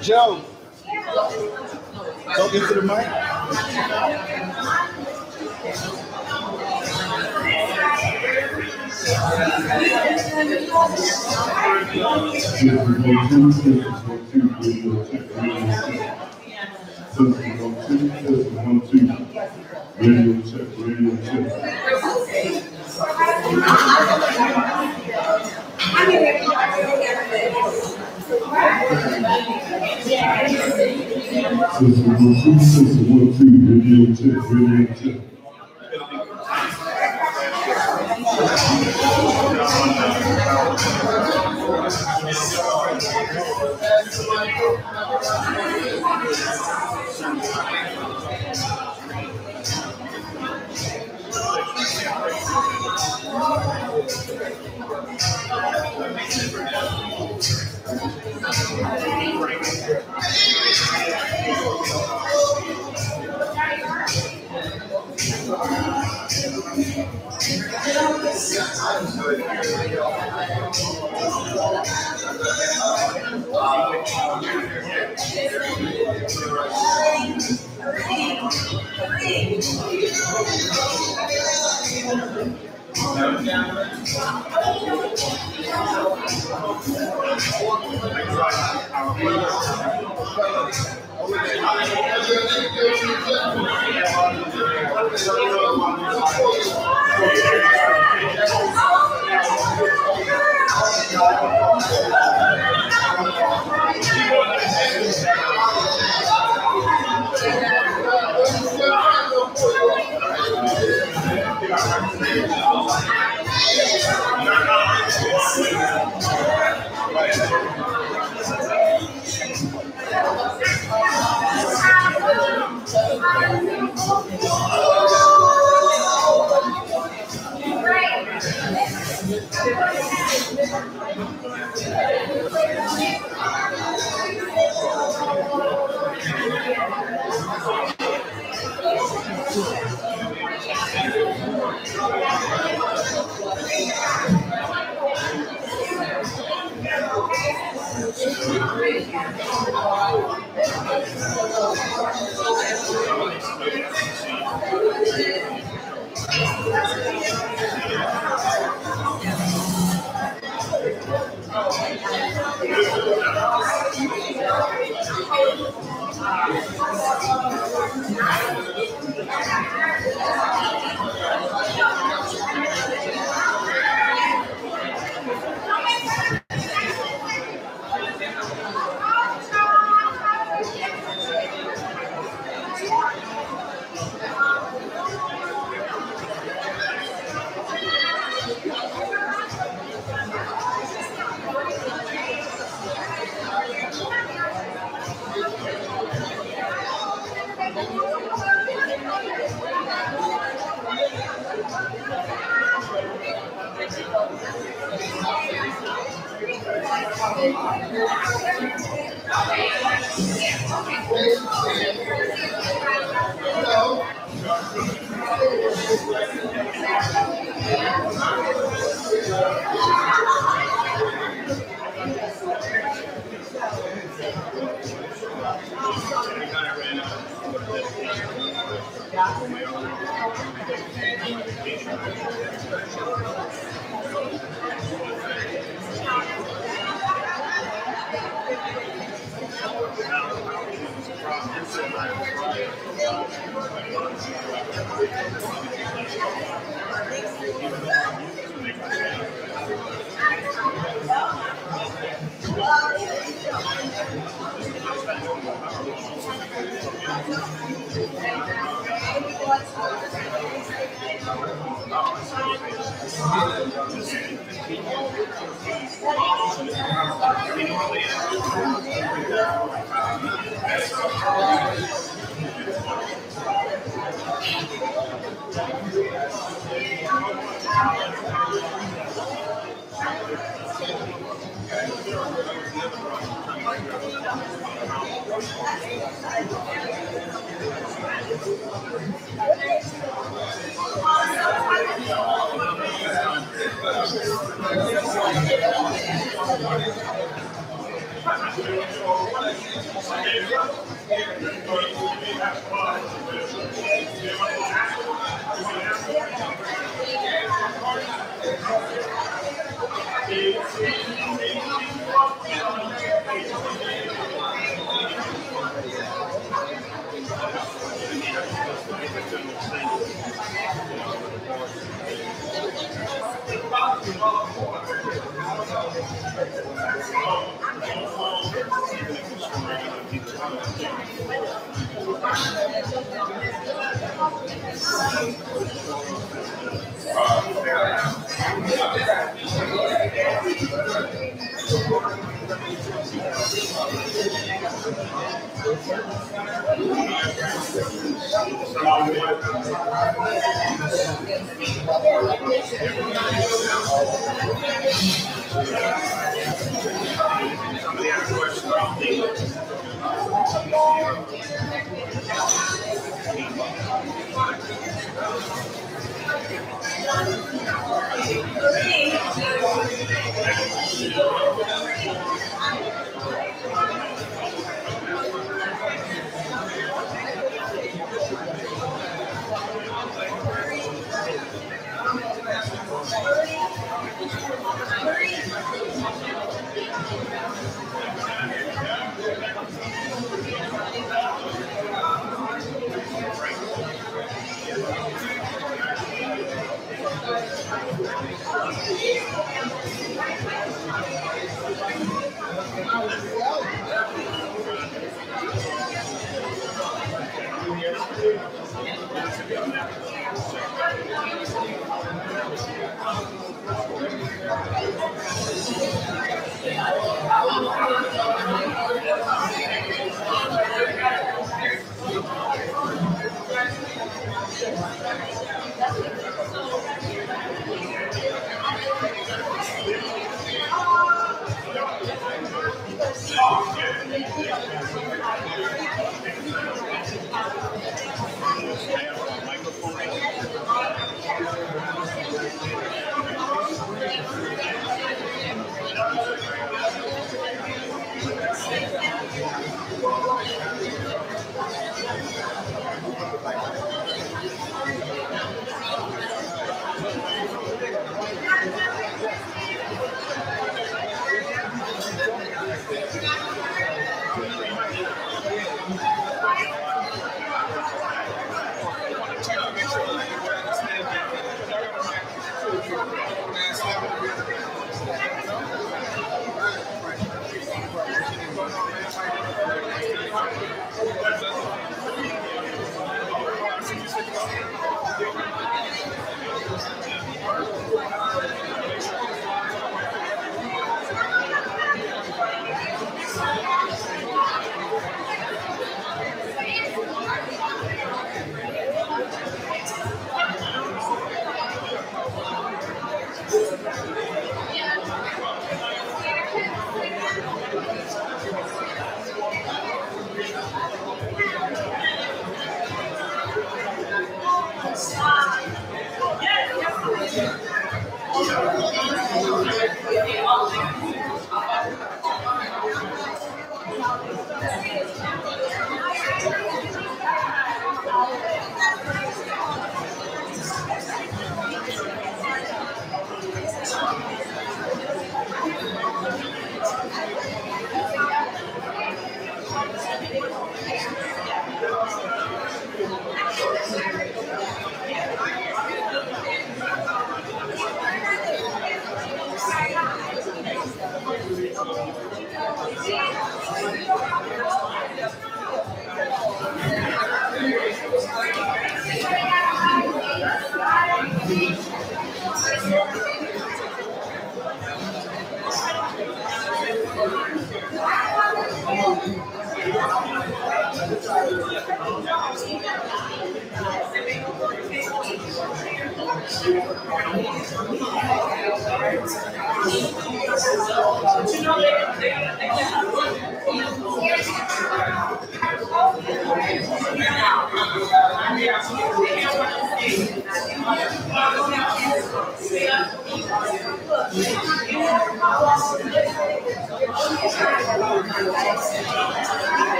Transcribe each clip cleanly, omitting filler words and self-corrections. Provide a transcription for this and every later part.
Joe, talk into the mic. Radio check, radio check. System 1, 2, radio check, radio check.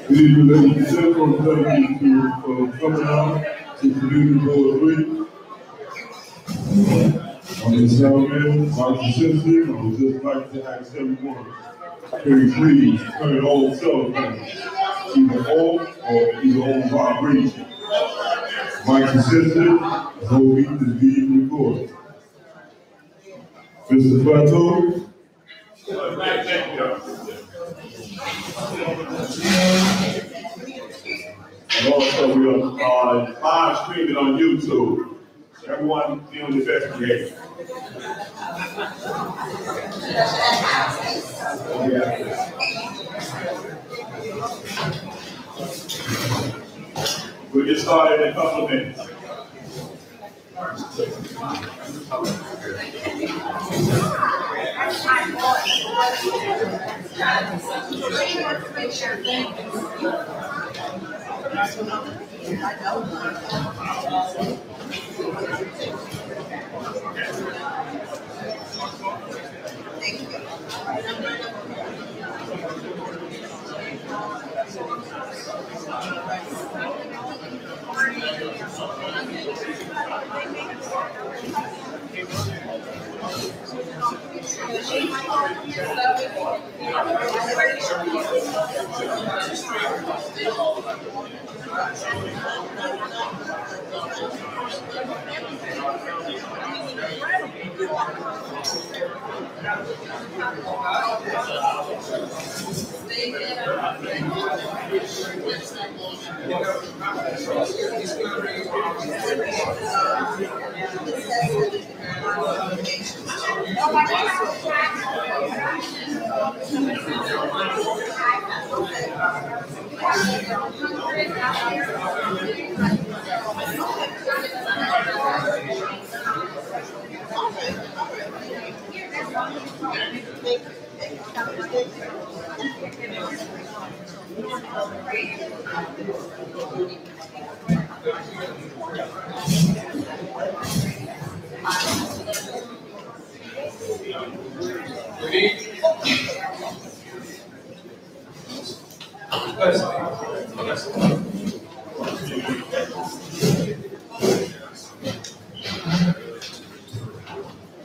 Ladies and gentlemen, thank you for coming out to Community Board 3. On this element, Dr. Simpson, I would just like to ask everyone, can you please turn all cell phones either off or either on vibration. Dr. Simpson, the whole meeting is being recorded. Mr. Plateau? And also, we are live streaming on YouTube. So everyone be on your best behavior. We'll get started in a couple of minutes.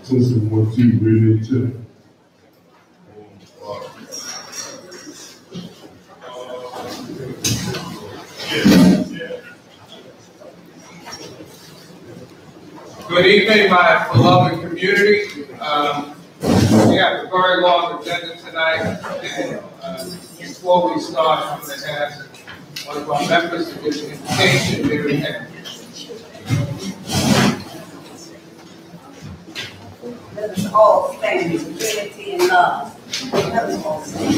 System 1, 2, radio check. Good evening, my beloved community. We have a very long agenda tonight, and before we start, I'm going to ask one of our members to give an invitation here again. Let us all stand in unity and love. Let us all stand.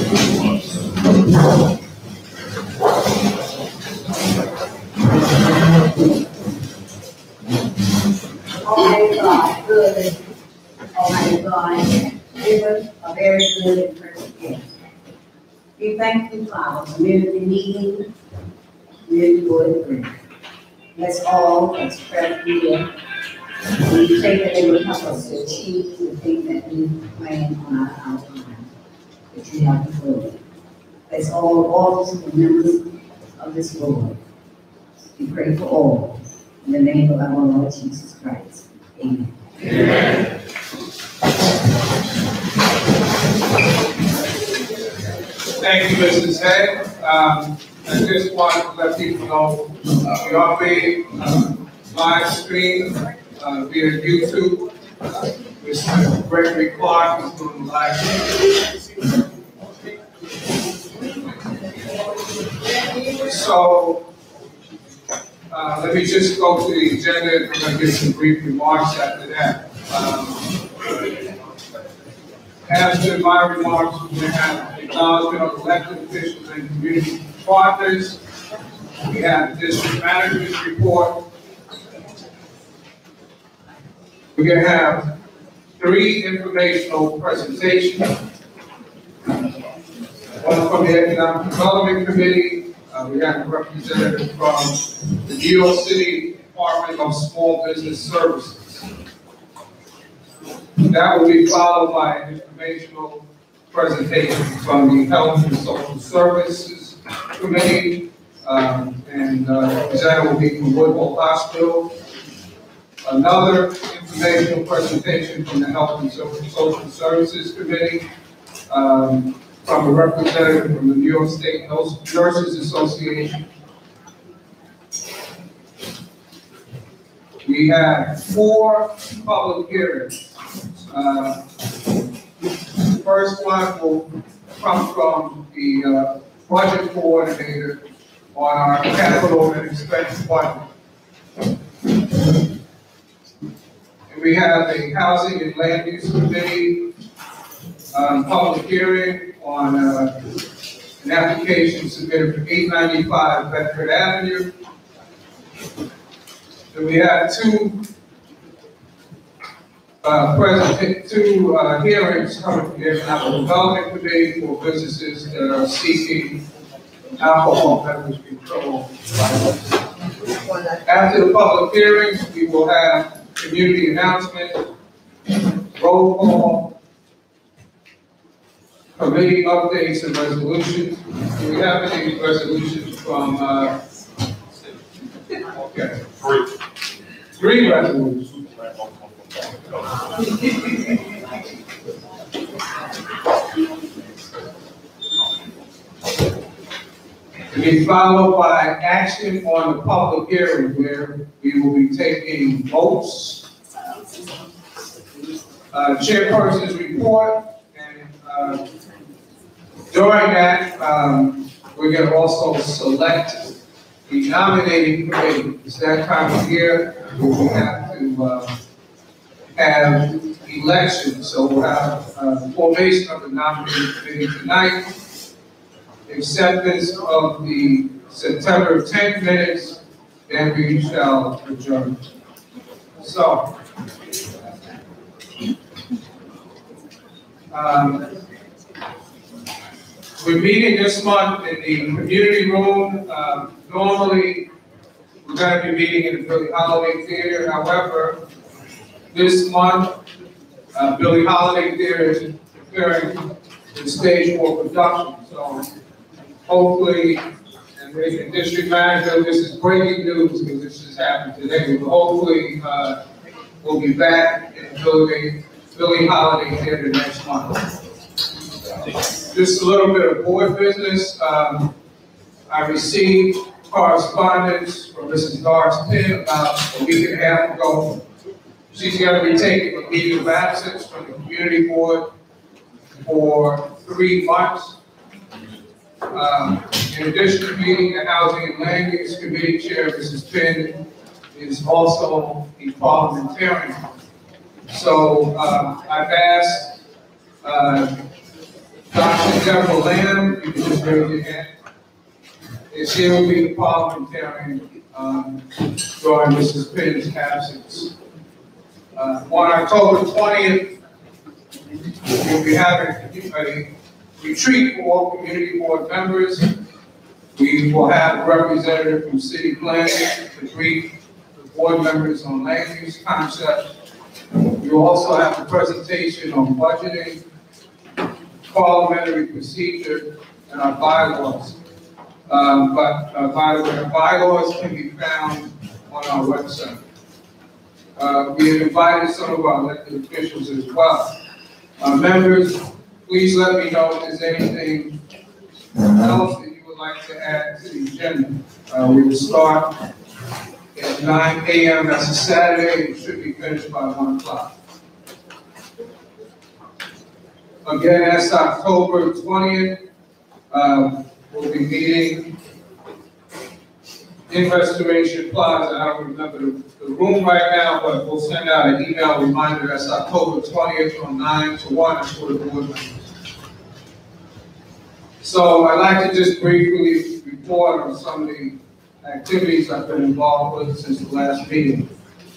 Almighty God, good. Almighty God, give us a very good and perfect gift. We thank you for our community meeting, community board 3. Let's all express here. We pray that they will help us to achieve the things that we plan on our outline, that we have before. Let's all officers and members of this board We pray for all. In the name of our Lord Jesus Christ. Amen. Amen. Thank you, Mrs. Head. I just want to let people know we are being live streamed via YouTube. Mr. Gregory Clark is doing the live stream. So let me just go to the agenda. I'm going to give some brief remarks after that. After my remarks, we're going to have acknowledgement of elected officials and community partners. We have the district manager's report. We're going to have 3 informational presentations. One from the Economic Development Committee. We have a representative from the New York City Department of Small Business Services. That will be followed by an informational presentation from the Health and Social Services Committee, and the presenter will be from Woodhull Hospital. Another informational presentation from the Health and Social Services Committee, from a representative from the New York State Nurses Association. We have 4 public hearings. The first one will come from the budget coordinator on our capital and expense budget. And we have a Housing and Land Use Committee public hearing on an application submitted for 895 Bedford Avenue. And we have 2 hearings coming from the Economic Development Committee for businesses that are seeking alcohol beverage control. After the public hearings, we will have community announcements, roll call, committee updates and resolutions. Do we have any resolutions from, okay. 3 resolutions. To be followed by action on the public hearing where we will be taking votes, chairperson's report, and during that, we're going to also select the nominating committee. It's that time of year where we have to have elections. So we'll have formation of the nominating committee tonight, acceptance of the September 10th minutes, then we shall adjourn. So, we're meeting this month in the community room. Normally, we're going to be meeting in the Billie Holiday Theater. However, this month, Billie Holiday Theater is preparing the stage for production. So, hopefully, and the district manager, this is breaking news because this just happened today. But hopefully, we'll be back in the Billie Holiday Theater next month. Just a little bit of board business. I received correspondence from Mrs. Doris Penn about a week and a half ago. She's going to be taking a leave of absence from the community board for 3 months. In addition to being the Housing and Land Use Committee Chair, Mrs. Penn is also a parliamentarian. So I've asked Dr. Deborah Lamb, you can just raise your hand, and she will be the parliamentarian during Mrs. Penn's absence. On October 20th, we'll be having a retreat for all community board members. We will have a representative from city planning to brief the board members on land use concepts. We will also have a presentation on budgeting, parliamentary procedure, and our bylaws. By the way, the bylaws can be found on our website. We have invited some of our elected officials as well. Members, please let me know if there's anything else that you would like to add to the agenda. We will start at 9 a.m. That's a Saturday. It should be finished by 1 o'clock. Again, that's October 20th. We'll be meeting in Restoration Plaza. I don't remember the room right now, but we'll send out an email reminder. That's October 20th from 9 to 1. That's for the board members. So I'd like to just briefly report on some of the activities I've been involved with since the last meeting.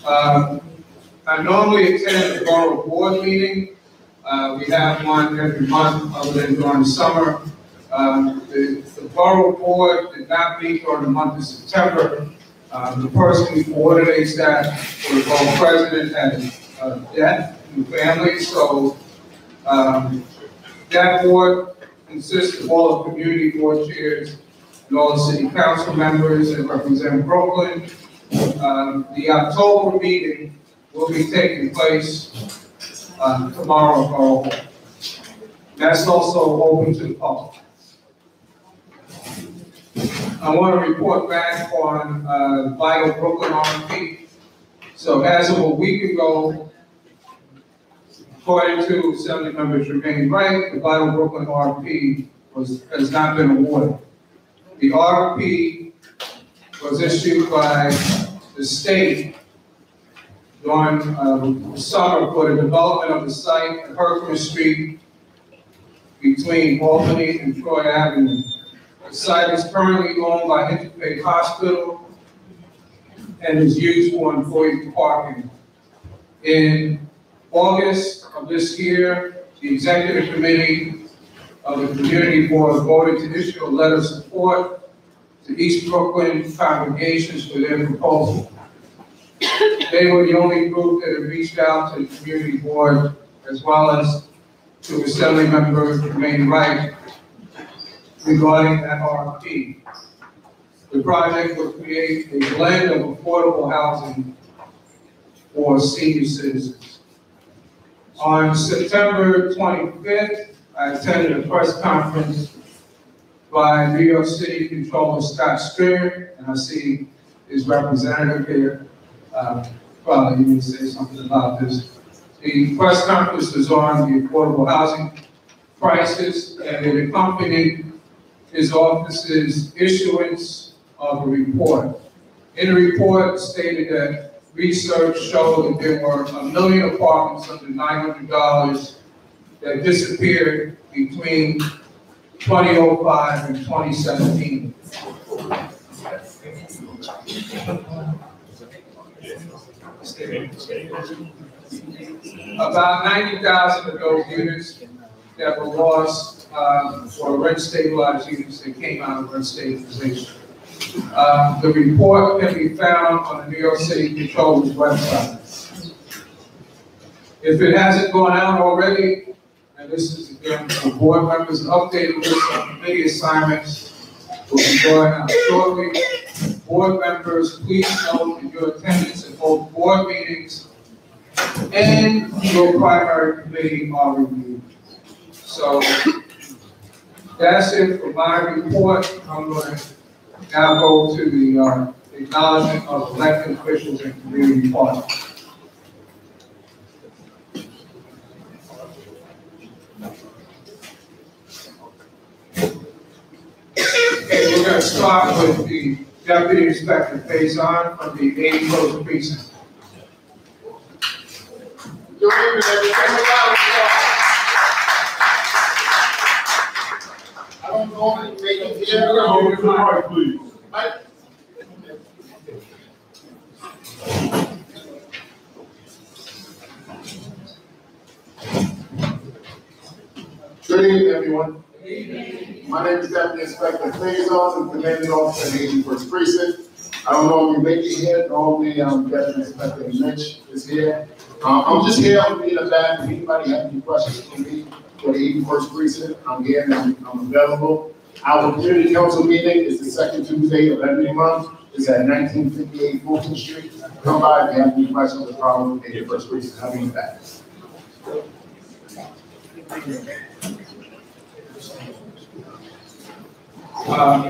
I normally attend the borough board meeting. We have one every month other than during the summer. The borough board did not meet during the month of September. The person who coordinates that for the borough president had a death in the family, so that board consists of all the community board chairs and all the city council members that represent Brooklyn. The October meeting will be taking place tomorrow at Borough Hall. That's also open to the public. I want to report back on the Vital Brooklyn RFP. So as of a week ago, according to Assembly Member Jermaine Wright, the Vital Brooklyn RFP has not been awarded. The RFP was issued by the state during the summer for the development of the site at Herkimer Street between Albany and Troy Avenue. The site is currently owned by Interfaith Hospital and is used for employee parking. In August of this year, the executive committee of the community board voted to issue a letter of support to East Brooklyn congregations for their proposal. They were the only group that had reached out to the community board as well as to Assembly Member Jermaine Wright regarding that RFP. The project will create a blend of affordable housing for senior citizens. On September 25th, I attended a press conference by New York City Controller Scott Stringer, and I see his representative here. Probably you need to say something about this. The press conference was on the affordable housing crisis, and it accompanied his office's issuance of a report. In the report, it stated that research showed that there were 1 million apartments under $900 that disappeared between 2005 and 2017. About 90,000 of those units that were lost were rent stabilized units that came out of rent stabilization. The report can be found on the New York City Controller's website. If it hasn't gone out already, and this is again for board members, an updated list of committee assignments will be going out shortly. Board members, please note that your attendance at both board meetings and your primary committee are reviewed. So that's it for my report. I'm going to now go to the acknowledgement of elected officials and community partners. Okay, we're going to start with the Deputy Inspector Faison from the 81st Precinct. Good evening, everybody. I don't normally make them here. Hold it to the mic, please. Mike. Good evening, everyone. My name is Deputy Inspector Faison, I'm commanding officer in the 81st Precinct. I don't normally make it here. Normally, Deputy Inspector Mitch is here. I'm just here. I'm in the back. If anybody have any questions for me for the 81st Precinct, I'm here and I'm available. Our community council meeting is the second Tuesday of every month. It's at 1958 Fulton Street. Come by if you have any questions or problems in your first precinct. I'll be back.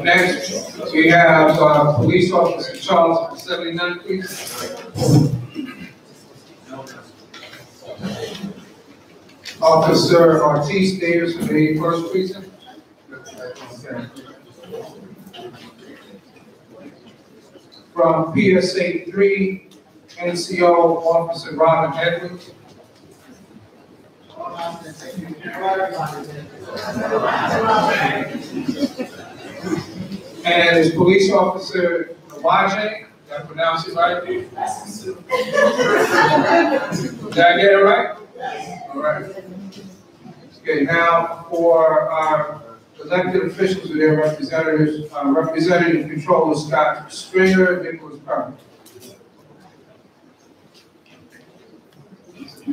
Next, we have Police Officer Charles, 79, please. Officer Ortiz Davis from the 81st Precinct. Okay. From PSA 3, NCO Officer Robin Edwards. And is Police Officer Nawaje, did I pronounce it right? Did I get it right? All right. Okay, now for our elected officials with their representatives, Representative Controller Scott Stringer, Nicholas Perry.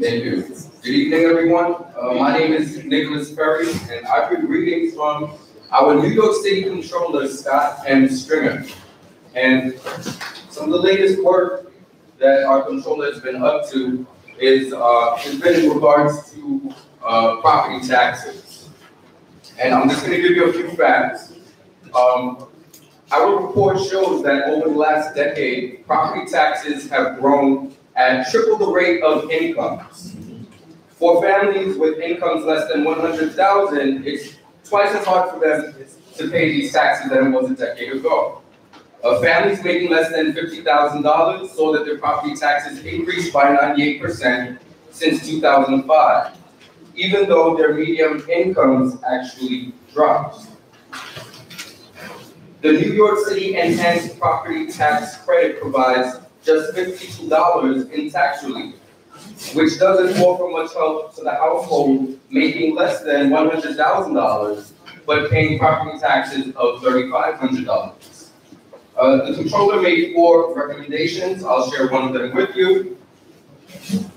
Thank you. Good evening, everyone. My name is Nicholas Perry, and I bring greetings from our New York City Controller, Scott M. Stringer. And some of the latest work that our controller has been up to is has been in regards to property taxes. And I'm just going to give you a few facts. Our report shows that over the last decade, property taxes have grown at triple the rate of incomes. For families with incomes less than $100,000, it's twice as hard for them to pay these taxes than it was a decade ago. Families making less than $50,000 saw that their property taxes increased by 98% since 2005, even though their median incomes actually dropped. The New York City Enhanced Property Tax Credit provides just $52 in tax relief, which doesn't offer much help to the household making less than $100,000, but paying property taxes of $3,500. The controller made 4 recommendations. I'll share one of them with you.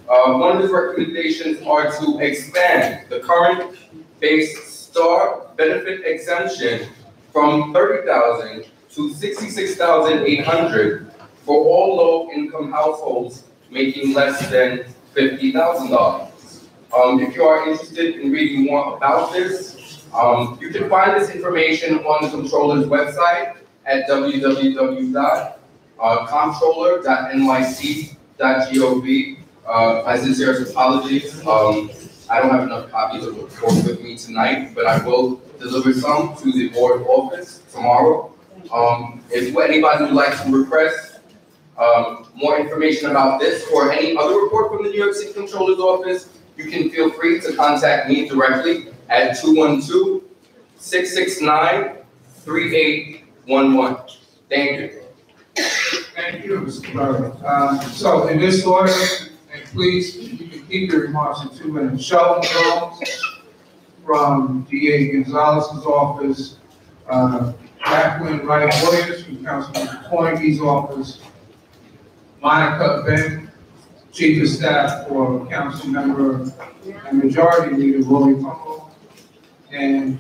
One of his recommendations are to expand the current base STAR benefit exemption from $30,000 to $66,800 for all low-income households making less than $50,000. If you are interested in reading more about this, you can find this information on the controller's website at www.comptroller.nyc.gov. My sincerest apologies. I don't have enough copies of the report with me tonight, but I will deliver some to the board office tomorrow. If anybody would like to request more information about this or any other report from the New York City Controller's Office, you can feel free to contact me directly at 212-669-3811. Thank you. Thank you, Mr. Burger. So in this order, and please, you can keep your remarks in 2 minutes. Sheldon Jones from DA Gonzalez's office, Jacqueline Wright Williams from Councilman Cornegy's office, Monica Ben, Chief of Staff for Council Member and Majority Leader Roy Kunkel, and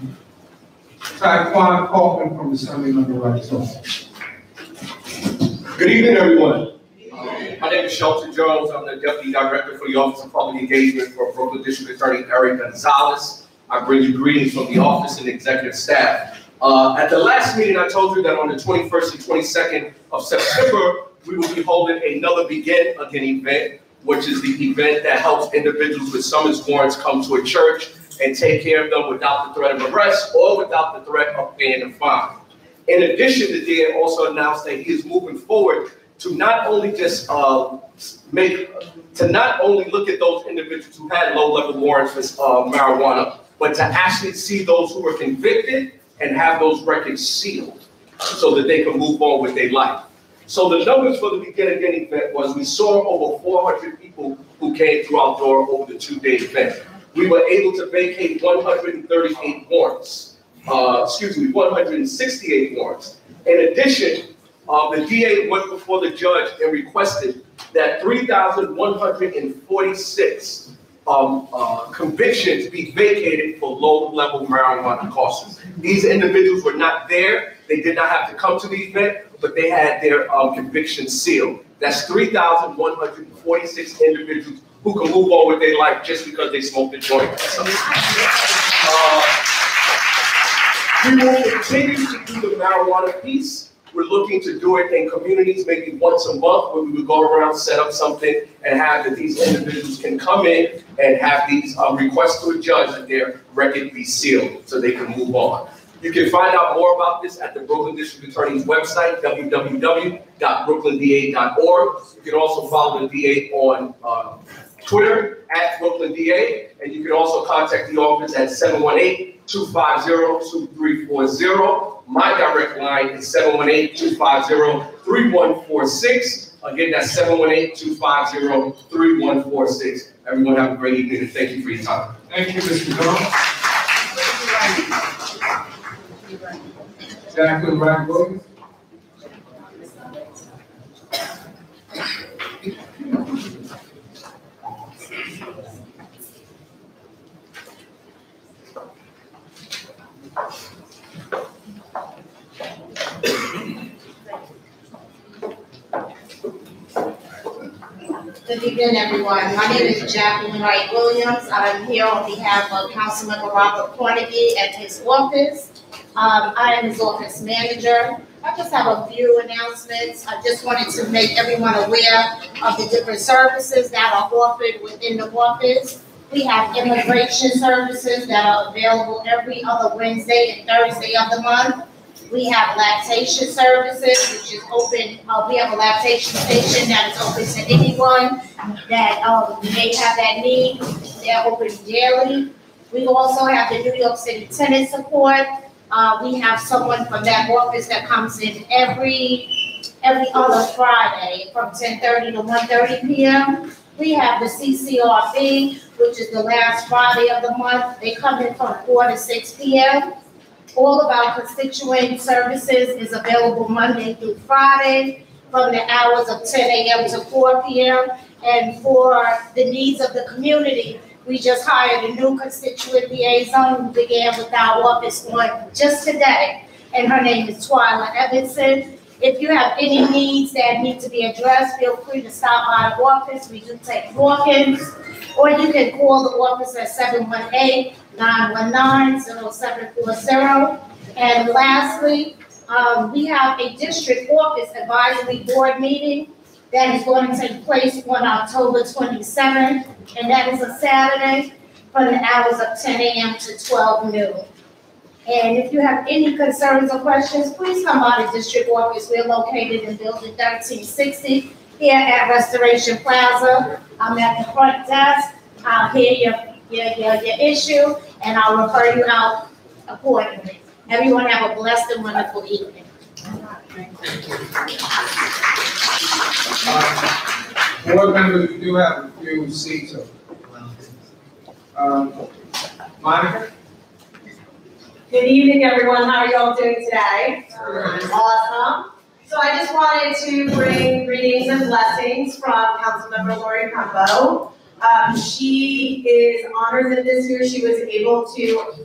Taekwon Coleman from Assemblymember Wright's office. Good evening, everyone. My name is Shelton Jones. I'm the Deputy Director for the Office of Public Engagement for Brooklyn District Attorney Eric Gonzalez. I bring you greetings from the office and executive staff. At the last meeting, I told you that on the 21st and 22nd of September, we will be holding another Begin Again event, which is the event that helps individuals with summons warrants come to a church and take care of them without the threat of arrest or without the threat of paying a fine. In addition, the DA also announced that he is moving forward to not only just look at those individuals who had low-level warrants for marijuana, but to actually see those who were convicted and have those records sealed so that they can move on with their life. So the numbers for the Begin Again event was we saw over 400 people who came through our door over the 2-day event. We were able to vacate 138 warrants. 168 warrants. In addition, the DA went before the judge and requested that 3,146 convictions be vacated for low-level marijuana causes. These individuals were not there. They did not have to come to the event, but they had their conviction sealed. That's 3,146 individuals who can move on with their life just because they smoked a joint. We will continue to do the marijuana piece. We're looking to do it in communities maybe once a month, where we would go around, set up something, and have that these individuals can come in and have these requests to a judge that their record be sealed so they can move on. You can find out more about this at the Brooklyn District Attorney's website, www.brooklynda.org. You can also follow the DA on Twitter at Brooklyn DA, and you can also contact the office at 718-250-2340. My direct line is 718-250-3146. Again, that's 718-250-3146. Everyone have a great evening, and thank you for your time. Thank you, Mr. Jones. Jacqueline Wright Williams. Good evening, everyone. My name is Jacqueline Wright Williams. I'm here on behalf of Councilmember Robert Cornegie at his office. I am his office manager. I just have a few announcements. I just wanted to make everyone aware of the different services that are offered within the office. We have immigration services that are available every other Wednesday and Thursday of the month. We have lactation services, which is open. We have a lactation station that is open to anyone that may have that need. They're open daily. We also have the New York City Tenant Support. We have someone from that office that comes in every other Friday from 10:30 to 1:30 p.m. We have the CCRB, which is the last Friday of the month. They come in from 4 to 6 p.m. All of our constituent services is available Monday through Friday from the hours of 10 a.m. to 4 p.m. And for the needs of the community, we just hired a new constituent liaison who began with our office on just today. And her name is Twyla Evanson. If you have any needs that need to be addressed, feel free to stop by the office. We do take walk-ins. Or you can call the office at 718-919-0740. And lastly, we have a district office advisory board meeting that is going to take place on October 27th, and that is a Saturday from the hours of 10 a.m. to 12 noon. And if you have any concerns or questions, please come by the district office. We're located in building 1360 here at Restoration Plaza. I'm at the front desk. I'll hear your issue, and I'll refer you out accordingly. Everyone have a blessed and wonderful evening. Board members, we do have a few seats open. Monica? Good evening, everyone. How are you all doing today? Awesome. So I just wanted to bring greetings and blessings from Councilmember Lori Campo. She is honored that this year she was able to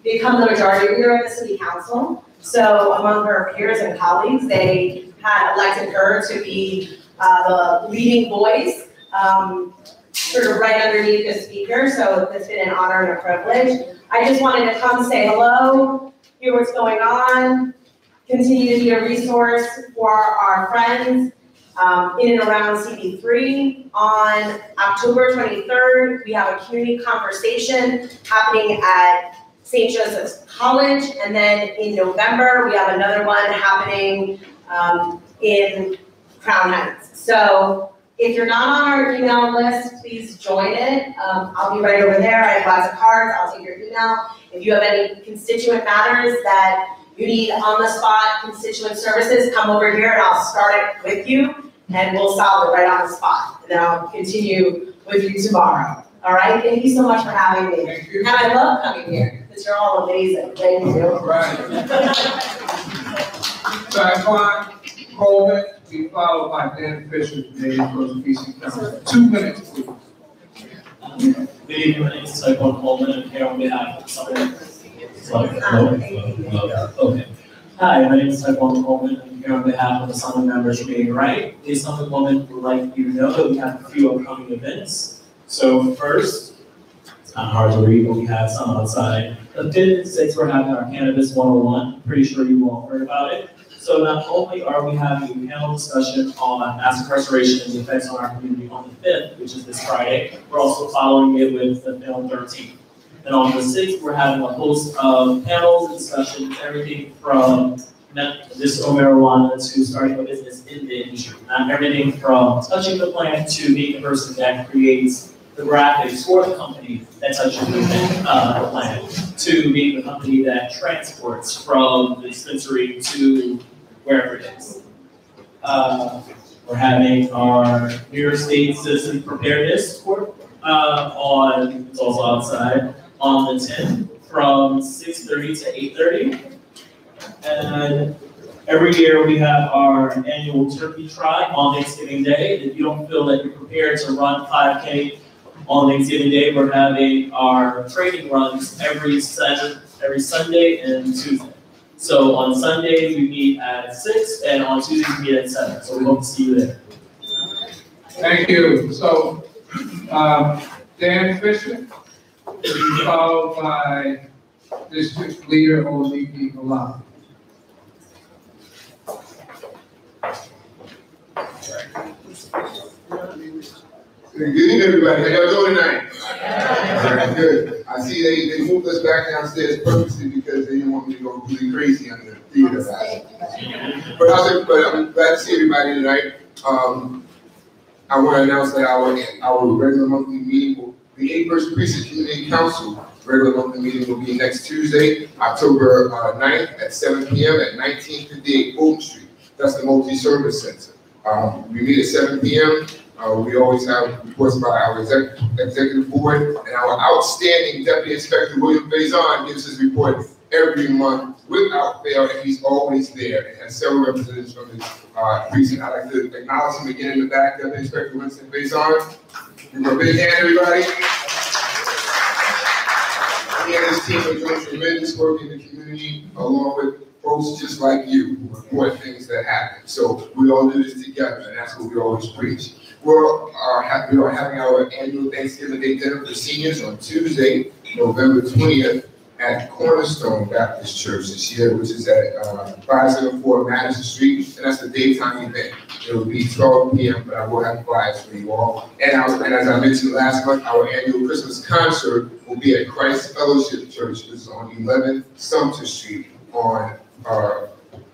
become the majority leader of the city council. So among her peers and colleagues, they had elected her to be the leading voice, sort of right underneath the speaker. So it's been an honor and a privilege. I just wanted to come say hello, hear what's going on, continue to be a resource for our friends in and around CB3. On October 23rd, we have a community conversation happening at St. Joseph's College, and then in November, we have another one happening in Crown Heights. So if you're not on our email list, please join it. I'll be right over there. I have lots of cards. I'll take your email. If you have any constituent matters that you need on-the-spot constituent services, come over here and I'll start it with you, and we'll solve it right on the spot. And then I'll continue with you tomorrow. All right? Thank you so much for having me. Thank you. And I love coming here because you're all amazing. Thank you. All right. Taquan Coleman, be followed by Dan Fisher, Canadian First PC Council. 2 minutes, please. Good evening, my name is Stuyvesant Coleman, I'm here on behalf of someone. Okay. Hi, my name is Stuyvesant Coleman, I'm here on behalf of the Summit members for being right. The Summit woman would like you to know that we have a few upcoming events. So first, it's not hard to read, but we have some outside. The 5th and 6th, we're having our Cannabis 101. Pretty sure you all heard about it. So not only are we having a panel discussion on mass incarceration and the effects on our community on the 5th, which is this Friday, we're also following it with the film 13. And on the 6th, we're having a host of panels and discussions, everything from medicinal marijuana to starting a business in the industry. Not everything from touching the plant to being the person that creates the graphics for the company that touches the plant, to being the company that transports from the dispensary to wherever it is. We're having our New York State Citizen Preparedness Court it's also outside, on the 10th from 6:30 to 8:30. And every year we have our annual turkey try on Thanksgiving Day. If you don't feel that you're prepared to run 5K on Thanksgiving Day, we're having our training runs every Sunday and Tuesday. So on Sundays we meet at 6, and on Tuesdays we meet at 7. So we hope to see you there. Thank you. So, Dan Fisher, followed by District Leader Oliki Malala. Good evening, everybody. How y'all doing tonight? Very good. I see they moved us back downstairs purposely because they didn't want me to go really crazy on the theater side. But I'm glad to see everybody tonight. I want to announce that our regular monthly meeting the 8th Precinct Community Council regular monthly meeting will be next Tuesday, October 9th at 7 p.m. at 1958 Oak Street. That's the multi-service center. We meet at 7 p.m. We always have reports by our executive board, and our outstanding Deputy Inspector William Faison gives his report every month without fail, and he's always there and has several representatives from his precinct. I'd like to acknowledge him again in the back, Deputy Inspector Winston Faison. Give him a big hand, everybody. He and his team are doing tremendous work in the community, along with folks just like you who report things that happen. So we all do this together, and that's what we always preach. We are having our annual Thanksgiving Day dinner for seniors on Tuesday, November 20th at Cornerstone Baptist Church this year, which is at 574 Madison Street, and that's the daytime event. It will be 12 p.m., but I will have flyers for you all. And as I mentioned last month, our annual Christmas concert will be at Christ Fellowship Church, which is on 11 Sumter Street on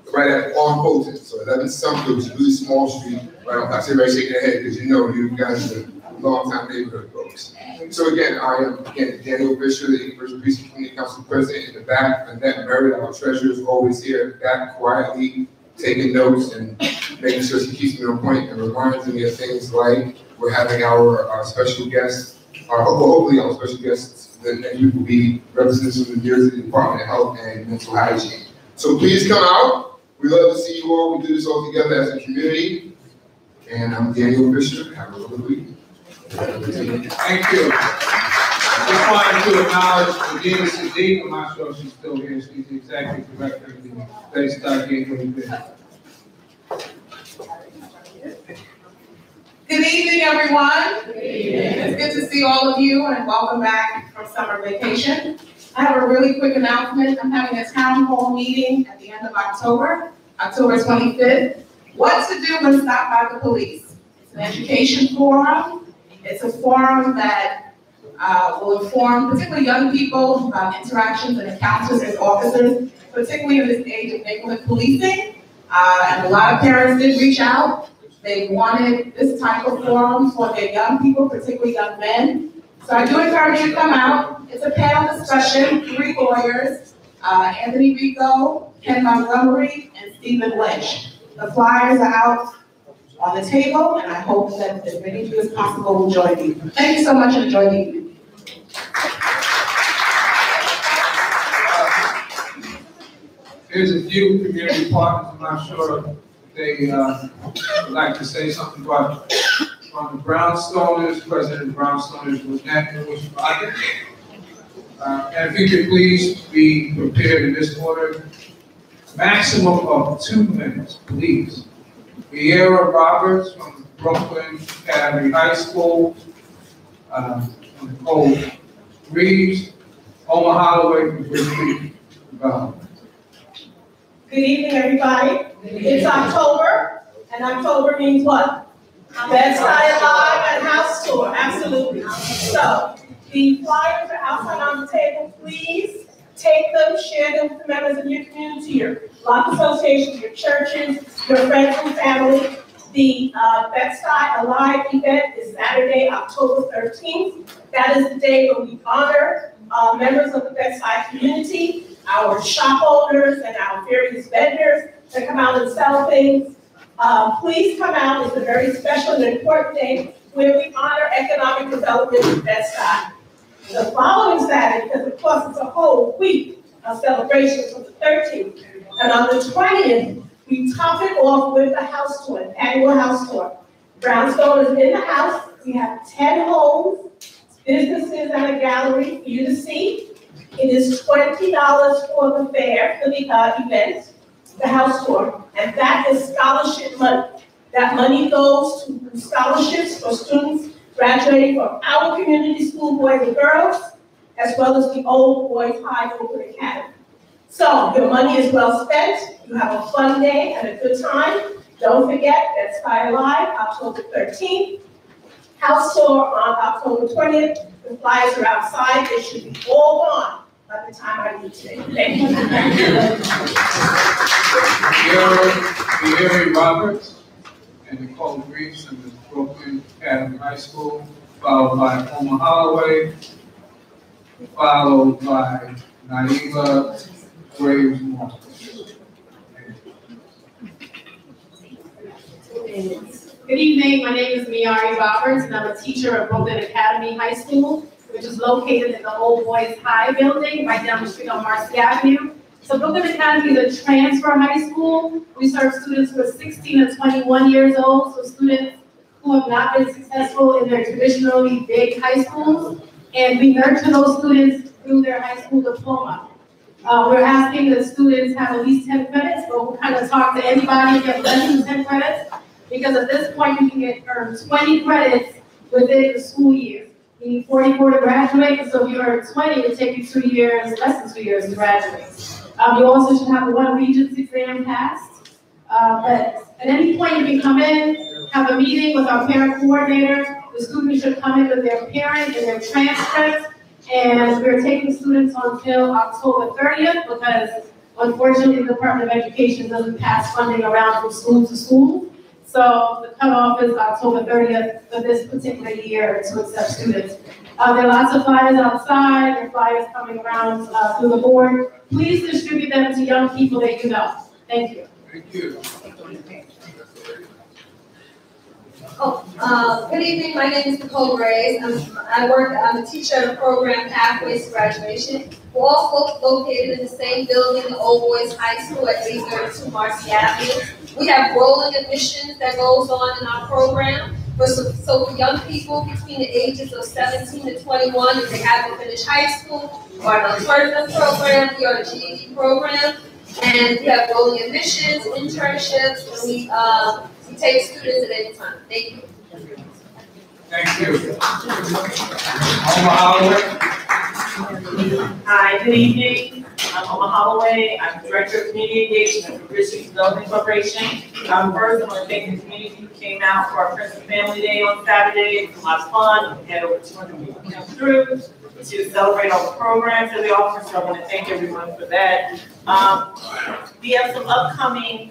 Fulton. So 11 Sumter, which is a really small street. I see everybody shaking their head because you guys are long-time neighborhood folks. So again, I am Daniel Fisher, the 8th Precinct Community Council President. In the back, Annette Merritt, our treasurer, is always here back quietly taking notes and making sure she keeps me on point and reminds me of things like we're having our special guests, hopefully our special guests the next week will be representatives from the New Jersey Department of Health and Mental Hygiene. So please come out. We love to see you all. We do this all together as a community. And I'm Daniel Fisher. Have a lovely week. Thank you. I just wanted to acknowledge Regina Sadiq. I'm not sure if she's still here. She's the executive director of the Bay-Star Gateway Business. Good evening, everyone. Good evening. It's good to see all of you and welcome back from summer vacation. I have a really quick announcement. I'm having a town hall meeting at the end of October 25th. What to do when stopped by the police. It's an education forum. It's a forum that will inform particularly young people about interactions and encounters with officers, particularly in this age of neighborhood policing. And a lot of parents did reach out. They wanted this type of forum for their young people, particularly young men. So I do encourage you to come out. It's a panel discussion, 3 lawyers, Anthony Rico, Ken Montgomery, and Stephen Lynch. The flyers are out on the table, and I hope that as many of you as possible will join me. Thank you so much and enjoy the evening. There's a few community partners. I'm not sure if they would like to say something, but from the Brownstoners, President Brownstoners Lynette Rogers. And if you could please be prepared in this order. Maximum of 2 minutes, please. Vieira Roberts from Brooklyn Academy High School. Nicole Reeves, Omaha Holloway from Bridgewater Valley. Good evening, everybody. It's October, and October means what? Bed-Stuy Alive and House Tour, absolutely. So, the flyers are outside on the table. Please take them, share them with the members of your community, your block associations, your churches, your friends and family. The Bed-Stuy Alive event is Saturday, October 13th. That is the day when we honor members of the Bed-Stuy community, our shop owners and our various vendors that come out and sell things. Please come out. It's a very special and important day where we honor economic development in Bed-Stuy. The following Saturday, because of course it's a whole week of celebrations from the 13th, and on the 20th, we top it off with the house tour, annual house tour. Brownstone is in the house. We have 10 homes, businesses, and a gallery for you to see. It is $20 for the fair, for the event, the house tour, and that is scholarship money. That money goes to scholarships for students graduating from our community school boys and girls, as well as the Old Boys High Open Academy. So your money is well spent. You have a fun day and a good time. Don't forget, Bed-Stuy Alive, October 13th. House tour on October 20th. The flyers are outside. They should be all gone by the time I leave today. Thank you. Vieira Roberts and Nicole Reeves from the Brooklyn Academy High School, followed by Omaha Holloway, followed by Naiva Graves Moore. Good evening, my name is Miari Roberts, and I'm a teacher at Brooklyn Academy High School, which is located in the Old Boys High building, right down the street on Marcy Avenue. So Brooklyn Academy is a transfer high school. We serve students who are 16 to 21 years old, so students who have not been successful in their traditionally big high schools, and we nurture those students through their high school diploma. We're asking that students have at least 10 credits, but we'll kind of talk to anybody if you have less than 10 credits, because at this point you can earn 20 credits within the school year. You need 44 to graduate, so if you earn 20, it will take you 2 years, less than 2 years to graduate. You also should have one Regents exam passed. But at any point you can come in, have a meeting with our parent coordinator. The students should come in with their parent and their transcripts. And we're taking students until October 30th because unfortunately the Department of Education doesn't pass funding around from school to school. So the cutoff is October 30th for this particular year to accept students. There are lots of flyers outside, there are flyers coming around through the board. Please distribute them to young people that you know. Thank you. Thank you. Good evening. My name is Nicole Graves. I'm a teacher at the program Pathways to Graduation. We're also located in the same building, the Old Boys High School at 832 Marcy Avenue. We have rolling admissions that goes on in our program. So for young people between the ages of 17 to 21, if they haven't finished high school or an alternative program, we are a GED program. And we have rolling admissions, internships, and we take students at any time. Thank you. Thank you. Omaha Holloway. Hi, good evening. I'm Omaha Holloway. I'm Director of Community Engagement for Richards Development Corporation. First, I want to thank the community who came out for our Friends and Family Day on Saturday. It was a lot of fun. We had over 200 people come through to celebrate all the programs that we offer, so I want to thank everyone for that. We have some upcoming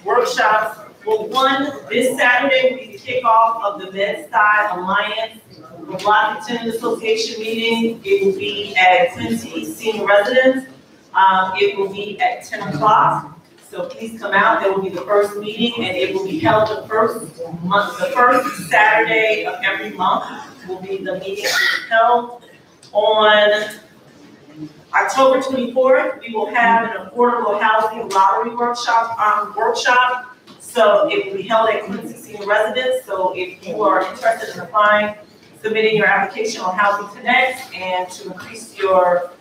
workshops. Well, one, this Saturday will be the kickoff of the Bed-Stuy Alliance Block Attendant Association meeting. It will be at Quincy Senior Residence. It will be at 10 o'clock. So please come out. That will be the first meeting, and it will be held the first Saturday of every month. Will be the meeting that will be held on October 24th. We will have an affordable housing lottery workshop. So it will be held at Quincy Senior Residence. So if you are interested in applying, submitting your application on Housing Connect and to increase your,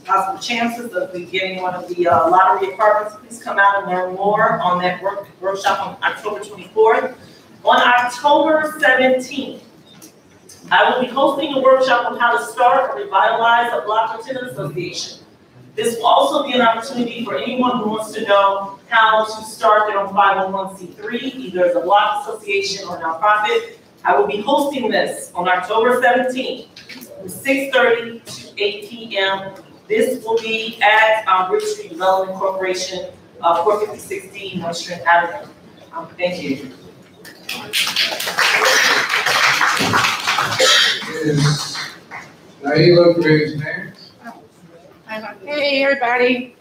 possible chances of getting one of the lottery apartments, please come out and learn more on that workshop on October 24th. On October 17th, I will be hosting a workshop on how to start or revitalize a block or tenant association. This will also be an opportunity for anyone who wants to know how to start their own 501c3, either as a block association or nonprofit. I will be hosting this on October 17th from 6:30 to 8 p.m. This will be at Bridge Street Development Corporation, 45016 North Street Avenue. Thank you. Is Naila Graves name? Hey, everybody.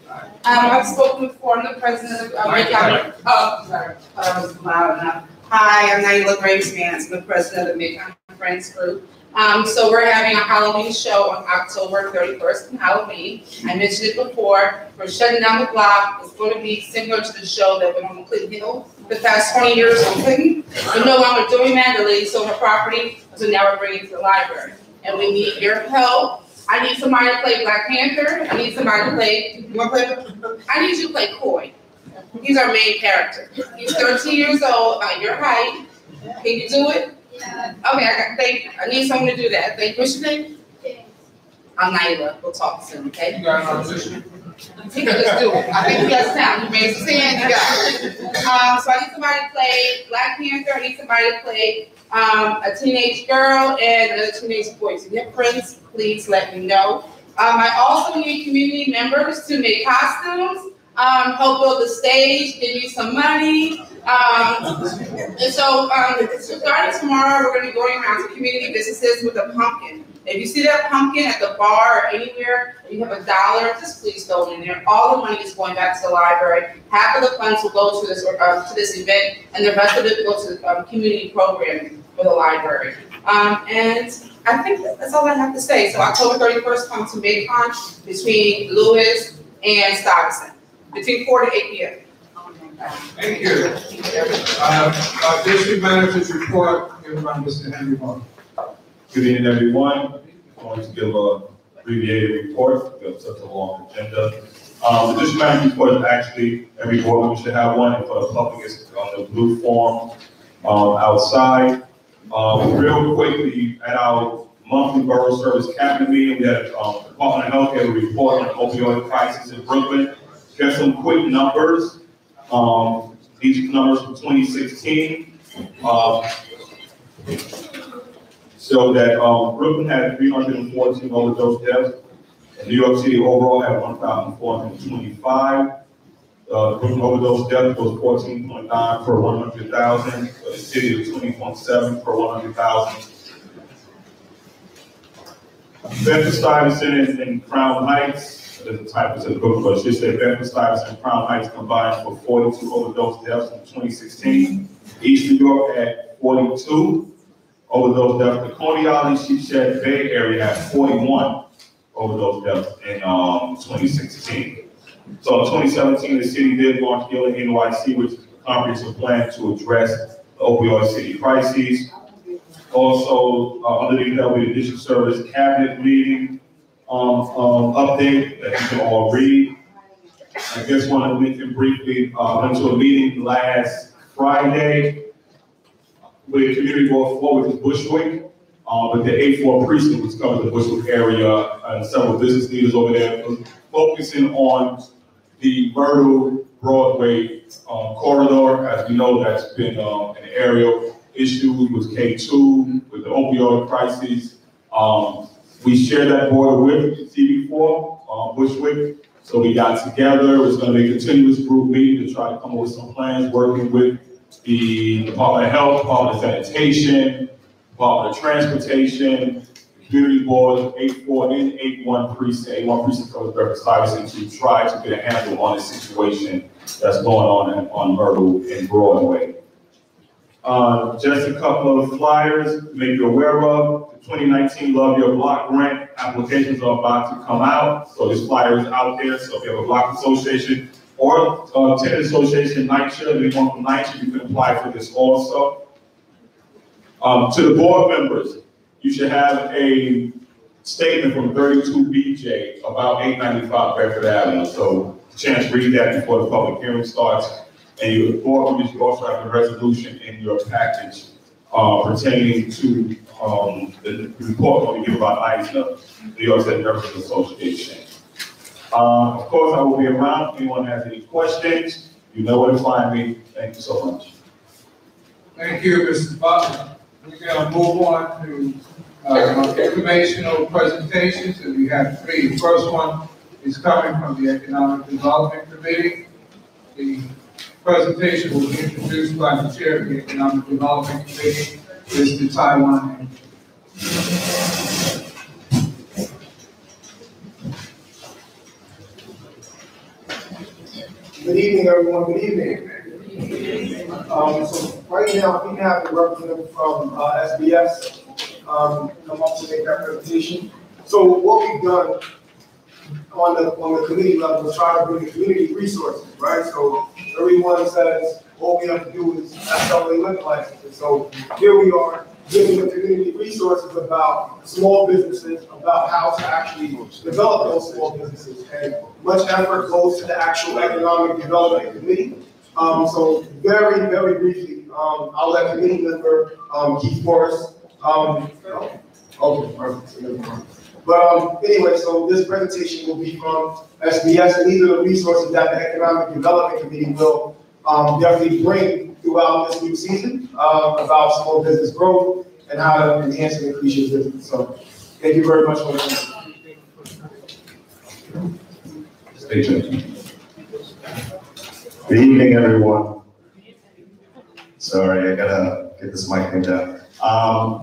I've spoken before. I'm the president of Mid-County. Oh, sorry. I was loud enough. Hi, I'm Naila Graves Mance, the president of the Mid-County Friends Group. So we're having a Halloween show on October 31st on Halloween. I mentioned it before. We're shutting down the block. It's going to be similar to the show that went on Clinton Hill the past 20 years on Clinton. We're no longer doing that. The lady sold her property, so now we're bringing it to the library. And we need your help. I need somebody to play Black Panther. I need somebody to play, you want to play? I need you to play Coy. He's our main character. He's 13 years old, about your height. Can you do it? Yeah. Okay, I need someone to do that. Thank you. What's your name? I'm Naila. We'll talk soon, okay? You got an audition? He can just do it. I think he has talent. He raised his hand, you got it. So I need somebody to play Black Panther. I need somebody to play a teenage girl and another teenage boy. So if you have friends, please let me know. I also need community members to make costumes, help build the stage, give me some money. And so starting tomorrow, we're going to be going around to community businesses with a pumpkin. If you see that pumpkin at the bar or anywhere, and you have $1, just please throw it in there. All the money is going back to the library. Half of the funds will go to this event, and the rest of it will go to the community programming for the library. And I think that's all I have to say. So October 31st, come to Maycon between Lewis and Stuyvesant, between 4 to 8 p.m. Thank you. Our district manager's report, given by Mr. Henry Martin. Good evening, everyone. I'm going to give an abbreviated report. We have such a long agenda. The district manager report is actually, every board member should have one, and for the public, it's on the blue form outside. Real quickly, at our monthly borough service cabinet meeting, we had Department of Health gave a report on the opioid crisis in Brooklyn. Just some quick numbers. These numbers from 2016. So that Brooklyn had 314 overdose deaths. And New York City overall had 1,425. Brooklyn overdose death was 14.9 per 100,000. The city was 20.7 per 100,000. Bedford, Stuyvesant, and Crown Heights, there's a type of Brooklyn, but it should say Bedford, Stuyvesant, and Crown Heights combined for 42 overdose deaths in 2016. East New York had 42 overdose deaths. The Coney Island, Sheepshead Bay area had 41 overdose deaths in 2016. So in 2017, the city did launch Healing NYC, which is a comprehensive plan to address the opioid city crises. Also, underneath that will be the district service cabinet meeting update that you can all read. I just want to mention briefly, went to a meeting last Friday with Community Board 4, which is Bushwick, with the A4 precinct, which covers the Bushwick area, and several business leaders over there, focusing on the Myrtle Broadway corridor. As we know, that's been an area issue with K2, with the opioid crisis. We share that border with CB4, Bushwick. So we got together. It's going to be a continuous group meeting to try to come up with some plans, working with the Department of Health, Department of Sanitation, Department of Transportation, Community Boards, 84 and 81 precinct. 81 precinct covers Bedford Stuyvesant to try to get a handle on the situation that's going on Myrtle and Broadway. Just a couple of flyers to make you aware of. The 2019 Love Your Block grant applications are about to come out. So this flyer is out there. So if you have a block association, or tenant association NYCHA, anyone from NYCHA, you can apply for this also. To the board members, you should have a statement from 32 BJ about 895 Bedford Avenue. So, chance to read that before the public hearing starts. And your board members, you also have the resolution in your package pertaining to the report that we give about NYCHA, New York State Nurses Association. Of course, I will be around if anyone has any questions. You know where to find me. Thank you so much. Thank you, Mr. Butler. We're going to move on to informational presentations, and we have three. The first one is coming from the Economic Development Committee. The presentation will be introduced by the Chair of the Economic Development Committee, Mr. Taiwan. Good evening, everyone. Good evening. So right now, we have a representative from SBS come up to make that presentation. So what we've done on the committee level is try to bring the community resources, right? So everyone says all we have to do is accelerate liquor licenses. So here we are giving the community resources about small businesses, about how to actually develop those small businesses. And much effort goes to the actual Economic Development Committee. So very, very briefly, I'll let committee member Keith Morris. But anyway, so this presentation will be from SBS, and these are the resources that the Economic Development Committee will definitely bring throughout this new season about small business growth and how to enhance and increase your business. So thank you very much for listening. Stay tuned. Good evening, everyone. Sorry, I gotta get this mic thing down.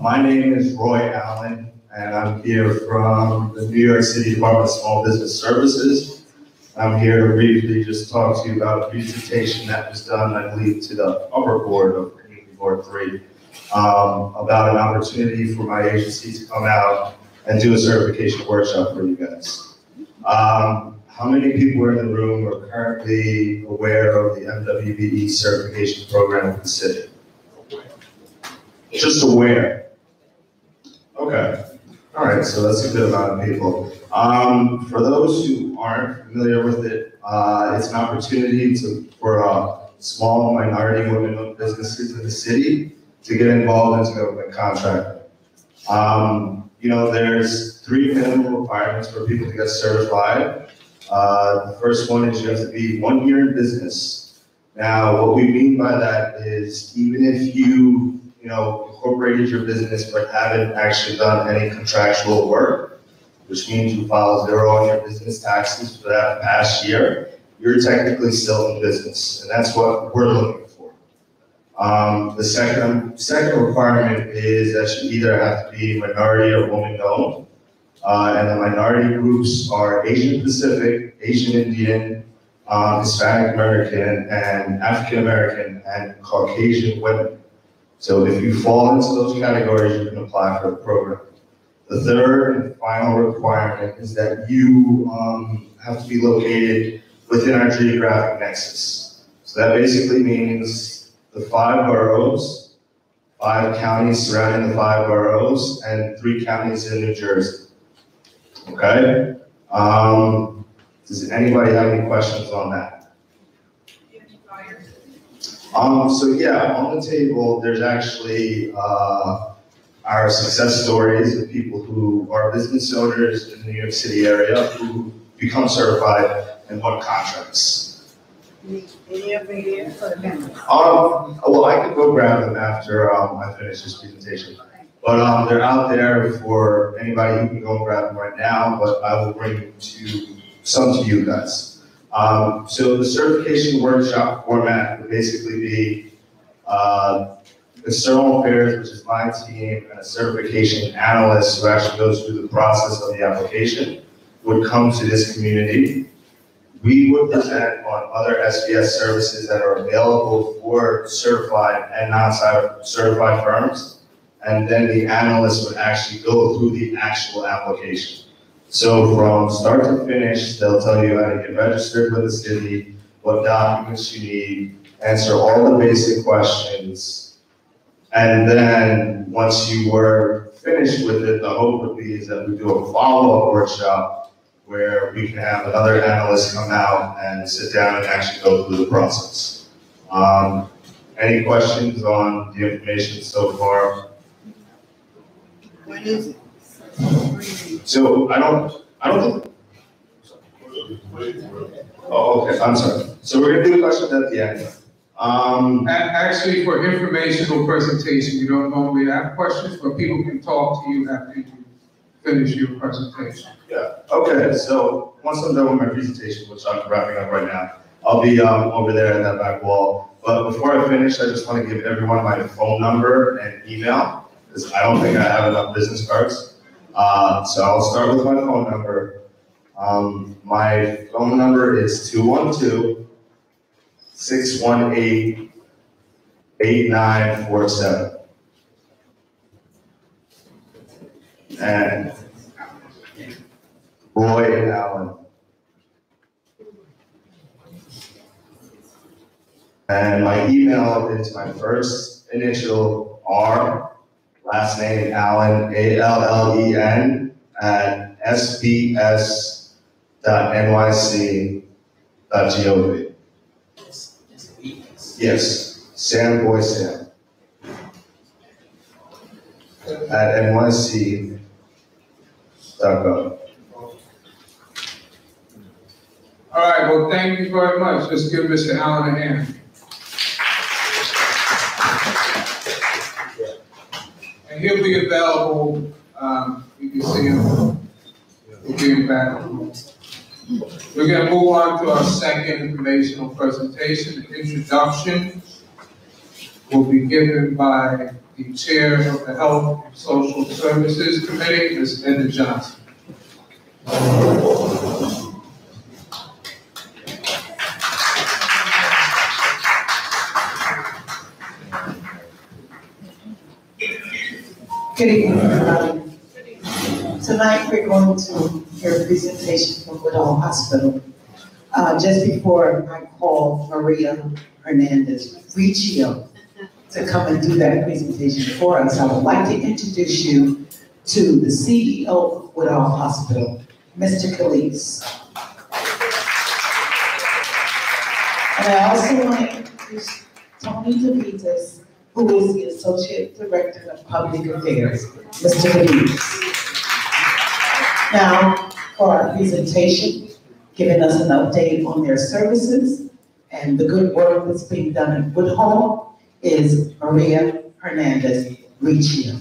My name is Roy Allen, and I'm here from the New York City Department of Small Business Services. I'm here to briefly just talk to you about a presentation that was done, I believe, to the upper board of Community Board 3 about an opportunity for my agency to come out and do a certification workshop for you guys. How many people in the room are currently aware of the MWBE certification program in the city? Just aware. Okay. All right, so that's a good amount of people. For those who aren't familiar with it, it's an opportunity for small minority women-owned businesses in the city to get involved into government contracting. You know, there's 3 minimum requirements for people to get certified. The first one is you have to be 1 year in business. Now, what we mean by that is even if you incorporated your business but haven't actually done any contractual work, which means you file 0 on your business taxes for that past year, you're technically still in business, and that's what we're looking for. The second requirement is that you either have to be minority or woman-owned, and the minority groups are Asian Pacific, Asian Indian, Hispanic American, and African American, and Caucasian women. So if you fall into those categories, you can apply for the program. The third and final requirement is that you have to be located within our geographic nexus. So that basically means the 5 boroughs, 5 counties surrounding the 5 boroughs, and 3 counties in New Jersey. Okay? Does anybody have any questions on that? So yeah, on the table, there's actually our success stories of people who are business owners in the New York City area who become certified and won contracts. Well, I could go grab them after I finish this presentation. But they're out there for anybody who can go and grab them right now, but I will bring some to you guys. So the certification workshop format would basically be external affairs, which is my team, and a certification analyst who actually goes through the process of the application would come to this community. We would present on other SBS services that are available for certified and non-certified firms, and then the analyst would actually go through the actual application. So from start to finish, they'll tell you how to get registered with the city, what documents you need, answer all the basic questions. And then once you were finished with it, the hope would be is that we do a follow-up workshop where we can have another analyst come out and sit down and actually go through the process. Any questions on the information so far? When is it? So I don't think. Oh, okay, I'm sorry. So we're gonna do the questions at the end. Actually, for informational presentation, we don't normally have questions, but people can talk to you after you finish your presentation. Yeah, okay, so once I'm done with my presentation, which I'm wrapping up right now, I'll be over there in that back wall. But before I finish, I just want to give everyone my phone number and email, because I don't think I have enough business cards. So I'll start with my phone number. My phone number is 212-618-8947. And Roy and Alan. And my email is my first initial R, last name Allen, ALLEN, at sbs.nyc.gov. Yes, Sam Boy Sam. At nyc.gov. All right, well, thank you very much. Let's give Mr. Allen a hand. And he'll be available, you can see him, he'll be in the back. We're gonna move on to our second informational presentation. The introduction will be given by the Chair of the Health and Social Services Committee, Ms. Edna Johnson. Good evening, everybody. Tonight we're going to hear a presentation from Woodall Hospital. Just before I call Maria Hernandez Riccio to come and do that presentation for us, I would like to introduce you to the CEO of Woodall Hospital, Mr. Calise. And I also want to introduce Tony DeVitas, who is the Associate Director of Public Affairs, Mr. Calise. Now, for our presentation, giving us an update on their services and the good work that's being done at Woodhall is Maria Hernandez Riccio.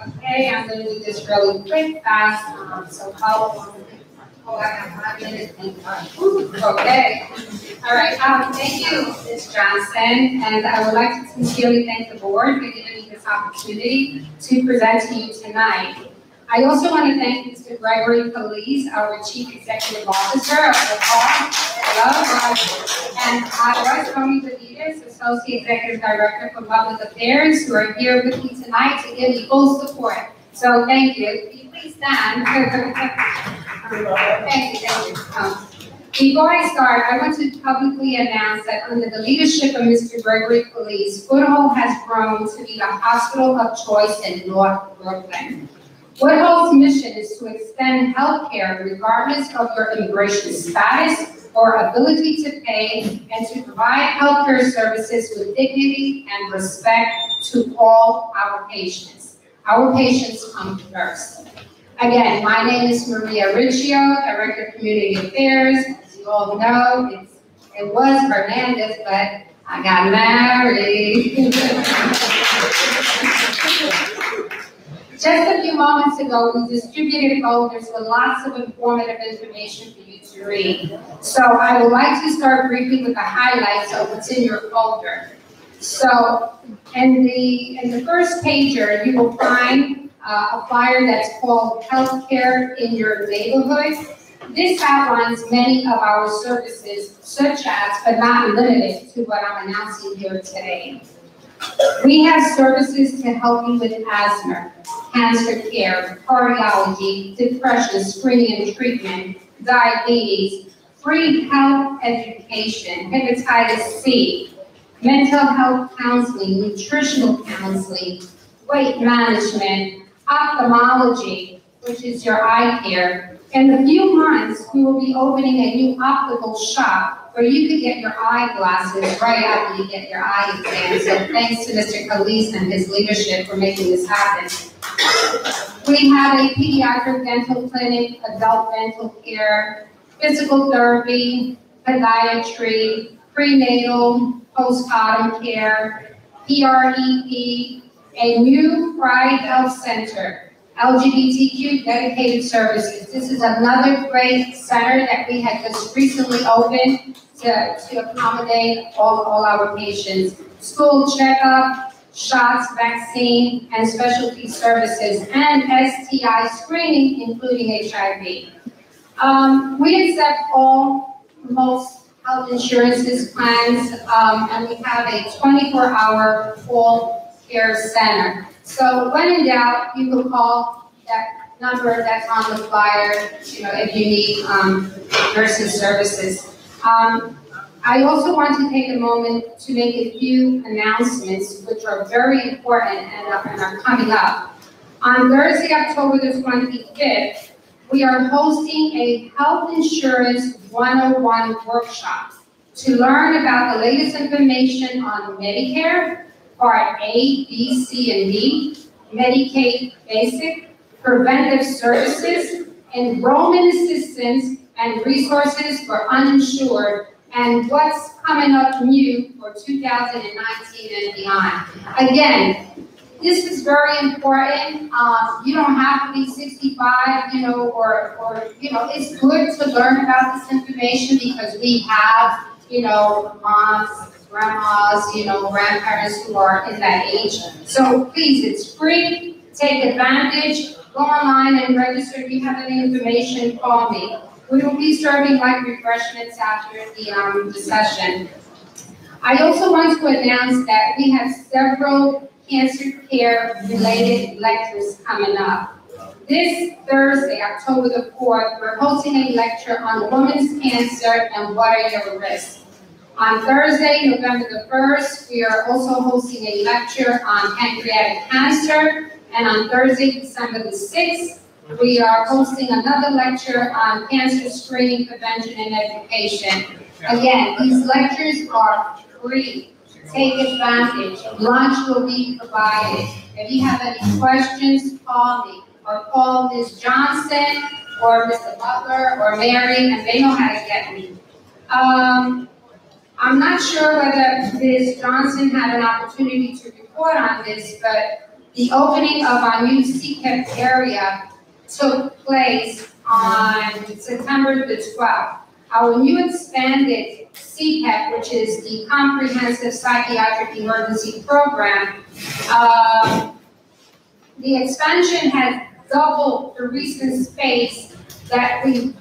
Okay, I'm going to do this really quick, fast, so how I have 5 minutes. Okay. All right. Thank you, Ms. Johnson, and I would like to sincerely thank the board for giving me this opportunity to present to you tonight. I also want to thank Mr. Gregory Calise, our Chief Executive Officer of the Woodhall. Hello, and Tony DeVitas, Associate Executive Director for Public Affairs, who are here with me tonight to give me full support. So thank you. Can you please stand? Thank you. Before I start, I want to publicly announce that under the leadership of Mr. Gregory Calise, Woodhall has grown to be the hospital of choice in North Brooklyn. Woodhall's mission is to extend health care regardless of your immigration status or ability to pay, and to provide healthcare services with dignity and respect to all our patients. Our patients come first. Again, my name is Maria Riccio, Director of Community Affairs. As you all know, it was Hernandez, but I got married. Just a few moments ago, we distributed folders with lots of informative information for you to read. So I would like to start briefly with the highlights of what's in your folder. So in the first pager, you will find a flyer that's called Healthcare in Your Neighborhood. This outlines many of our services, such as, but not limited to what I'm announcing here today. We have services to help you with asthma, cancer care, cardiology, depression, screening and treatment, diabetes, free health education, hepatitis C, mental health counseling, nutritional counseling, weight management, ophthalmology, which is your eye care. In a few months, we will be opening a new optical shop where you could get your eyeglasses right after you get your eye exam. So thanks to Mr. Calise and his leadership for making this happen. We have a pediatric dental clinic, adult dental care, physical therapy, podiatry, prenatal, postpartum care, PREP, a new Pride Health Center, LGBTQ dedicated services. This is another great center that we had just recently opened to accommodate all our patients. School checkup, shots, vaccine, and specialty services, and STI screening, including HIV. We accept most health insurances plans, and we have a 24-hour full care center. So when in doubt, you can call that number that's on the flyer, if you need nursing services. I also want to take a moment to make a few announcements, which are very important and are coming up. On Thursday, October the 25th, we are hosting a Health Insurance 101 workshop to learn about the latest information on Medicare, Part A, B, C, and D, Medicaid Basic, preventive services, enrollment assistance, and resources for uninsured, and what's coming up new for 2019 and beyond. Again, this is very important. You don't have to be 65, it's good to learn about this information because we have, moms, grandmas, grandparents who are in that age. So please, it's free. Take advantage. Go online and register. If you have any information, call me. We will be serving light refreshments after the session. I also want to announce that we have several cancer care related lectures coming up. This Thursday, October the 4th, we're hosting a lecture on women's cancer and what are your risks. On Thursday, November the 1st, we are also hosting a lecture on pancreatic cancer. And on Thursday, December the 6th, we are hosting another lecture on cancer screening, prevention, and education. Again, these lectures are free. Take advantage. Lunch will be provided. If you have any questions, call me. Or call Ms. Johnson, or Mr. Butler, or Mary, and they know how to get me. I'm not sure whether Ms. Johnson had an opportunity to report on this, but the opening of our new CCAP area took place on September the 12th. Our new expanded CPAP, which is the Comprehensive Psychiatric Emergency Program, the expansion has doubled the recent space that we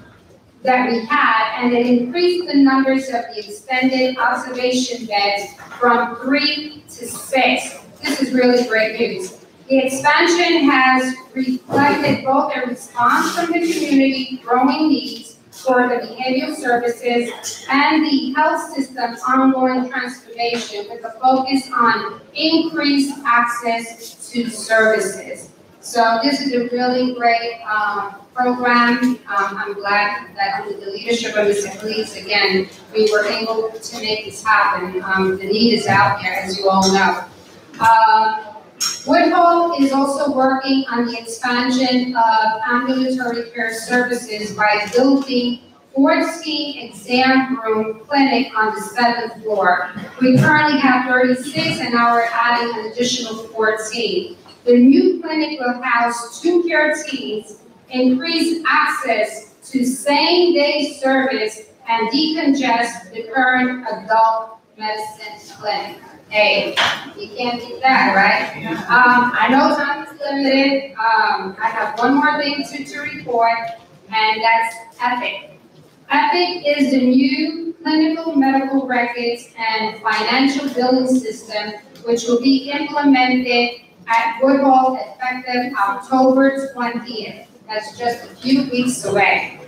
had, and it increased the numbers of the extended observation beds from 3 to 6. This is really great news. The expansion has reflected both a response from the community, growing needs for the behavioral services, and the health system's ongoing transformation with a focus on increased access to services. So this is a really great program. I'm glad that under the leadership of Mr. Calise, again, we were able to make this happen. The need is out there, as you all know. Woodhull is also working on the expansion of ambulatory care services by building 14 exam room clinic on the 7th floor. We currently have 36, and now we're adding an additional 14. The new clinic will house 2 care teams, increase access to same-day service, and decongest the current adult medicine clinic. Hey, you can't beat that, right? I know time is limited. I have one more thing to report, and that's EPIC. EPIC is the new clinical medical records and financial billing system, which will be implemented at Woodhull effective October 20th. That's just a few weeks away.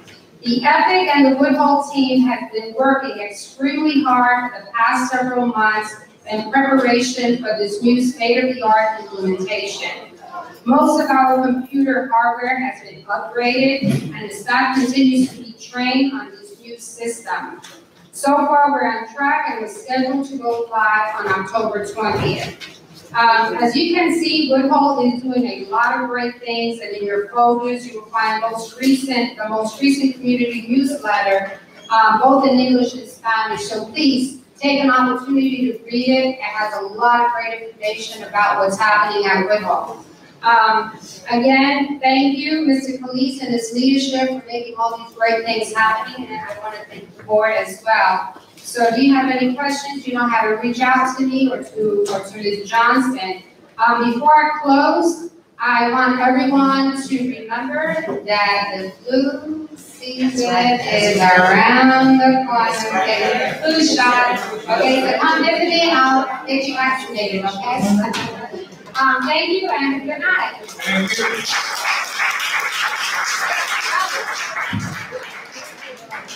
The EPIC and the Woodhull team have been working extremely hard for the past several months in preparation for this new state-of-the-art implementation. Most of our computer hardware has been upgraded, and the staff continues to be trained on this new system. So far, we're on track and we're scheduled to go live on October 20th. As you can see, Woodhull is doing a lot of great things, and in your folders, you will find the most recent community newsletter, both in English and Spanish. So please take an opportunity to read it. It has a lot of great information about what's happening at Woodhull. Again, thank you, Mr. Calise and his leadership for making all these great things happening, and I want to thank the board as well. So if you have any questions, you know how to reach out to me or to Ms. Johnston. Before I close, I want everyone to remember that the flu season is around the corner. Okay, the flu shot. Okay, so come visit me and I'll get you vaccinated, okay? Thank you and good night. Thank you.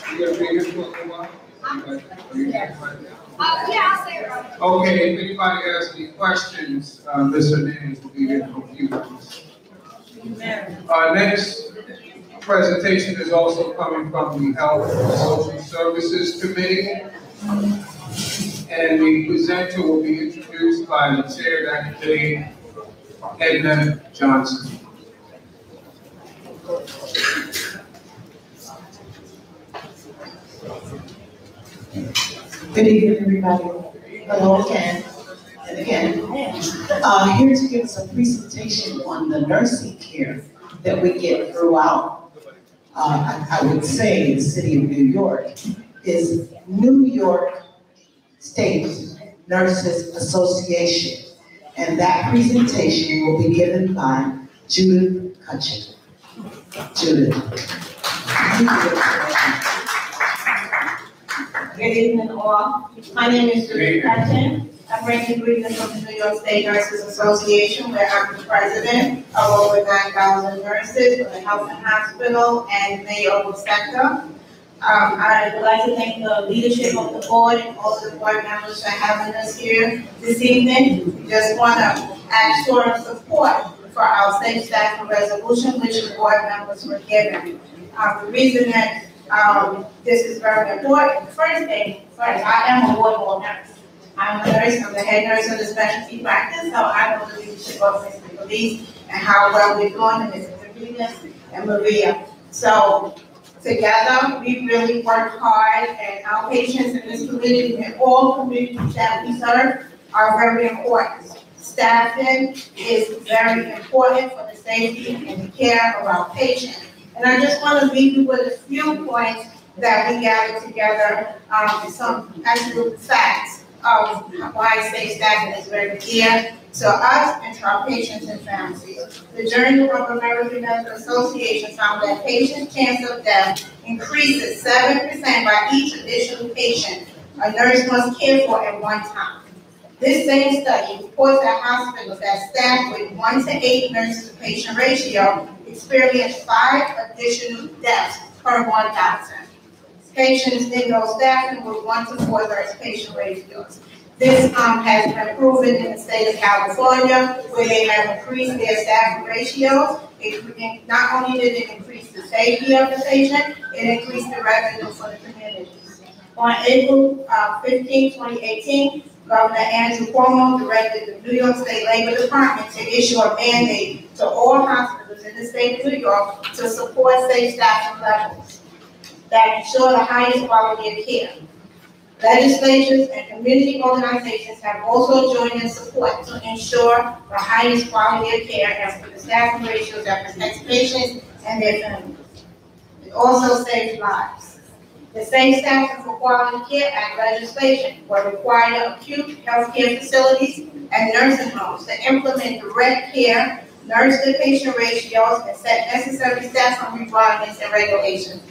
You gonna be here for a little while? Yeah, I'll say it right. Okay, if anybody has any questions, Mr. Nance will be here for a few minutes. Next presentation is also coming from the Health and Social Services Committee. And the presenter will be introduced by the chair of that committee, Edna Johnson. Good evening, everybody. Hello again and again. Here to give us a presentation on the nursing care that we get throughout, I would say, the city of New York, is New York State Nurses Association. And that presentation will be given by Judith Hutchin. Judith. Good evening, all. My name is Judith Hutchin. I bring you greetings from the New York State Nurses Association, where I'm the president of over 9,000 nurses for the health and hospital and Mayoral sector. I would like to thank the leadership of the board and all the board members for having us here this evening. We just want to ask for support for our safe staffing resolution, which the board members were given. The reason that this is very important, first, I am a Woodhull nurse. I'm a nurse, I'm the head nurse of the specialty practice, so I know the leadership of Mr. Police and how well we're doing, and Mr. Venus and Maria. So together, we really work hard, and our patients in this community and all communities that we serve are very important. Staffing is very important for the safety and the care of our patients. And I just want to leave you with a few points that we gathered together, some actual facts of why safe staffing is very dear to us and to our patients and families. The Journal of American Medical Association found that patient chance of death increases 7% by each additional patient a nurse must care for at one time. This same study reports that hospitals that staff with 1 to 8 nurses to patient ratio experience 5 additional deaths per 1,000. Patients in those staffing with 1 to 4 nurse patient ratios. This has been proven in the state of California, where they have increased their staffing ratios. Not only did it increase the safety of the patient, it increased the revenue for the communities. On April 15, 2018, Governor Andrew Cuomo directed the New York State Labor Department to issue a mandate to all hospitals in the state of New York to support safe staffing levels that ensure the highest quality of care. Legislatures and community organizations have also joined in support to ensure the highest quality of care and for the staffing ratios that protect patients and their families. It also saves lives. The Safe Staffing for Quality Care Act legislation will require acute healthcare facilities and nursing homes to implement direct care, nurse-to-patient ratios, and set necessary staffing requirements and regulations.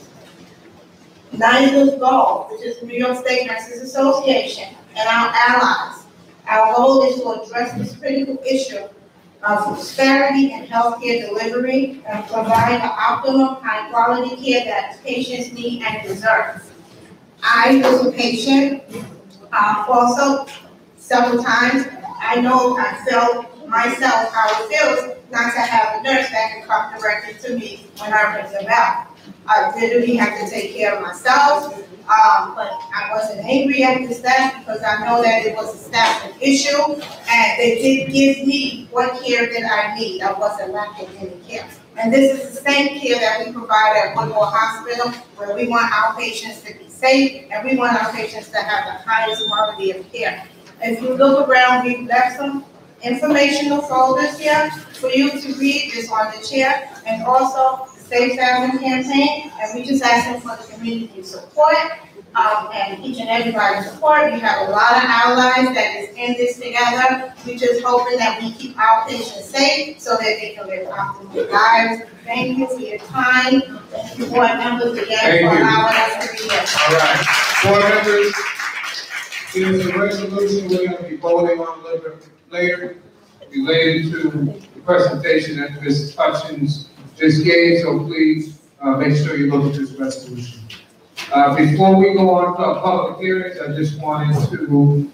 NICE's goal, which is the New York State Nurses Association, and our allies. Our goal is to address this critical issue of disparity in healthcare delivery and provide the optimum high-quality care that patients need and deserve. I was a patient also several times. I know I felt myself how it feels not to have a nurse that can come directly to me when I ring the bell. I literally have to take care of myself, but I wasn't angry at the staff because I know that it was a staffing issue, and they did give me what care that I need. I wasn't lacking any care. And this is the same care that we provide at Woodmore Hospital, where we want our patients to be safe, and we want our patients to have the highest quality of care. If you look around, we've left some informational folders here for you to read. This on the chair, and also the Safe Stuyvesant campaign, and we just asking for the community support, and each and everybody's support. We have a lot of allies that is in this together. We just hoping that we keep our patients safe so that they can live optimal lives. Thank you for your time. Thank you, board members, again for allowing us to be here. All right, board members, there's a resolution we're going to be voting on a little bit later related to the presentation that Ms. Hutchins just gave, so please make sure you look at this resolution. Before we go on to our public hearings, I just wanted to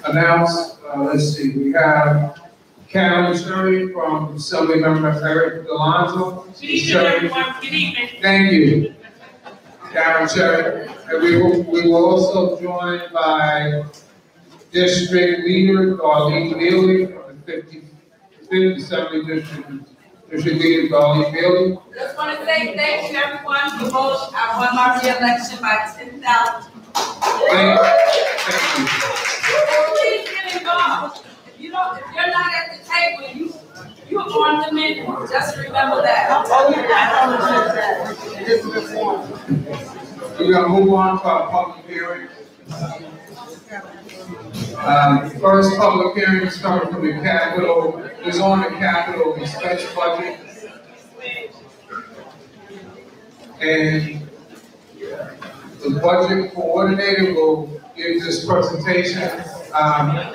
announce, let's see, we have Karen Sherry from Assembly Member Eric Delonzo. Good evening, everyone. Good evening. Thank you, Karen Sherry. And we will also joined by District Leader Darlene Bailey from the 55th Assembly District. District Leader Darlene Bailey. Just want to say thank you, everyone, for voting. I won my re-election by 10,000. Thank you. Please get involved. If you're not at the table, you're going to mingle. Just remember that. We're going to move on to our public hearing. First public hearing is coming from the Capitol, is on the Capitol expense budget. And the budget coordinator will give this presentation.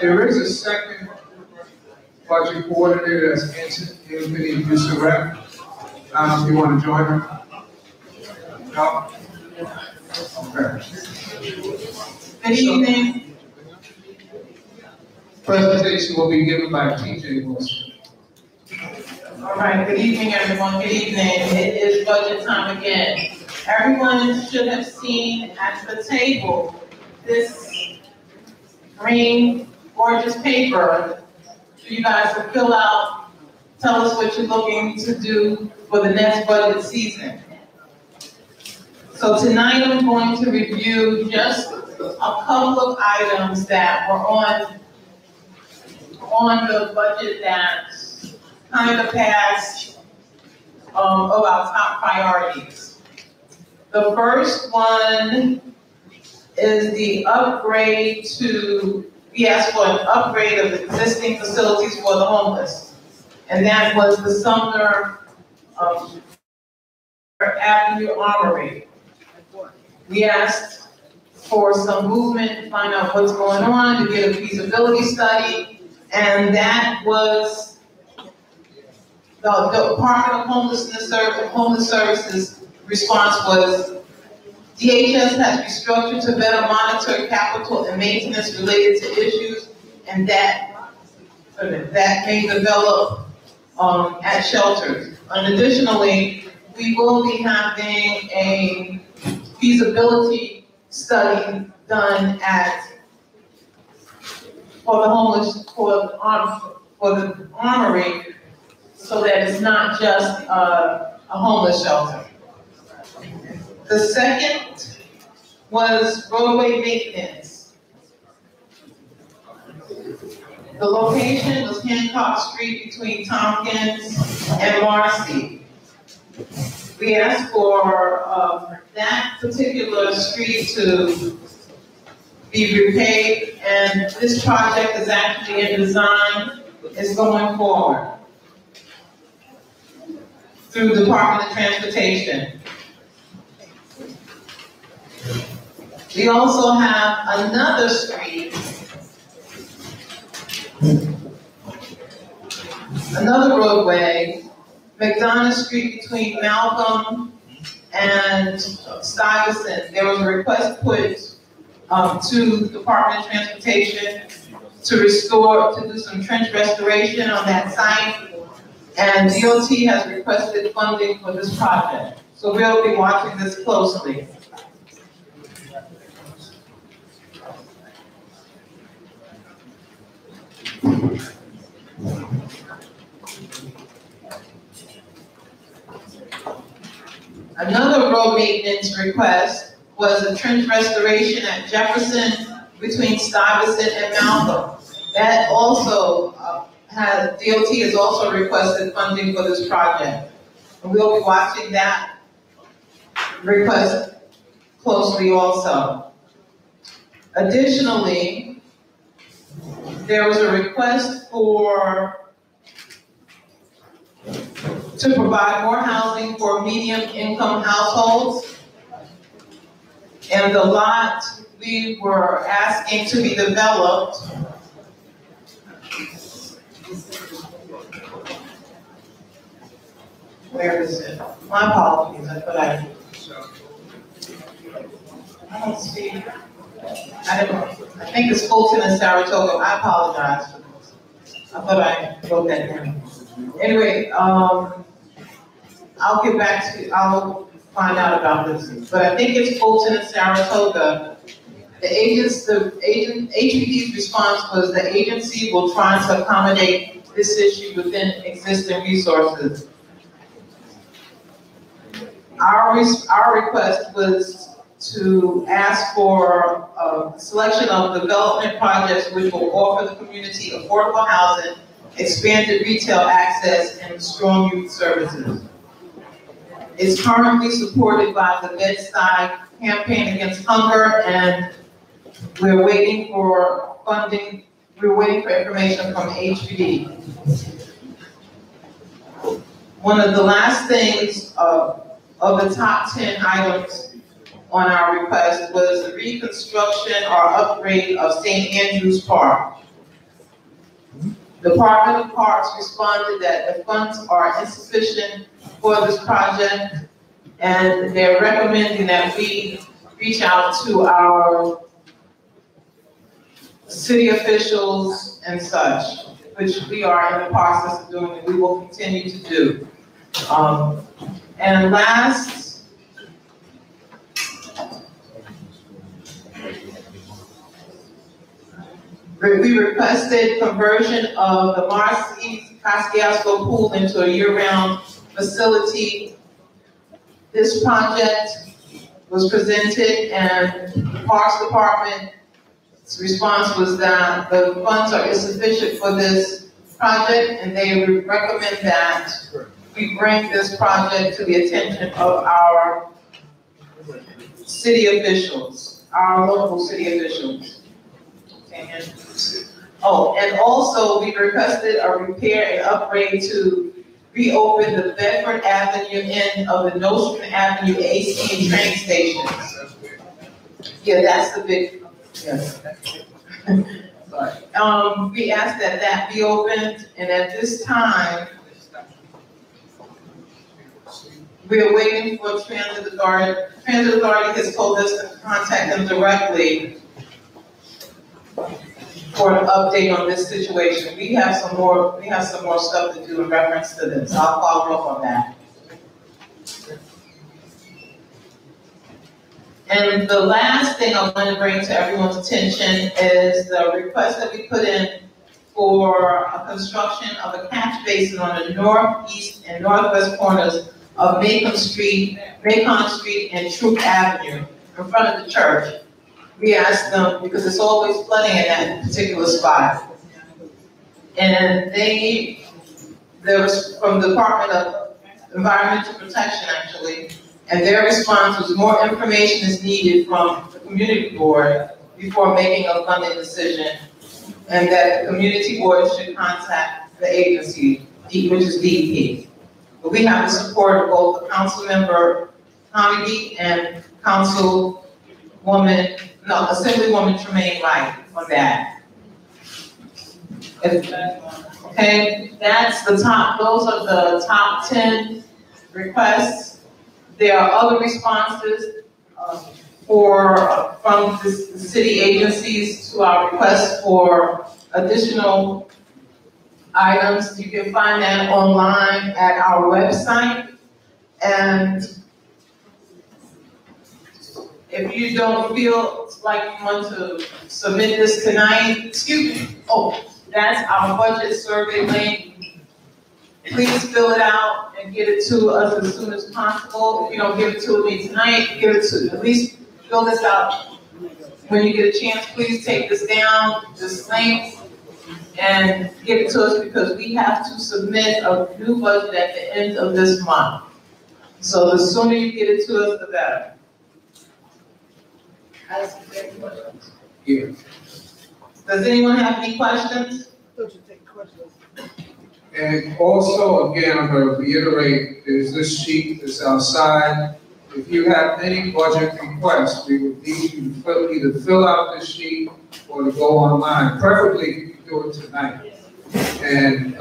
There is a second budget coordinator, that's Anthony Busserette. You want to join her? No? Okay. Good evening. Presentation will be given by TJ Wilson. All right, good evening, everyone. Good evening. It is budget time again. Everyone should have seen at the table this green, gorgeous paper for you guys to fill out. Tell us what you're looking to do for the next budget season. So tonight I'm going to review just a couple of items that were on the budget that kind of passed of our top priorities. The first one is the upgrade we asked for an upgrade of existing facilities for the homeless. And that was the Sumner Avenue Armory. We asked for some movement to find out what's going on, to get a feasibility study. And that was the Department of Homeless Services response was, DHS has restructured to better monitor capital and maintenance related to issues, and that may develop at shelters. And additionally, we will be having a feasibility study done for the armory, so that it's not just a homeless shelter. The second was roadway maintenance. The location was Hancock Street between Tompkins and Marcy. We asked for that particular street to be repaid, and this project is actually in design, is going forward through the Department of Transportation. We also have another street, another roadway, McDonough Street between Malcolm and Stuyvesant. There was a request put to the Department of Transportation to do some trench restoration on that site. And DOT has requested funding for this project. So we'll be watching this closely. Another road maintenance request was a trench restoration at Jefferson between Stuyvesant and Malcolm. That also DOT has also requested funding for this project. And we'll be watching that request closely also. Additionally, there was a request to provide more housing for medium-income households. And the lot we were asking to be developed where is it? My apologies, I don't see. I think it's Fulton and Saratoga. I apologize for this. I thought I wrote that down. Anyway, I'll find out about this. But I think it's Fulton and Saratoga. HPD's response was the agency will try to accommodate this issue within existing resources. Our request was to ask for a selection of development projects which will offer the community affordable housing, expanded retail access, and strong youth services. It's currently supported by the Bedford Campaign Against Hunger, and we're waiting for funding. We're waiting for information from HPD. One of the last things of the top 10 items on our request was the reconstruction or upgrade of St. Andrews Park. The Department of Parks responded that the funds are insufficient for this project, and they're recommending that we reach out to our city officials and such, which we are in the process of doing and we will continue to do. And last, we requested conversion of the Marcy Kosciuszko pool into a year-round facility. This project was presented and the Parks Department's response was that the funds are insufficient for this project and they recommend that we bring this project to the attention of our city officials, our local city officials. Oh, and also we requested a repair and upgrade to reopen the Bedford Avenue end of the Nostrand Avenue AC and train stations. Yeah, that's the big, yes. Sorry. We asked that that be opened, and at this time, we're waiting for Transit Authority. Transit Authority has told us to contact them directly for an update on this situation. We have some more stuff to do in reference to this. I'll follow up on that. And the last thing I want to bring to everyone's attention is the request that we put in for a construction of a catch basin on the northeast and northwest corners of Macon Street and Troop Avenue in front of the church. We asked them, because it's always flooding in that particular spot. And there was from the Department of Environmental Protection actually, and their response was more information is needed from the community board before making a funding decision, and that the community board should contact the agency, which is DEP. But we have the support of both Councilmember Carnegie and Councilman Assemblywoman Tremaine Wright on that. Okay, that's the top, those are the top 10 requests. There are other responses from the city agencies to our request for additional items. You can find that online at our website. And if you don't feel like you want to submit this tonight, that's our budget survey link. Please fill it out and get it to us as soon as possible. If you don't give it to me tonight, at least fill this out. When you get a chance, please take this down, this link, and give it to us because we have to submit a new budget at the end of this month. So the sooner you get it to us, the better. Yeah. Does anyone have any questions? And also, again, I'm going to reiterate, there's this sheet that's outside. If you have any budget requests, we would need you to either fill out this sheet or to go online. Preferably, you can do it tonight. And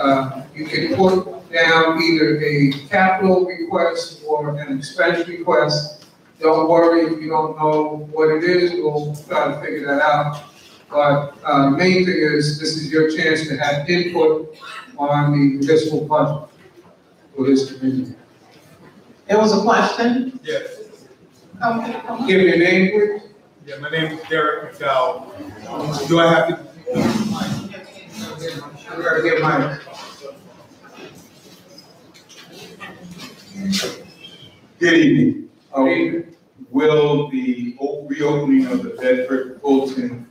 you can put down either a capital request or an expense request. Don't worry if you don't know what it is, we'll try to figure that out. But main thing is, this is your chance to have input on the municipal budget for this community. There was a question? Yes. Okay. Give me your name, please. Yeah, my name is Derek McDowell. Do I have to? I gotta get mine. Good evening. Will the reopening of the Bedford Fulton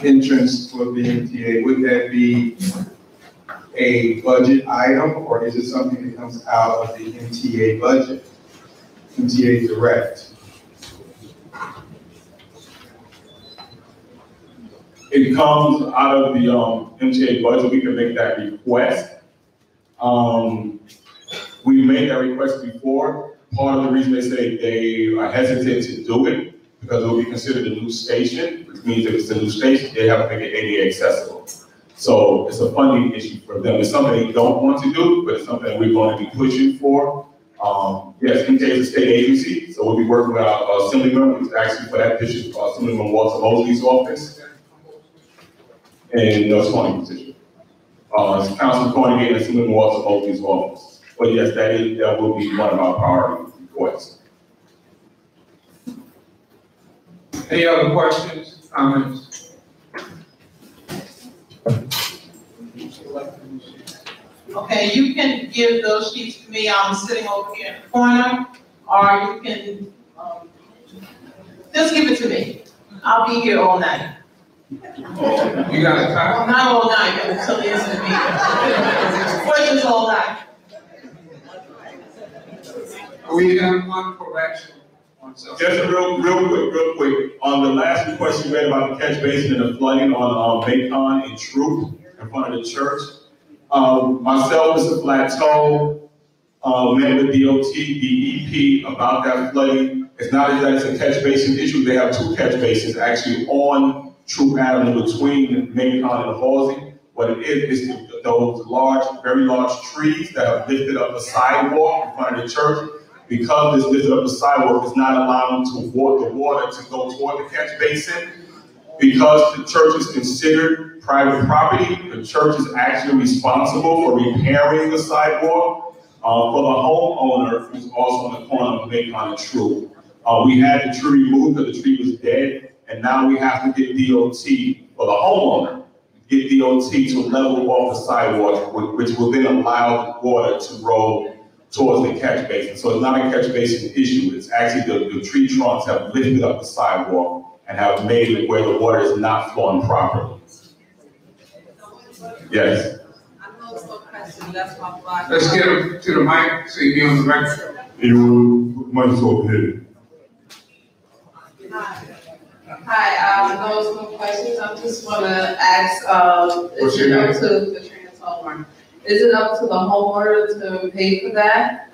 entrance for the MTA, would that be a budget item, or is it something that comes out of the MTA budget, MTA direct? It comes out of the MTA budget. We can make that request. We made that request before. Part of the reason they say they are hesitant to do it because it will be considered a new station, which means if it's a new station, they have to make it ADA accessible. So it's a funding issue for them. It's something they don't want to do, but it's something we're going to be pushing for. Yes, MTA is a state agency, so we'll be working with our assemblyman, who's actually for that position, Assemblyman Walter Mosley's office, and North County position. It's Councilman Carnegie and Assemblyman Walter Mosley's office. But yes, that will be one of our priority requests. Any other questions, comments? Okay, you can give those sheets to me. I'm sitting over here in the corner, or you can just give it to me. I'll be here all night. You got a time? Well, not all night, but until the end of the meeting. Questions all night. We have one correction. Just real quick. On the last request you made about the catch basin and the flooding on Macon and Troop in front of the church, myself, Mr. Plateau, met with DOT, DEP about that flooding. It's not that it's a catch basin issue. They have two catch basins actually on Troop Avenue between Macon and Halsey. What it is those large, very large trees that have lifted up the sidewalk in front of the church. Because it's lifted up the sidewalk, it's not allowing the water to go toward the catch basin. Because the church is considered private property, the church is actually responsible for repairing the sidewalk for the homeowner who's also on the corner of Macon and True. We had the tree removed because the tree was dead, and now we have to get DOT for the homeowner, get DOT to level off the sidewalk, which will then allow the water to roll towards the catch basin. So it's not a catch basin issue. It's actually the tree trunks have lifted up the sidewalk and have made it where the water is not flowing properly. Yes. Let's get him to the mic so you be on the record. You might as well hit it. Hi, those no questions. I just want to ask, What's your name? to Katrina Tolmar. Is it up to the homeowner to pay for that?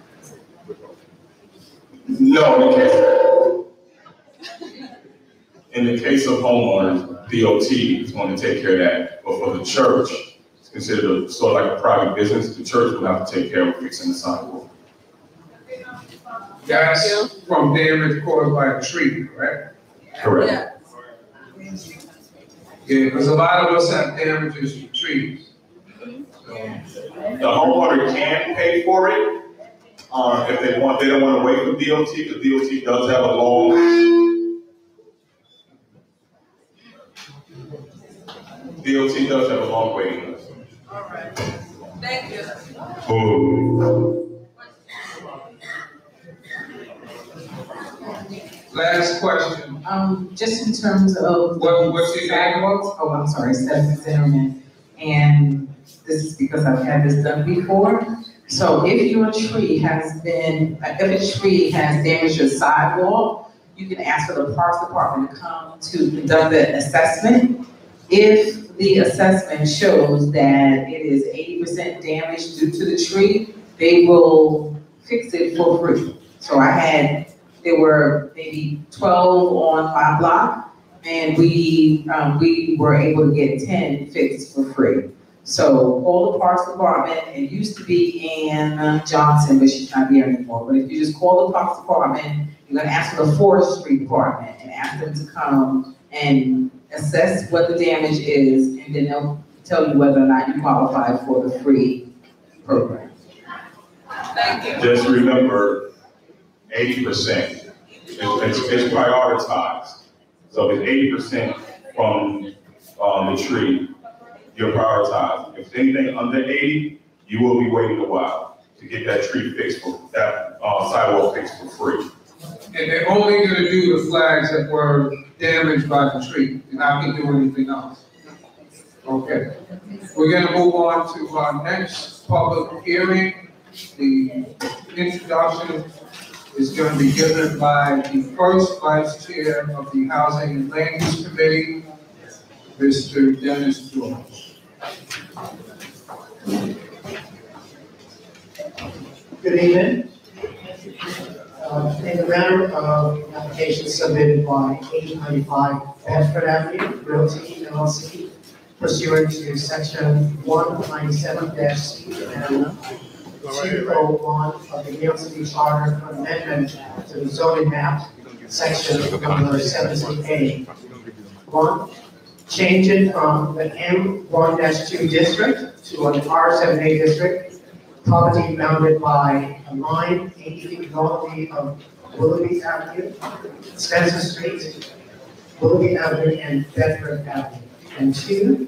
No, it can't. In the case of homeowners, DOT is going to take care of that. But for the church, it's considered sort of like a private business. The church will have to take care of fixing the sidewalk. That's from damage caused by a tree, correct? Correct. Yeah, because a lot of us have damages from trees. The homeowner can pay for it if they want. They don't want to wait for DOT because DOT does have a long. DOT does have a long waiting list. All right. Thank you. Last question. Just in terms of what's your sidewalks, oh, I'm sorry, Stuyvesant Zimmerman, and this is because I've had this done before. So if your tree has damaged your sidewalk, you can ask for the Parks Department to come to conduct an assessment. If the assessment shows that it is 80% damage due to the tree, they will fix it for free. So there were maybe 12 on my block, and we were able to get 10 fixed for free. So call the Parks Department. It used to be Ann Johnson, but she's not there anymore. But if you just call the Parks Department, you're gonna ask for the Forestry Department and ask them to come and assess what the damage is, and then they'll tell you whether or not you qualify for the free program. Thank you. Just remember, 80% is prioritized. So if it's 80% from the tree, you're prioritized. If it's anything under 80, you will be waiting a while to get that tree fixed, that sidewalk fixed for free. And they're only gonna do the flags that were damaged by the tree. They're not gonna do anything else. Okay. We're gonna move on to our next public hearing. The introduction is going to be given by the first vice chair of the Housing and Land Use Committee, Mr. Dennis George. Good evening. In the matter of application submitted by 895 Bedford Avenue, Realty LLC, pursuant to section 197-C and 201 of the New York City Charter for amendment to the zoning map, section number 17A. 1, change it from the M1-2 district to an R7A district. Property bounded by a line 80 feet northerly of Willoughby Avenue, Spencer Street, Willoughby Avenue, and Bedford Avenue. And 2,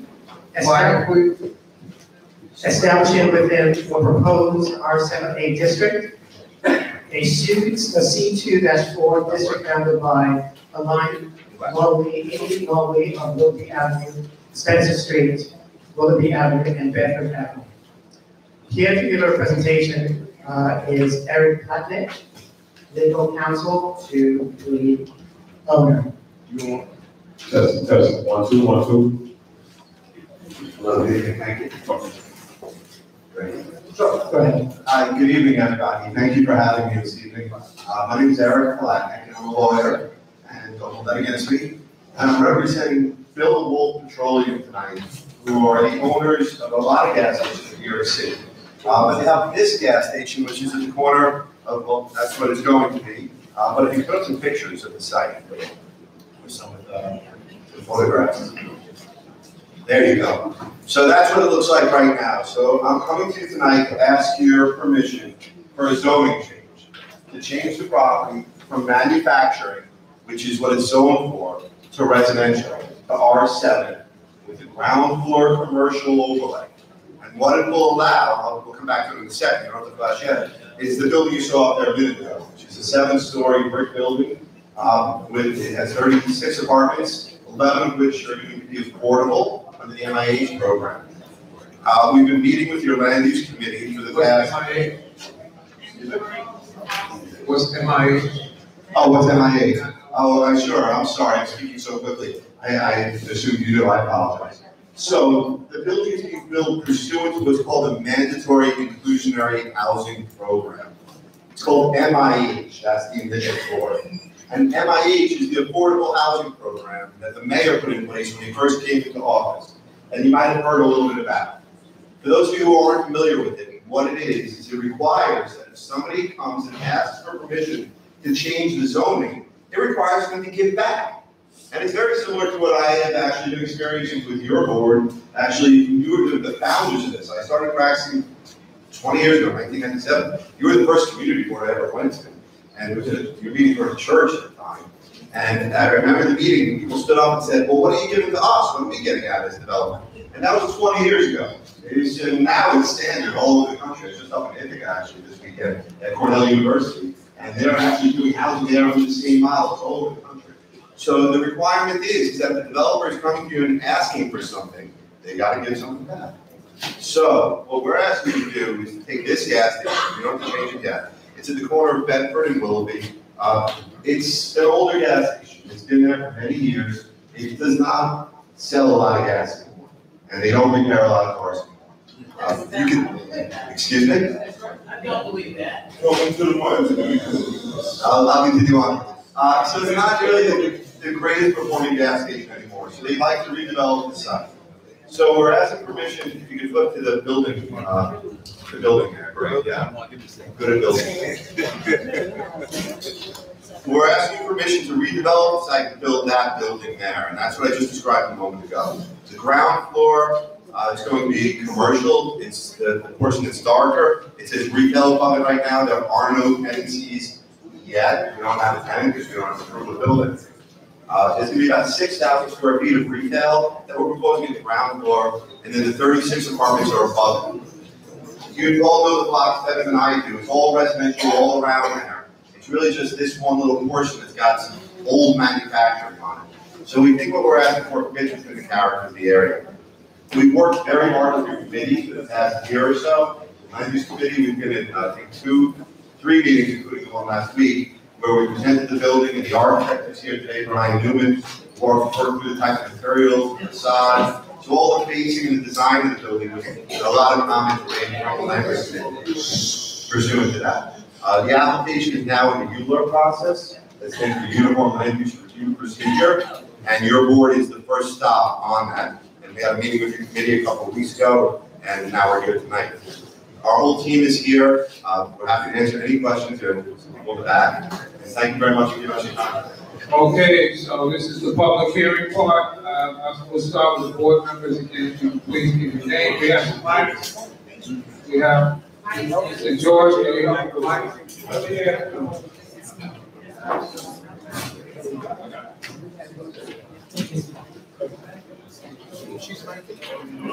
establishing within the proposed R7A district a C2-4 district bounded by a line northerly 80 feet northerly of Willoughby Avenue, Spencer Street, Willoughby Avenue, and Bedford Avenue. Here to give a presentation is Eric Putnick, legal counsel to the owner. Test. 1, 2, 1, 2. Hello, good evening. Thank you. Sure, go ahead. Hi, good evening, everybody. Thank you for having me this evening. My name is Eric Putnick, and I'm a lawyer, and don't hold that against me. And I'm representing Phil Wolf Petroleum tonight, who are the owners of a lot of gas stations in New York City. But they have this gas station, which is at the corner of, well, that's what it's going to be. But if you put up some pictures of the site, with some of the photographs. There you go. So that's what it looks like right now. So I'm coming to you tonight to ask your permission for a zoning change, to change the property from manufacturing, which is what it's zoned for, to residential, to R7, with a ground floor commercial overlay. And what it will allow, we'll come back to it in a second, you don't have to flash yet, is the building you saw up there a minute ago, which is a 7-story brick building. It has 36 apartments, 11 of which are going to be affordable under the MIH program. We've been meeting with your land use committee for the past. What's MIH? Oh, what's MIH? Oh, sure. I'm sorry. I'm speaking so quickly. I assumed you knew. I apologize. So the building is being built pursuant to what's called a mandatory inclusionary housing program. It's called MIH. That's the initial for it. And MIH is the affordable housing program that the mayor put in place when he first came into office. And you might have heard a little bit about it. For those of you who aren't familiar with it, what it is it requires that if somebody comes and asks for permission to change the zoning, it requires them to give back. And it's very similar to what I have actually been experiencing with your board. Actually, you were the founders of this. I started practicing 20 years ago, 1997. You were the first community board I ever went to. And it was you were meeting for a church at the time. And I remember the meeting, people stood up and said, well, what are you giving to us? What are we getting out of this development? And that was 20 years ago. Now it's standard all over the country. I was just up in Ithaca actually this weekend at Cornell University. And they're actually doing housing there under the same models all over the country. So the requirement is that the developer is coming to you and asking for something, they got to give something back. So what we're asking you to do is to take this gas station, you don't have to change it yet. It's at the corner of Bedford and Willoughby. It's an older gas station. It's been there for many years. It does not sell a lot of gas anymore. And they don't repair a lot of cars anymore. You can, excuse me? I don't believe that. Welcome to the morning. I'll continue on. So it's not really the greatest performing gas station anymore. So they'd like to redevelop the site. So we're asking permission, if you could flip to the building there, right? Yeah. Good at building. We're asking permission to redevelop the site and build that building there, and that's what I just described a moment ago. The ground floor is going to be commercial. It's the portion that's darker. It says retail above it right now. There are no tenancies yet. We don't have a tenant because we don't have to approve the building. There's going to be about 6,000 square feet of retail that we're proposing at the ground floor, and then the 36 apartments are above it. You all know the blocks better than I do. It's all residential all around there. It's really just this one little portion that's got some old manufacturing on it. So we think what we're asking for fits within the character of the area. We've worked very hard with your committee for the past year or so. The land use committee, we've been in, I think, 3 meetings, including the one last week, where we presented the building, and the architect is here today, Brian Newman, worked through the type of materials, the facade. So all the facing and the design of the building, was a lot of comments were made from the land use committee pursuant to that. The application is now in the ULURP process. That's in the Uniform Land Use Review Procedure, and your board is the first stop on that. And we had a meeting with your committee a couple of weeks ago, and now we're here tonight. Our whole team is here. We're happy to answer any questions here on the back. And thank you very much for giving us your time. Okay, so this is the public hearing part. We'll start with the board members again. If you please give your name. We have some mics. We have George. Can you have the mic over here?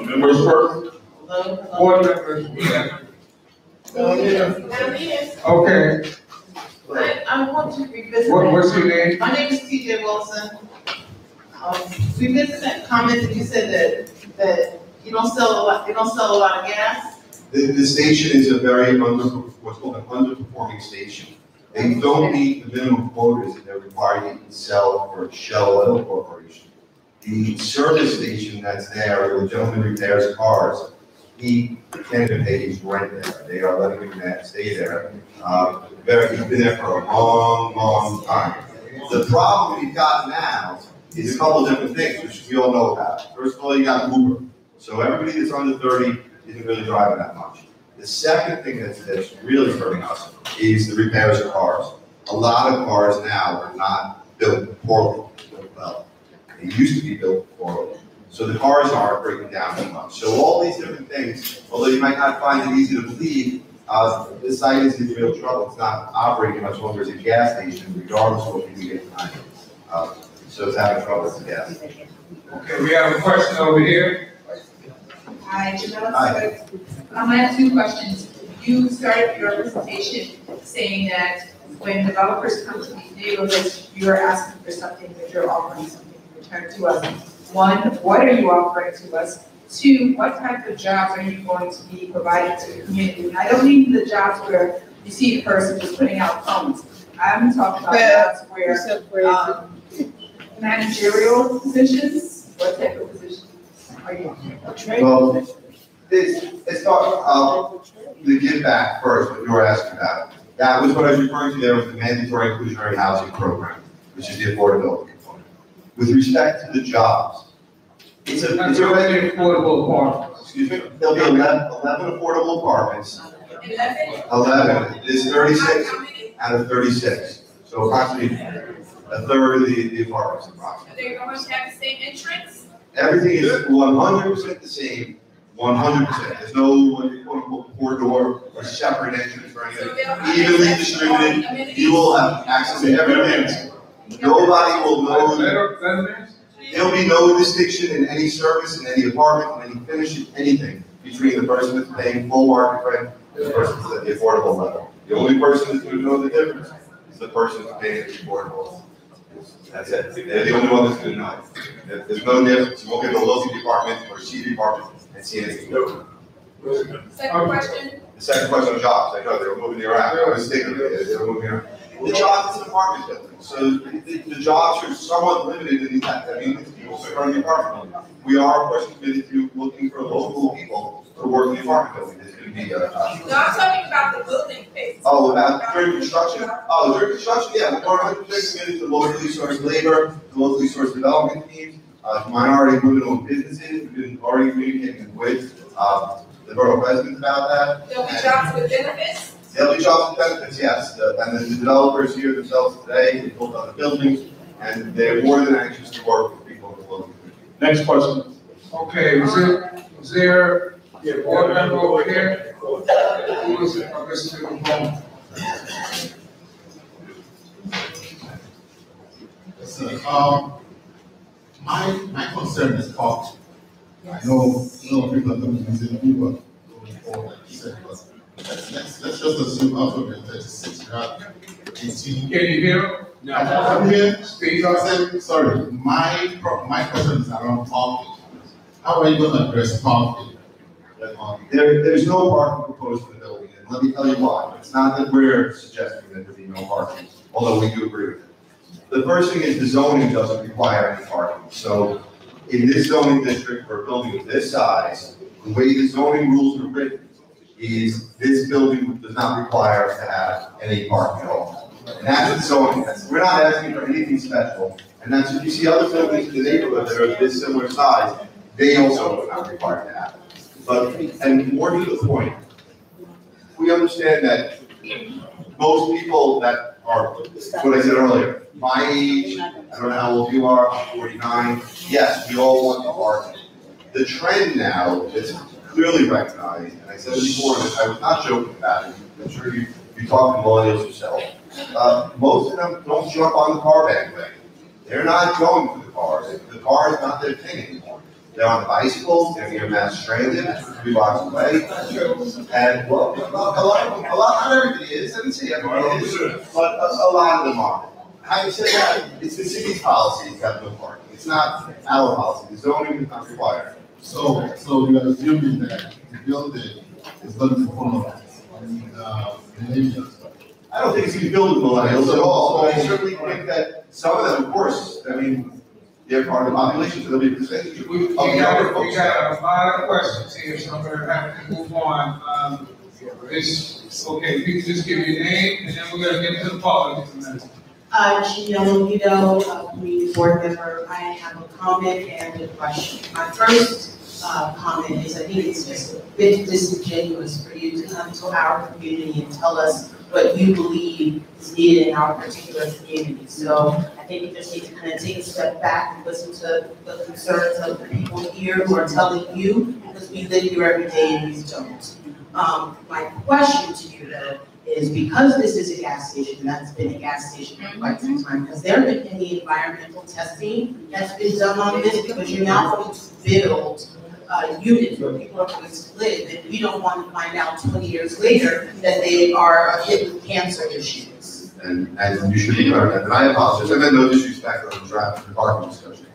Members first. Board members. Yeah. Okay. I want to revisit. What's your name? My name is TJ Wilson. Revisit that comment that you said that you don't sell a lot. You don't sell a lot of gas. The station is a very what's called an underperforming station. They don't meet the minimum quotas that they're required to sell for Shell Oil Corporation. The service station that's there, where the gentleman repairs cars, he can't even pay his rent there. They are letting him stay there. He's been there for a long, long time. The problem we've got now is a couple of different things, which we all know about. First of all, you got Uber. So everybody that's under 30 isn't really driving that much. The second thing that's really hurting us is the repairs of cars. A lot of cars now are not built poorly, built well. They used to be built poorly. So the cars aren't breaking down as much. So all these different things, although you might not find it easy to believe, the site is in real trouble. It's not operating much longer as a gas station, regardless of what you get behind it. So it's having trouble as a gas station. Okay, we have a question over here. Hi, Janelle. Hi. I have 2 questions. You started your presentation saying that when developers come to these neighborhoods, you're asking for something, that you're offering something in return to us. 1, what are you offering to us? 2, what type of jobs are you going to be providing to the community? I don't mean the jobs where you see the person just putting out phones. I'm talking about jobs where managerial positions. What type of positions are you offering? Well, it's not the give back first, what you were asking about. That was what I was referring to there with the mandatory inclusionary housing program. which is the affordability component. With respect to the jobs, it's a regular affordable apartments. Excuse me, there'll be 11 affordable apartments. 11, there's 36 out of 36. So approximately a third of the apartments approximately. Are they going to have the same entrance? Everything is 100% the same, 100%. There's no quote unquote corridor or separate entrance for anything. Evenly distributed, you will have access to everything. Nobody will know. There'll be no distinction in any service, in any apartment, in any finish, anything between the person that's paying full market rent and the person that's at the affordable level. The only person that's going to know the difference is the person that's paying at the affordable. That's it. They're the only one that's going to know. There's no difference. You won't get to look at the apartment or see the apartment and see anything different. Second question. The second question on jobs. I know they were moving around. I was thinking they were moving around. The jobs is an apartment building, so the jobs are somewhat limited in that. I mean, people who are in the apartment building. We are, of course, committed to looking for local people to work in the apartment building. There's going to be No, I'm talking about the building phase. Oh, about during construction? Oh, during construction, yeah, we're 100% committed to locally sourced labor, to locally sourced development teams, minority and women-owned businesses. We've been already communicating with the borough president about that. There'll be jobs with benefits? There'll be jobs and benefits, yes. And the developers here themselves today, they built other buildings, and they're more than anxious to work with people in the local community. Next question. Okay, is there a board member over here? Who is it? Mr. Bowman. My concern is parking. I know people are going to visit people going forward, like you said, but let's just assume out of the 36, you have 18. Can you hear? No. I'm here. Sorry, my question is around parking. How are you going to address parking? There's no parking proposed for the building, and let me tell you why. It's not that we're suggesting that there be no parking, although we do agree with it. The first thing is the zoning doesn't require any parking. So in this zoning district for a building of this size, the way the zoning rules are written is this building does not require to have any parking at all. And that's the zoning. We're not asking for anything special. And that's if you see other buildings in the neighborhood that are this similar size, they also are not required to have. But, and more to the point, we understand that most people that are, what I said earlier, my age, I don't know how old you are, I'm 49, yes, we all want the parking. The trend now is clearly recognized, and I said it before, and I was not joking about it, I'm sure you talk to millennials yourself. Most of them don't jump on the car bandwagon. They're not going to the car. The car is not their thing anymore. They're on the bicycles, they're near Mass Transit, which is 3 blocks away. And well, a lot, not everybody is, I didn't say everybody is, but a lot of them are. Having said that, it's the city's policy to have no parking. It's not our policy. The zoning is not required. So you are assuming that the building is going to be full of millennials? I don't think it's going to be built with millennials at all. But I certainly think that some of them, of course, I mean, they're part of the population, so they'll be a percentage. We got a lot of questions here, so I'm going to have to move on. Okay, you can just give your name, and then we're going to get to the public in a minute. Gino Ludo, community board member. I have a comment and a question. My first comment is I think it's just a bit disingenuous for you to come to our community and tell us what you believe is needed in our particular community. So I think you just need to kind of take a step back and listen to the concerns of the people here who are telling you, because we live here every day and you don't. My question to you though is, because this is a gas station, that's been a gas station for quite some time, has there been any environmental testing that's been done on this? Because you're now going to build units where people are going to live, and we don't want to find out 20 years later that they are hit with cancer issues. And you should be aware of that. And I apologize. I meant no disrespect on the draft the parking discussion.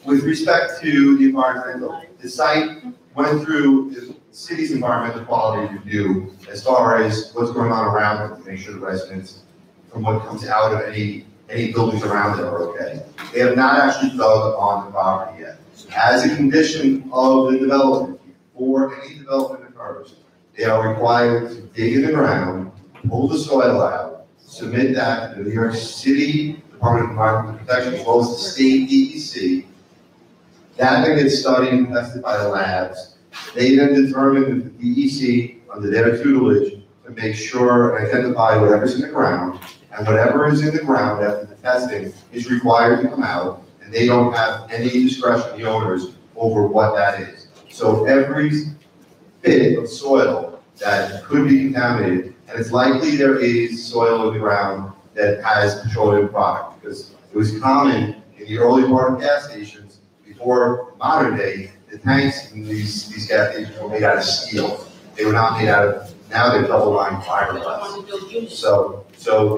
With respect to the environmental, the site went through the city's environmental quality review as far as what's going on around it to make sure the residents, from what comes out of any buildings around it, are okay. They have not actually dug on the property yet. As a condition of the development, before any development occurs, they are required to dig in the ground, pull the soil out, submit that to the New York City Department of Environmental Protection, as well as the state DEC. That then gets studied and tested by the labs. They then determine with the DEC, under their tutelage, to make sure and identify whatever's in the ground, and whatever is in the ground after the testing is required to come out, and they don't have any discretion, the owners, over what that is. So every bit of soil that could be contaminated, and it's likely there is soil in the ground that has petroleum product, because it was common in the early part of gas stations, before modern day, the tanks in these gas stations were made out of steel. They were not made out of, now they're double-lined fiberglass. So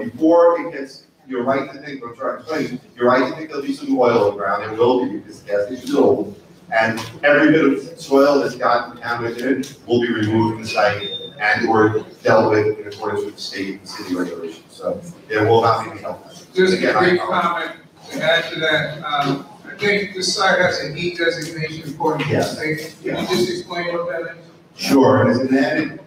before it gets, you're right to think, I'm trying to explain, you're right to think there'll be some oil in the ground, there will be, because the gas station is old, and every bit of soil that's got contaminants in it will be removed from the site and or dealt with in accordance with the state and city regulations. So there will not be any help. Just a brief comment to add to that. I think this site has a heat designation according to the state. Can you just explain what that is? Sure, and as an added,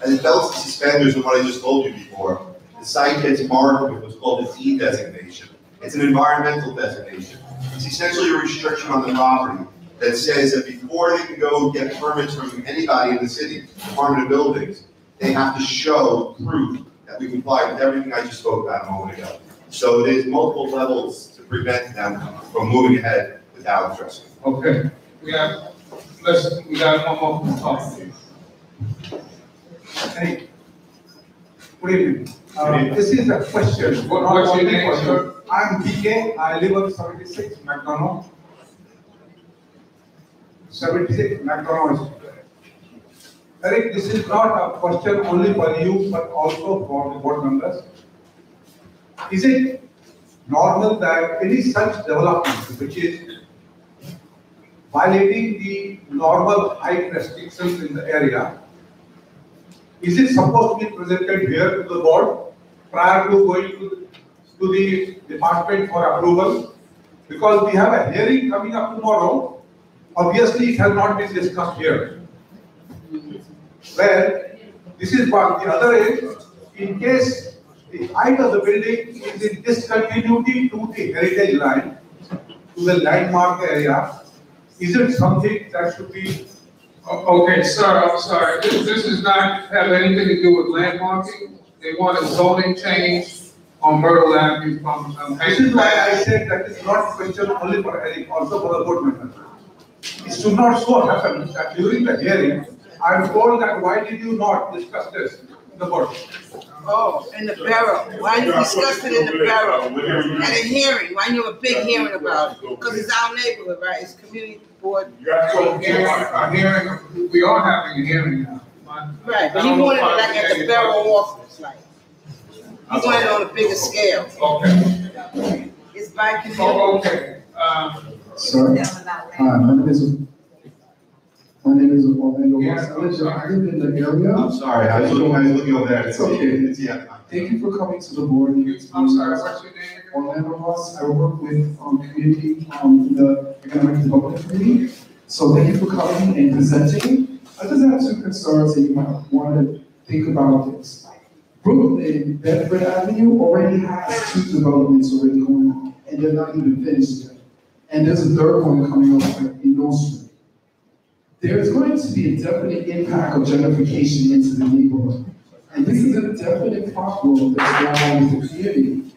as belts and suspenders of what I just told you before, the site gets marked with what's called a D designation. It's an environmental designation. It's essentially a restriction on the property that says that before they can go get permits from anybody in the city, Department of Buildings, they have to show proof that we comply with everything I just spoke about a moment ago. So there's multiple levels to prevent them from moving ahead without addressing. Okay, we got one more talk. Hey, good evening. This is a question. What's your name, sir? I'm DK. I live on 76 McDonald. 76 McDonald. I think this is not a question only for you, but also for the board members. Is it normal that any such development, which is violating the normal height restrictions in the area, is it supposed to be presented here to the board prior to going to the department for approval? Because we have a hearing coming up tomorrow. Obviously, it has not been discussed here. Well, this is one. The other is, in case the height of the building is in discontinuity to the heritage line, to the landmark area, is it something that should be? Okay, sir, I'm sorry. This does not have anything to do with landmarking. They want a zoning change on Myrtle Avenue from. This is why I said that it's not a question only for Eric, also for the board members. It should not so happen that during the hearing, I'm told that why did you not discuss this in the board? Oh, in the borough. Why you discussed it in the borough? At a hearing. Why you have a big hearing about it? Because it's our neighborhood, right? It's community board. So hearing, we are having a hearing now. Right, but he wanted it like at the borough office, like. He wanted it on a bigger scale. Okay. It's by community. Oh, okay. Sorry. Hi, my name is Orlando Ross. I live in the area. I'm sorry, I was looking over there. It's okay. Yeah. Thank you for coming to the board. I'm sorry, what's your name? Orlando Ross. I work with community, the Economic Development Committee. So thank you for coming and presenting. I just have two concerns that you might want to think about this. Brooklyn, Bedford Avenue already has two developments already going on, and they're not even finished yet. And there's a third one coming up in North Street. There's going to be a definite impact of gentrification into the neighborhood. And this is a definite problem that's going on with the community.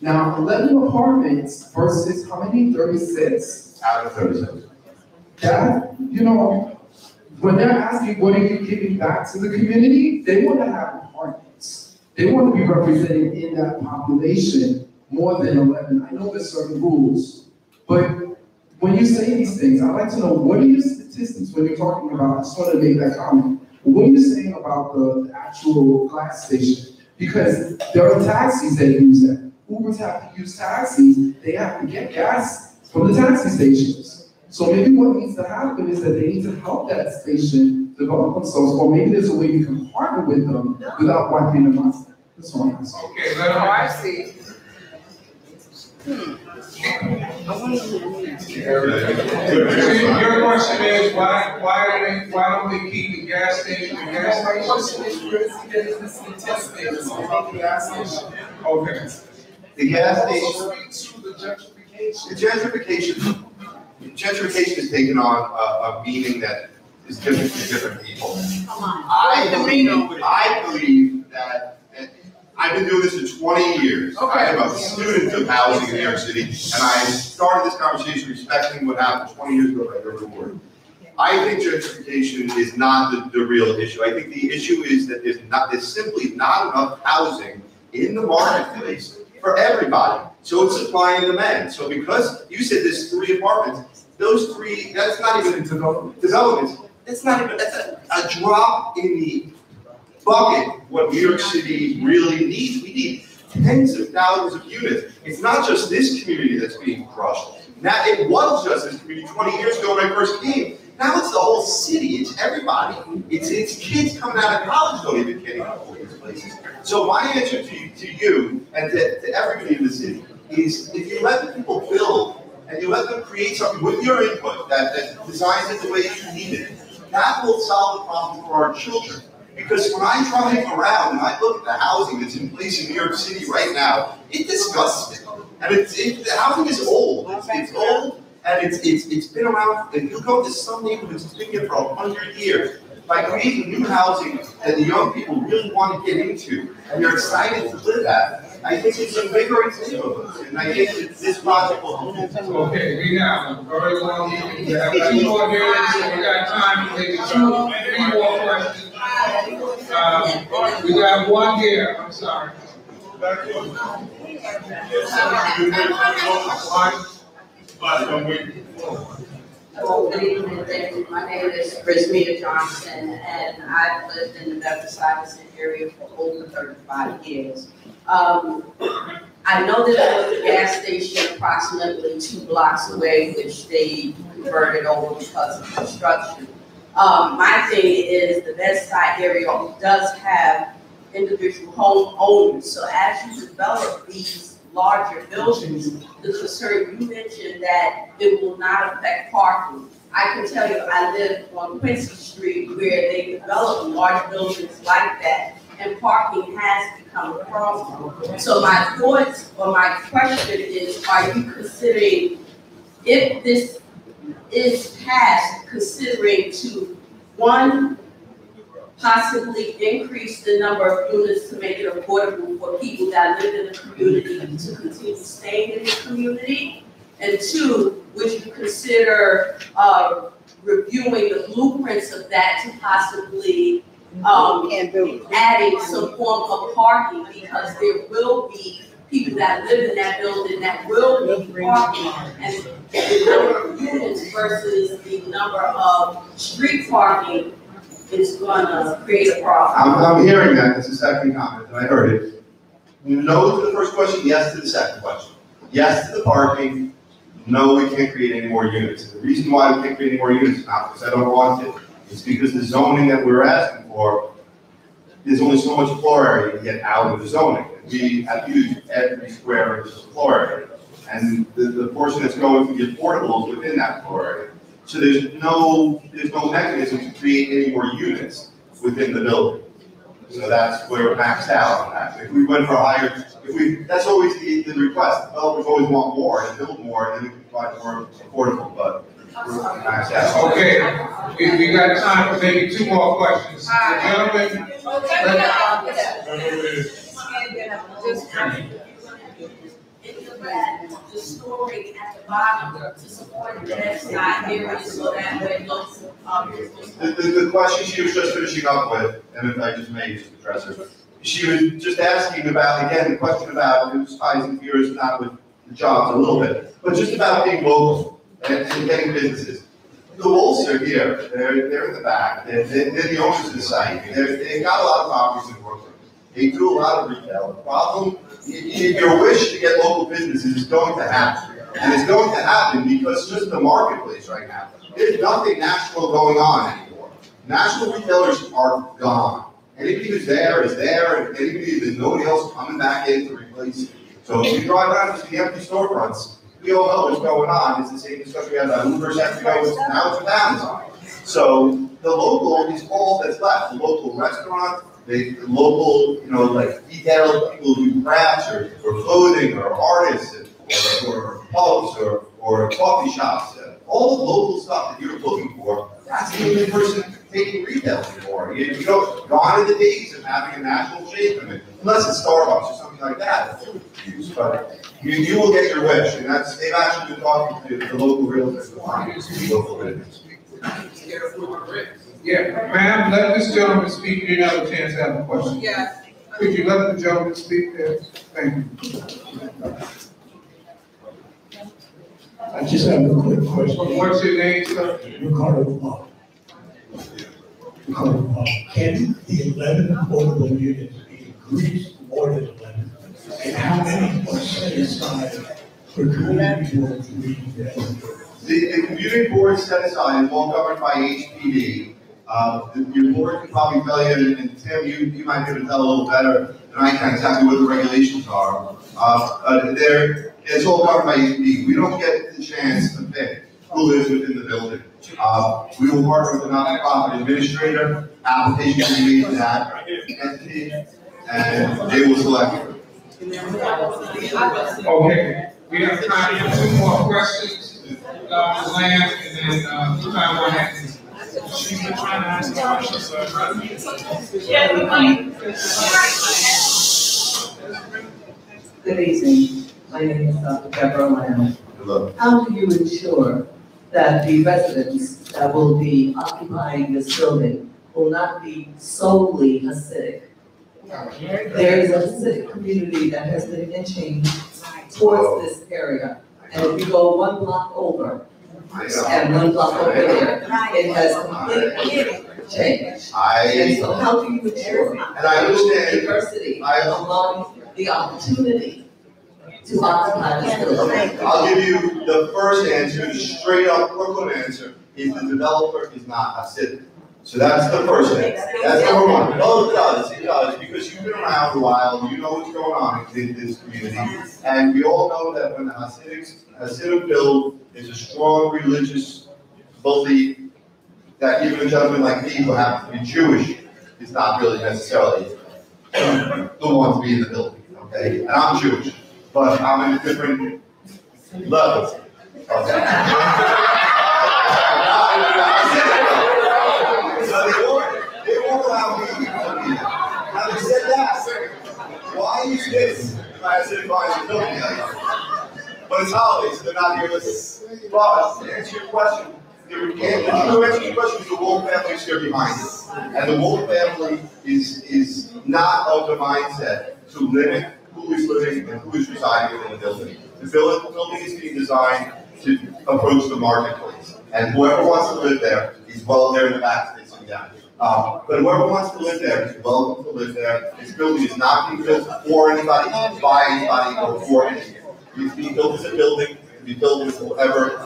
Now, 11 apartments versus how many? 36? Out of 36. That, when they're asking what are you giving back to the community, they want to have apartments. They want to be represented in that population more than 11. I know there's certain rules, but when you say these things, I'd like to know, what are your statistics when you're talking about, I just want to make that comment. What are you saying about the actual gas station? Because there are taxis that use that. Ubers have to use taxis. They have to get gas from the taxi stations. So maybe what needs to happen is that they need to help that station develop themselves, or maybe there's a way you can partner with them without wiping them out. That's all I'm asking. Okay, I see. Your question is why don't they keep the gas station? The gas station. My question is where is the gas station? Okay. The gas station. Also speak to the gentrification. The gentrification has taken on a meaning that is different to different people. Come on. I believe that I've been doing this for 20 years. Okay. I am a student of housing in New York City, and I started this conversation respecting what happened 20 years ago by River Ward. I think gentrification is not the real issue. I think the issue is that there's simply not enough housing in the marketplace for everybody. So it's supply and demand. So because you said there's 3 apartments, those 3, that's not even developments. That's not even, that's a drop in the bucket what New York City really needs. We need tens of thousands of units. It's not just this community that's being crushed. Now, it was just this community 20 years ago when I first came. Now it's the whole city, it's everybody. It's kids coming out of college don't even get into these places. So my answer to you and to everybody in the city is if you let the people build and you let them create something with your input that designs it the way you need it, that will solve the problem for our children. Because when I drive around and I look at the housing that's in place in New York City right now, it disgusts me. And the housing is old. It's old. And it's been around, and you go to some neighborhoods, it's been here for 100 years. By creating new housing that the young people really want to get into, and they're excited to live at, I think it's invigorates neighborhoods. And I think that this project will help. Okay, we have a very long meeting. We have 2 more minutes, and we got time to maybe 3 more questions. We got 1 here, I'm sorry. Hello, good evening. My name is Chrismita Johnson, and I've lived in the Bedford Stuyvesant area for over 35 years. I know that there was a gas station approximately 2 blocks away, which they converted over because of construction. My thing is the Bedside area does have individual home owners, so as you develop these larger buildings, the concern you mentioned that it will not affect parking. I can tell you, I live on Quincy Street where they develop large buildings like that, and parking has become a problem. So my thoughts or my question is, are you considering, if this is passed, considering to, 1, possibly increase the number of units to make it affordable for people that live in the community to continue staying in the community? And 2, would you consider reviewing the blueprints of that to possibly adding some form of parking, because there will be people that live in that building that will need parking, and the number of units versus the number of street parking is going to create a problem. I'm hearing that. It's the second comment, and I heard it. No to the first question, yes to the second question. Yes to the parking, no, we can't create any more units. The reason why we can't create any more units is not because I don't want it. It's because the zoning that we're asking for, there's only so much floor area to get out of the zoning. We have to use every square inch of floor area. And the portion that's going to the affordables within that floor area. So there's no mechanism to create any more units within the building. So that's where we're maxed out on that. If we went for higher, that's always the request. Developers always want more and build more, and then we can provide more affordable, but we're maxed out. Okay, we got time for maybe 2 more questions. The gentleman. The story at the bottom to support the Bedside area, so that way those The question she was just finishing up with, and if I just may just address her, she was just asking about, again, the question about, it ties into yours, not with the jobs a little bit, but just about being local and getting businesses. The Wolves are here, they're in the back, they're the owners of the site, they've got a lot of properties in Brooklyn. They do a lot of retail. The problem, your wish to get local businesses is going to happen. And it's going to happen because just the marketplace right now, there's nothing national going on anymore. National retailers are gone. Anybody who's there is there, and anybody, there's nobody else coming back in to replace it. So if you drive around and see the empty storefronts, we all know what's going on. It's the same discussion we had about Uber seconds ago, now it's with Amazon. So the local is all that's left. The local restaurant, the local, like detailed people who do crafts or clothing or artists or pubs or coffee shops. All the local stuff that you're looking for, that's the only person taking retail anymore. You know, gone are the days of having a national chain, unless it's Starbucks or something like that. But you will get your wish, and they've actually been talking to the local realtors to find local business. Yeah, ma'am, let this gentleman speak, you have a chance to have a question. Yeah. Could you let the gentleman speak there? Thank you. I just have a quick question. What's your name, sir? Ricardo. Can the 11 affordable units be increased more than 11? And how many are set aside for community boards to read that? The community board set aside is all governed by HPD. Your board can probably tell you, and Tim, you might be able to tell a little better than I can exactly what the regulations are. It's all governed by HPD. We don't get the chance to pick who lives within the building. We will work with the nonprofit administrator, applications will be made to that entity, and they will select. Okay, we have time for 2 more questions. Lamb, and then time one has. She's been trying to ask a question, Good evening. My name is Dr. Deborah Lamb. Hello. How do you ensure that the residents that will be occupying this building will not be solely Hasidic? There is a Hasidic community that has been inching towards this area. And if you go 1 block over, and 1 block over there, it has completely changed. And so how do you ensure diversity among the opportunity to occupy this building? I'll give you the first answer, the straight up Brooklyn answer, is the developer is not Hasidic. So that's the first thing. That's number 1. Oh, it does, because you've been around a while, you know what's going on in this community. And we all know that when the Hasidic build is a strong religious belief that even a gentleman like me who happens to be Jewish is not really necessarily the one to be in the building, okay? And I'm Jewish, but I'm in a different level, okay? They won't allow me to be there. Having said that, why use this if I said advise the building? But it's holidays, so they're not here listening. But to answer your question, the true answer to your question is the Wolf family is here behind it. And the Wolf family is not of the mindset to limit who is living and who is residing within the building. The building is being designed to approach the marketplace. And whoever wants to live there is well there in the back. But whoever wants to live there is welcome to live there. This building is not being built for anybody, by anybody, or for anything. It's being built as a building, to be built with whoever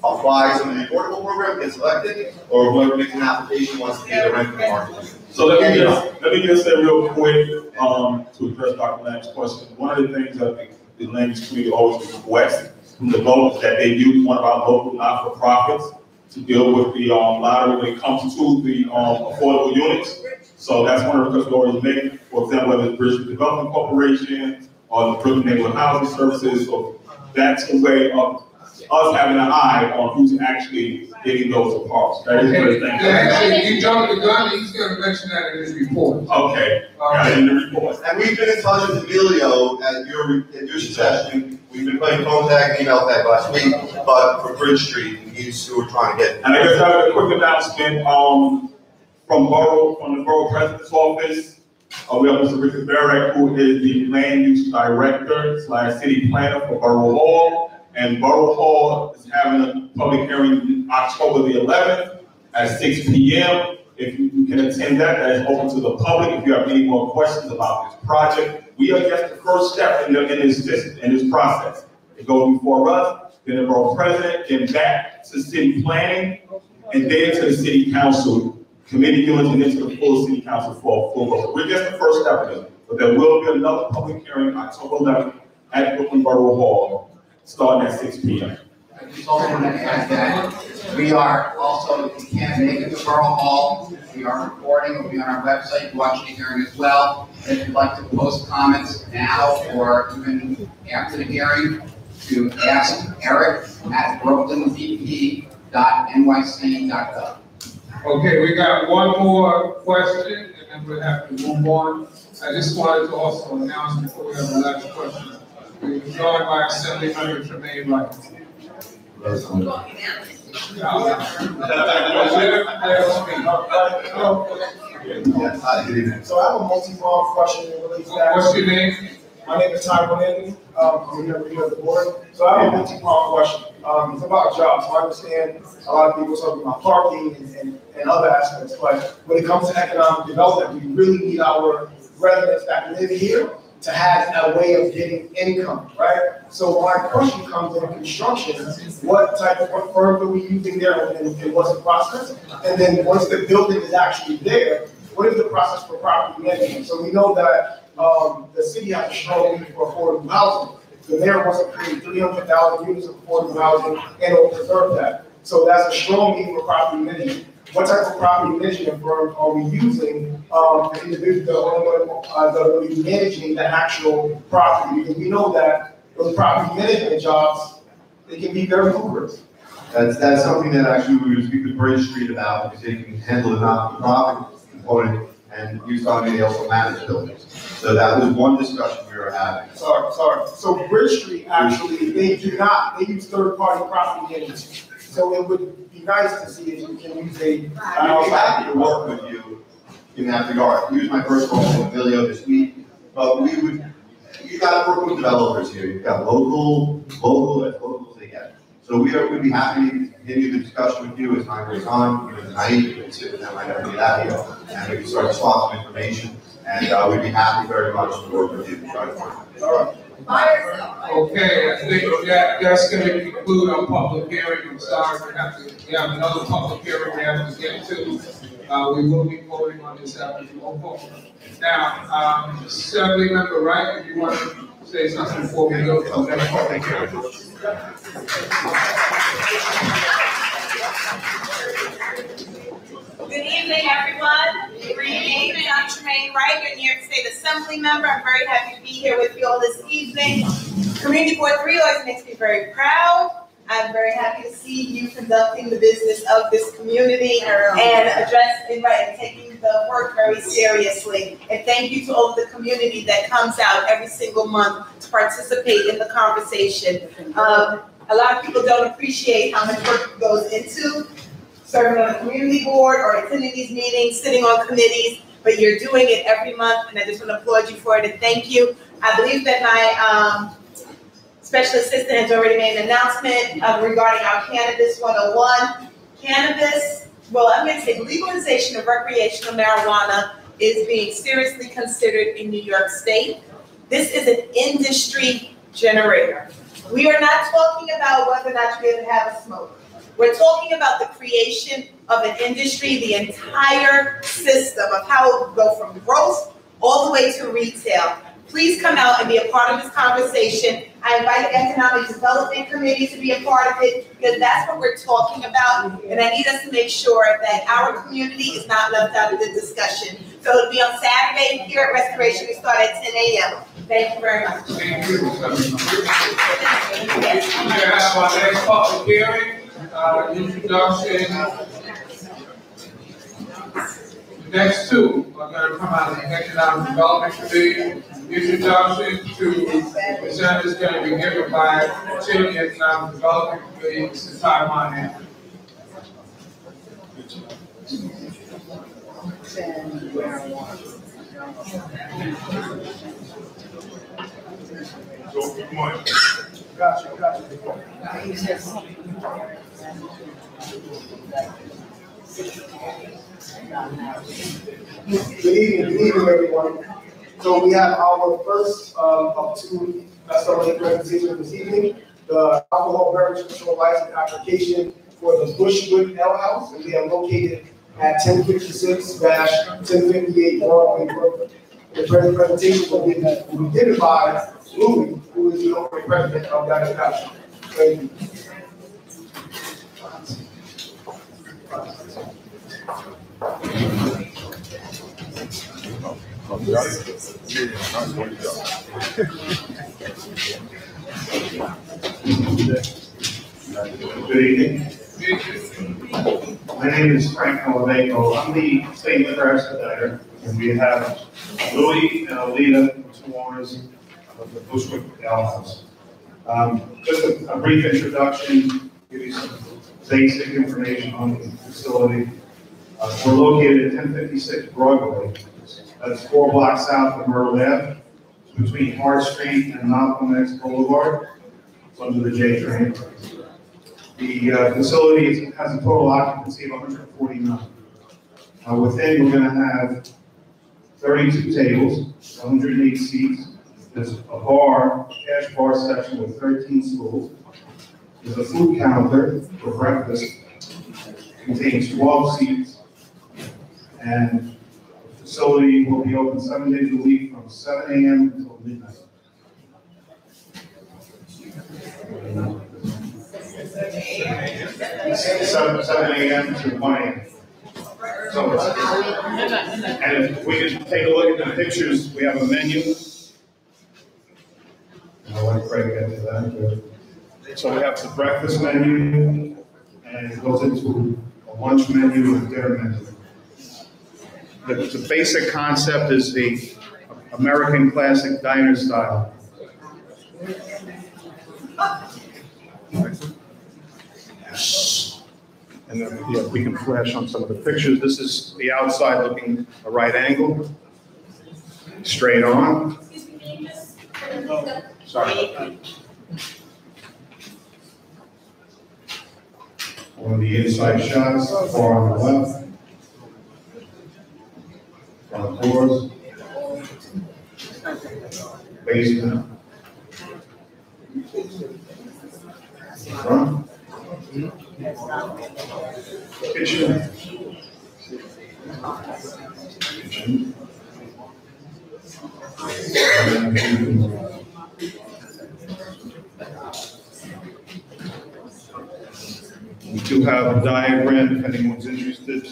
applies under the affordable program, gets elected, or whoever makes an application wants to be the rent market. So let me just say real quick to address Dr. Lamb's question. One of the things I think the land use committee always requests from the voters that they use one of our local not-for-profits to deal with the lottery when it comes to the affordable units. So that's one of the requests we always make. For example, whether it's Bridge Development Corporation or the Brooklyn Neighborhood Housing Services. So that's a way of us having an eye on who's actually getting those apartments. That is what it's thinking. Actually, you jumped the gun, he's going to mention that in his report. Okay, got it in the report. And we've been in touch with Emilio at your suggestion. We've been playing phone tag and email tag last week, but for Bridge Street, he's who we're trying to get. And I just have a quick announcement from the borough president's office. We have Mr. Richard Barrett, who is the land use director / city planner for Borough Hall. And Borough Hall is having a public hearing October the 11th at 6 p.m. If you can attend that, that is open to the public. If you have any more questions about this project, we are just the first step in this process. It goes before us, then the borough president, then back to city planning, and then to the city council committee units, and into the full city council for full vote. We're just the first step in it, but there will be another public hearing October 11th at Brooklyn Borough Hall, starting at 6 p.m. resulted in the fact that we are also, if you can't make it to Borough Hall, we are recording, it'll be on our website, watching the hearing as well. If you'd like to post comments now or even after the hearing, to ask Eric at brooklynvp.nyc.gov. Okay, we got one more question, and then we'll have to move on. I just wanted to also announce before we have the last question, we were joined by Assembly Member Tremaine Wright. Good evening. So I have a multi-pronged question in relation to that. What's your name? My name is Tyrone Anthony. I'm here at the board. So I have a multi-pronged question. It's about jobs. So I understand a lot of people talking about parking and other aspects, but when it comes to economic development, we really need our residents that live here to have a way of getting income, right? So my question comes in construction, what firm are we using there and what's the process? And then once the building is actually there, what is the process for property management? So we know that the city has a strong need for affordable housing. The mayor wants to create 300,000 units of affordable housing and will preserve that. So that's a strong need for property management. What type of property management firm are we using the individuals that are going to be managing the actual property? Because we know that those property management jobs, they can be very lucrative. That's something that actually we would speak to Bridge Street about, because they can handle the non-profit component, and you saw me, they also manage buildings. So that was one discussion we were having. Sorry. So Bridge Street, actually, they use third-party property management. So it would be nice to see if you can use a. I'd be happy to work with you in that regard. We used my first role in Vilio this week, but you gotta work with developers here. You've got local as they get. So we'd be happy to continue the discussion with you as time goes on, even tonight, you can sit with them, I never get out here, and we can start to swap some information, and we'd be happy very much to work with you. All right. Okay, I think that's going to conclude our public hearing. I'm sorry, we have another public hearing we have to get to. We will be voting on this after we vote. Now, Assembly Member Wright, if you want to say something before we go to the next public hearing. Good evening, everyone. Good evening. I'm Tremaine Wright, your New York State Assembly member. I'm very happy to be here with you all this evening. Community Board 3 always makes me very proud. I'm very happy to see you conducting the business of this community and taking the work very seriously. And thank you to all of the community that comes out every single month to participate in the conversation. A lot of people don't appreciate how much work goes into serving on a community board or attending these meetings, sitting on committees, but you're doing it every month, and I just want to applaud you for it and thank you. I believe that my special assistant has already made an announcement regarding our Cannabis 101. Cannabis, well, I'm going to say legalization of recreational marijuana is being seriously considered in New York State. This is an industry generator. We are not talking about whether or not you're going to have a smoke. We're talking about the creation of an industry, the entire system of how it will go from growth all the way to retail. Please come out and be a part of this conversation. I invite the Economic Development Committee to be a part of it because that's what we're talking about. And I need us to make sure that our community is not left out of the discussion. So it'll be on Saturday here at Restoration. We start at 10 a.m. Thank you very much. Thank you. We have our next public hearing. Introduction. The next two are going to come out of the Economic Development Committee. Introduction to present is going to be given by Chair of the Economic Development Committee, Mr. Tyrone Anthony. Good morning. Gotcha. Good evening, everyone. So we have our first up to presentation this evening, the alcohol beverage control license application for the Bushwood Ale House, and we are located at 1056-1058 Broadway, Brooklyn. The presentation will be given by Louis, who is the owner and president of that establishment. Thank you. Good evening. My name is Frank Calaveco. I'm the state liquor expediter, and we have Louis and Alita, two owners of the Bushwick Ale House. Just a brief introduction, give you some basic information on the facility. We're located at 1056 Broadway. That's 4 blocks south of Myrtle Ave, between Hart Street and Malcolm X Boulevard. It's under the J train. The facility has a total occupancy of 149. Within, we're going to have 32 tables, 108 seats. There's a bar, cash bar section with 13 stools. There's a food counter for breakfast. It contains 12 seats. And the facility will be open 7 days a week from 7 a.m. until midnight. 7 a.m. to 1 a.m. So, and if we can take a look at the pictures, we have a menu. I'll let Craig get to that. So we have the breakfast menu, and it goes into a lunch menu and dinner menu. The basic concept is the American classic diner style. And then, yeah, we can flash on some of the pictures. This is the outside looking a right angle, straight on. Sorry. One of the inside shots, far on the left. Front doors. Basement. Front. Kitchen. Kitchen. We do have a diagram if anyone's interested.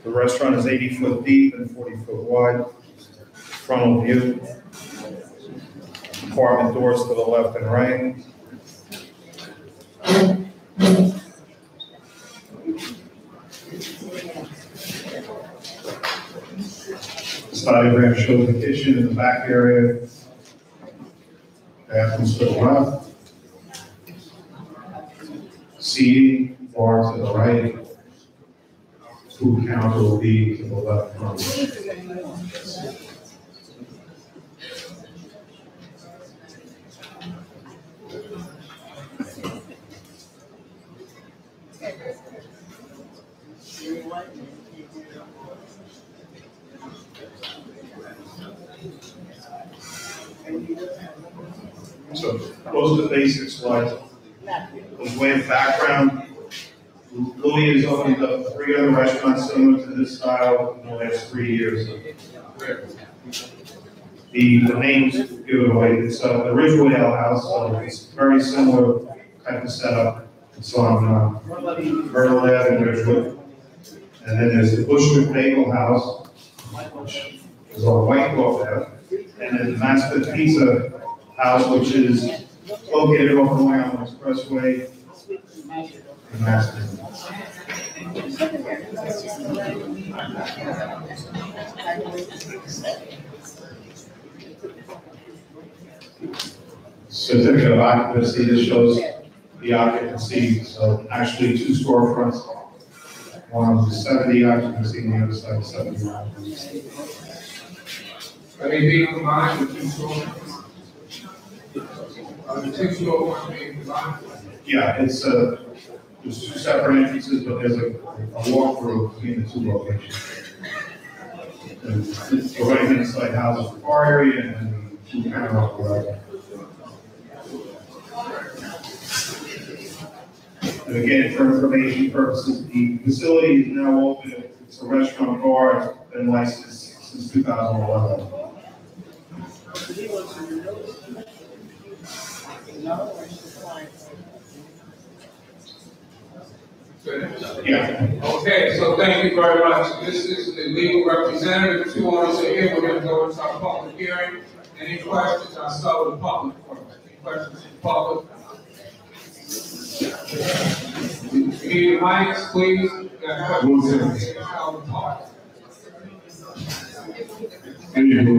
The restaurant is 80 foot deep and 40 foot wide. Frontal view. Apartment doors to the left and right. This diagram shows the kitchen in the back area. Bathrooms to the left. Seating, bar to the right. Food counter will be to the left front. So those are the basic slides. The way of background, Louis has opened up 3 other restaurants similar to this style in the last 3 years. The names give it away. It's the Ridgeway Ale House, so it's very similar type of setup. It's on Myrtle Ave and Ridgewood. And then there's the Bushwick Bagel House, which is on White Cloth Ave. And then the Master Pizza House, which is located off the Long Island Expressway in Master. Certificate of occupancy, this shows the occupancy. So actually 2 storefronts. One is 70 occupancy and the other side is 70 occupancy. Are they being combined with 2 storefronts? Are the 2 storefronts being combined? Yeah, it's there's 2 separate entrances, but there's a walkthrough between the 2 locations. And the right hand side houses the bar area and the 2 counter off the right. And again, for information purposes, the facility is now open. It's a restaurant bar. It's been licensed since 2011. Yeah. Okay, so thank you very much. This is the legal representative. Two owners are here. We're going to go into our public hearing. Any questions? I'll start with the public first. Any questions from the public? Need mics, please.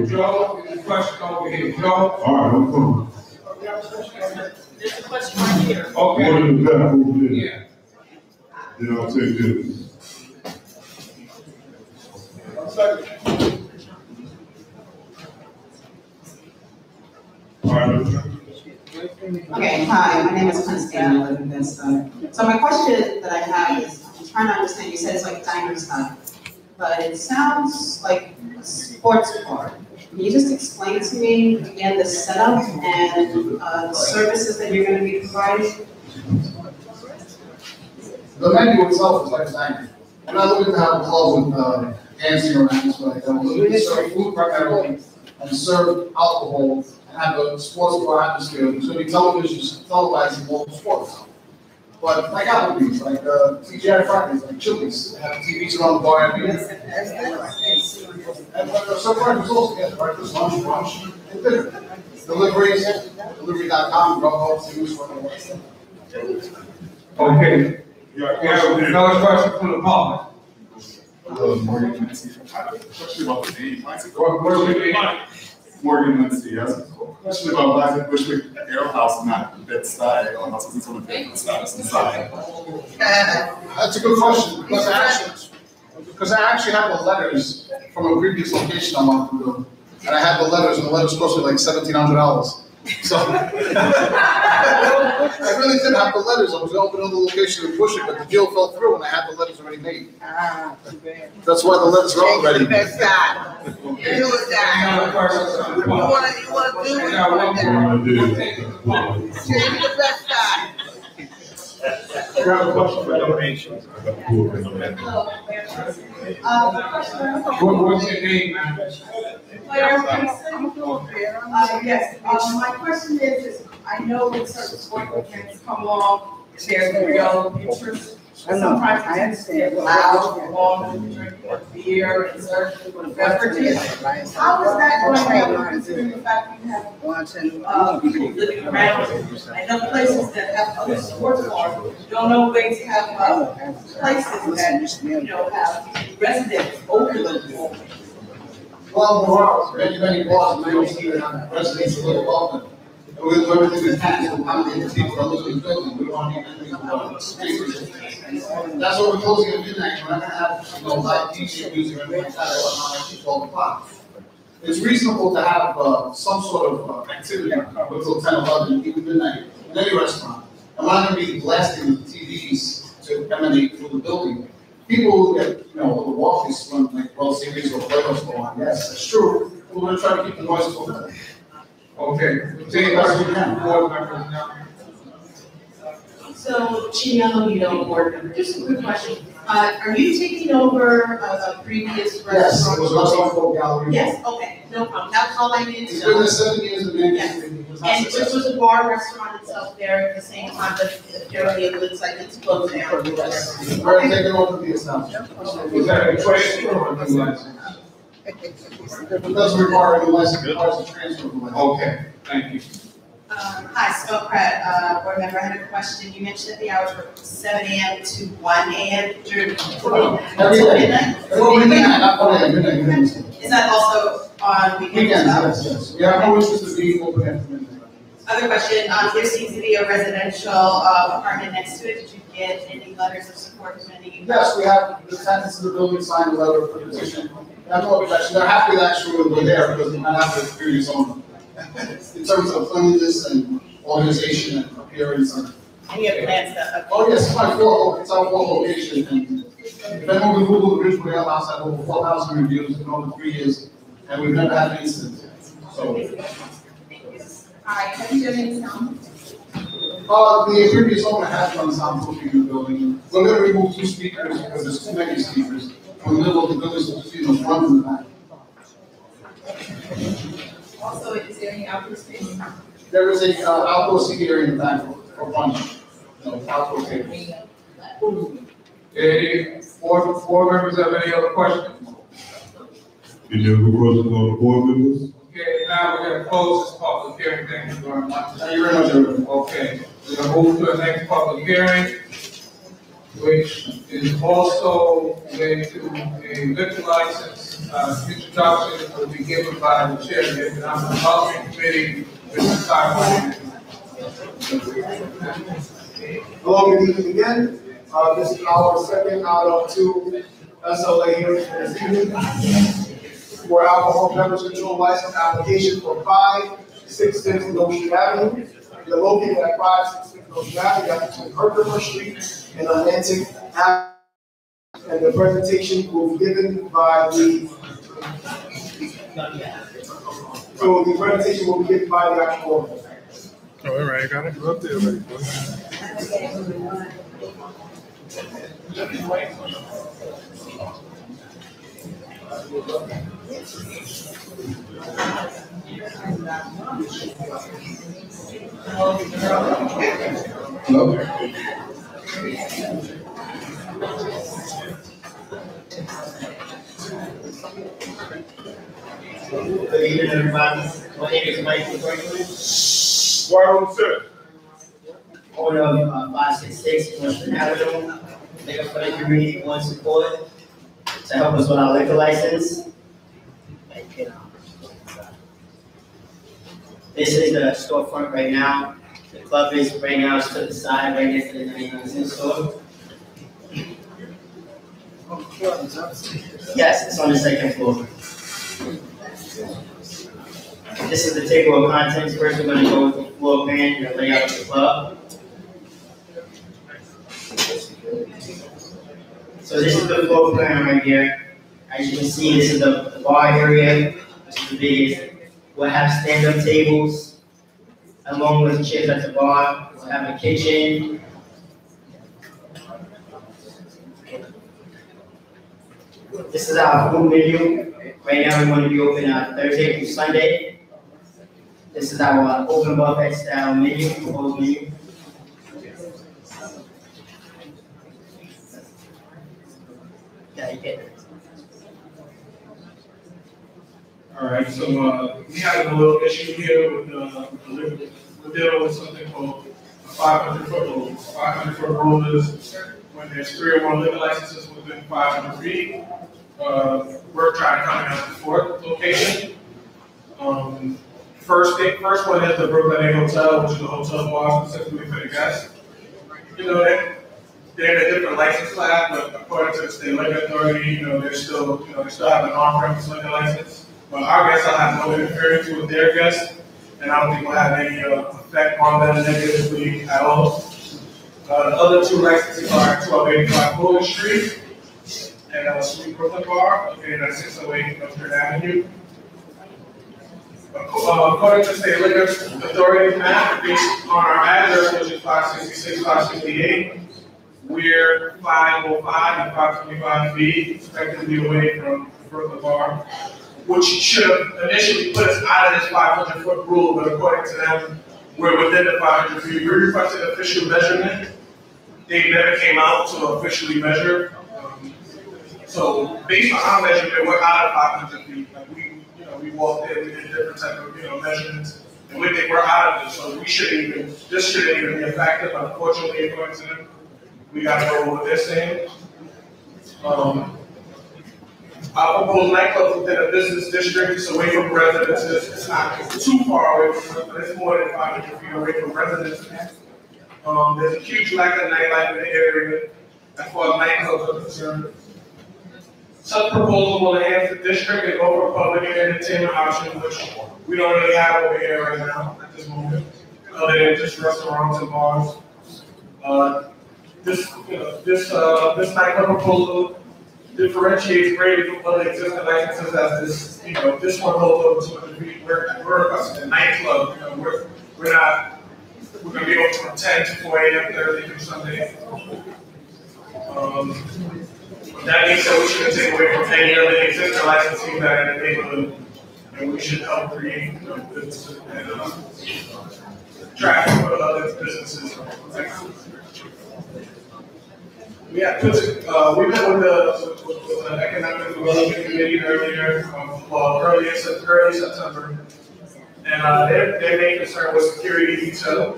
Joe, there's a question over here. Joe? All right, no problem. There's a question right here. Okay. One in the back over there. Yeah. Then I'll take this. All right. Okay, hi, my name is Constantine, I live in Bedford. So my question that I have is, I'm trying to understand, you said it's like diner style, but it sounds like a sports bar. Can you just explain to me again the setup and the services that you're going to be providing? The menu itself is like a diner. We're not looking to have a club with dancing around, so like that. We're looking to serve food primarily and serve alcohol and have a sports bar atmosphere. There's going to be television televising local sports. But like Applebee's, like TGI Fridays, like Chili's, they have TVs around the bar every day. And so breakfast also gets breakfast, lunch, brunch, and dinner. Deliveries, delivery.com, Grubhub, things for the Okay. Yeah, another question from the public. Morgan Lindsay. Question about the name. Morgan Lindsay, yes. Question about why is it Bushwick Ale House, not Bed-Stuy Ale House? It's on the Bed-Stuy inside. That's a good question, because I actually have the letters from a previous location I wanted to do. And I had the letters, and the letters cost me like $1,700. So, I really didn't have the letters. I was going to open another location in Bushwick, but the deal fell through and I had the letters already made. That's why the letters are already made. You want to do it? Change the best side. You have a question for donations. What's your name, ma'am? Yes, my question is I know when certain sport events come along, there's real interest. Sometimes I understand loud, long, drinking beer and certain beverages. How is that going to happen considering the fact you have people living around? I know places that have other sports bars, don't always have places that, have residents open them. Well, there are many bars, and we don't see that residents a little often. And we do everything we can to accommodate the people that live in the building. We don't want anything about spaces. That's what we're closing at midnight. We're not going to have live DJ music or anything like that. I want 12 o'clock. It's reasonable to have some sort of activity until 10, 11, even midnight in any restaurant. I'm not going to be blasting the TVs to emanate through the building. People will get, the walkies when like World Series or playoffs go on. Yes, that's true. We're going to try to keep the noise to a minimum. Okay. Take a question from board members now. So, Chino, board member, just a quick question. Are you taking over a previous restaurant? Yes, it was restaurant called Gallery. Yes, okay, no problem. That's all I needed to It's know. been there 7 years and then And this was a bar restaurant itself there at the same time, but apparently it looks like it's closed down. We're taking over the establishment. Was that a transfer or a new license? It doesn't require any license, it requires a transfer of the license. Okay, thank you. Hi, Scott Pratt, board member. I had a question. You mentioned that the hours were 7 a.m. to 1 a.m. during midnight? Midnight, not 1 a.m., midnight. Is that also on weekends? Weekends, yes. We have no interest in being open after midnight. Other question, there seems to be a residential apartment next to it. Did you get any letters of support from any? Yes, we have the tenants in the building signed a letter for petition. I have no objection. They're happy that actually we're there because they might have to experience on in terms of cleanliness and organization and appearance. And you have plans to? Oh yes, it's our full location. And if anyone can Google the Ridgewood Ale House, had over 4,000 reviews in over 3 years, and we've never had an incident. So. All right, have you done any sound? The previous owner has done soundproofing in the building. We're going to remove 2 speakers because there's too many speakers from the middle of the building, so just the front and the back. Also, is there any outdoor space? There is a outdoor seating area in the back for lunch. Outdoor tables. Any board members have any other questions? Any other questions on the board members? Okay, now we're gonna close this public hearing. Thank you very much. Thank you very much, everyone. Okay, we're gonna move to the next public hearing, which is also related to a liquor license. Introduction will be given by the chair of the Economic Development Committee, Mr. Stuyvesant. Hello, good evening again. This is our second out of two SLA hearings for this evening. For alcohol beverage control license application for 566 Nostrand Avenue. They're located at 566 Nostrand Avenue, that's between Herkimer Street and Atlantic Avenue. And the presentation will be given by the actual. Oh, all right, got it. Go up there, right? Hello? Good evening, everybody. My name is Michael Franklin. Welcome, sir. Owner of 566 Nostrand Avenue. Liquor for the community wants support to help us with our liquor license. This is the storefront right now. The club is right now to the side, right next to the 99 store. Yes, it's on the second floor. This is the table of contents. First, we're going to go with the floor plan and the layout of the club. So this is the floor plan right here. As you can see, this is the bar area, which is the biggest. We'll have stand-up tables, along with chairs at the bar. We'll have a kitchen. This is our food menu. Right now, we're going to be open Thursday through Sunday. This is our open buffet style menu, proposed menu. Yeah, you get it. All right, so we had a little issue here with we're dealing with something called a 500-foot rule. 500-foot rule is when there's 3 or more liquor licenses within 500 feet. We're trying to come in at the 4th location. First one is the Brooklyn A Hotel, which is a hotel bar specifically for the guests. You know, they're in a different license class, but according to the state liquor authority, they still have an on-premise liquor license. But our guests will have no interference with their guests, and I don't think we'll have any effect on them negatively at all. The other 2 licenses are at 1285 Fuller Street and Sweet Brooklyn Bar, located at 608 Bedford Avenue. According to state liquor authority map, based on our address, which is 566, 568, we're 505 and 525 feet, respectively, away from the Brooklyn Bar, which should have initially put us out of this 500-foot rule, but according to them, we're within the 500 feet. We requested official measurement. They never came out to officially measure. So based on our measurement, we're out of 500 feet. Like we walked in, we did different type of measurements, and we think we're out of it. So this shouldn't even be a factor. But unfortunately, according to them, we got to go with what they're saying. Our proposed nightclub within a business district, it's away from residences. It's not too far away from them, but it's more than 500 feet away from residences. There's a huge lack of nightlife in the area as far as nightclubs are concerned. Such proposal will enhance the district and offer public and entertainment options, which we don't really have over here right now at this moment, other than just restaurants and bars. This nightclub proposal differentiates greatly from other existing licenses as this one holds over 200 feet. We're a nightclub. We're going to be open from 10 to 4 a.m. Thursday through Sunday. That means that we shouldn't take away from any other existing licensees that are in the neighborhood, and we should help create businesses and traffic for other businesses. We met with the Economic Development Committee earlier, early September. And their main concern was security detail.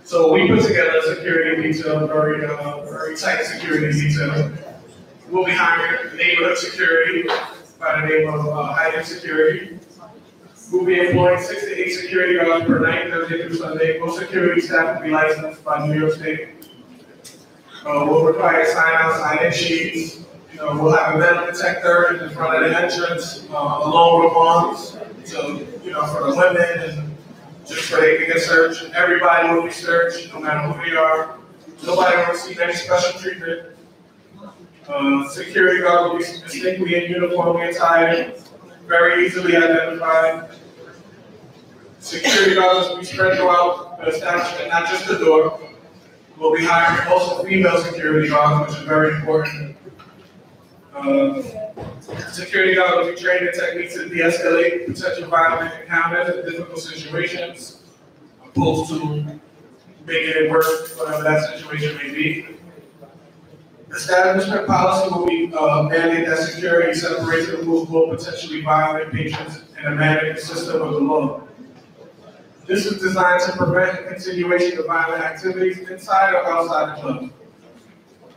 So we put together a security detail, very tight security detail. We'll be hiring neighborhood security by the name of High-End Security. We'll be employing 6 to 8 security guards per night, Thursday through Sunday. Most security staff will be licensed by New York State. We'll require sign-in sheets. We'll have a metal detector in front of the entrance, along with arms, so for the women and just so they can get searched. Everybody will be searched, no matter who they are. Nobody will receive any special treatment. Security guard will be distinctly and uniformly attired, very easily identified. Security guards will be spread throughout the establishment, not just the door. We'll be hiring also female security guards, which is very important. Security guards will be trained in techniques to de-escalate potential violent encounters in difficult situations, opposed to making it worse, whatever that situation may be. Establishment policy will be mandate that security separates and removes all potentially violent patrons in a manner consistent with the law. This is designed to prevent the continuation of violent activities inside or outside the club.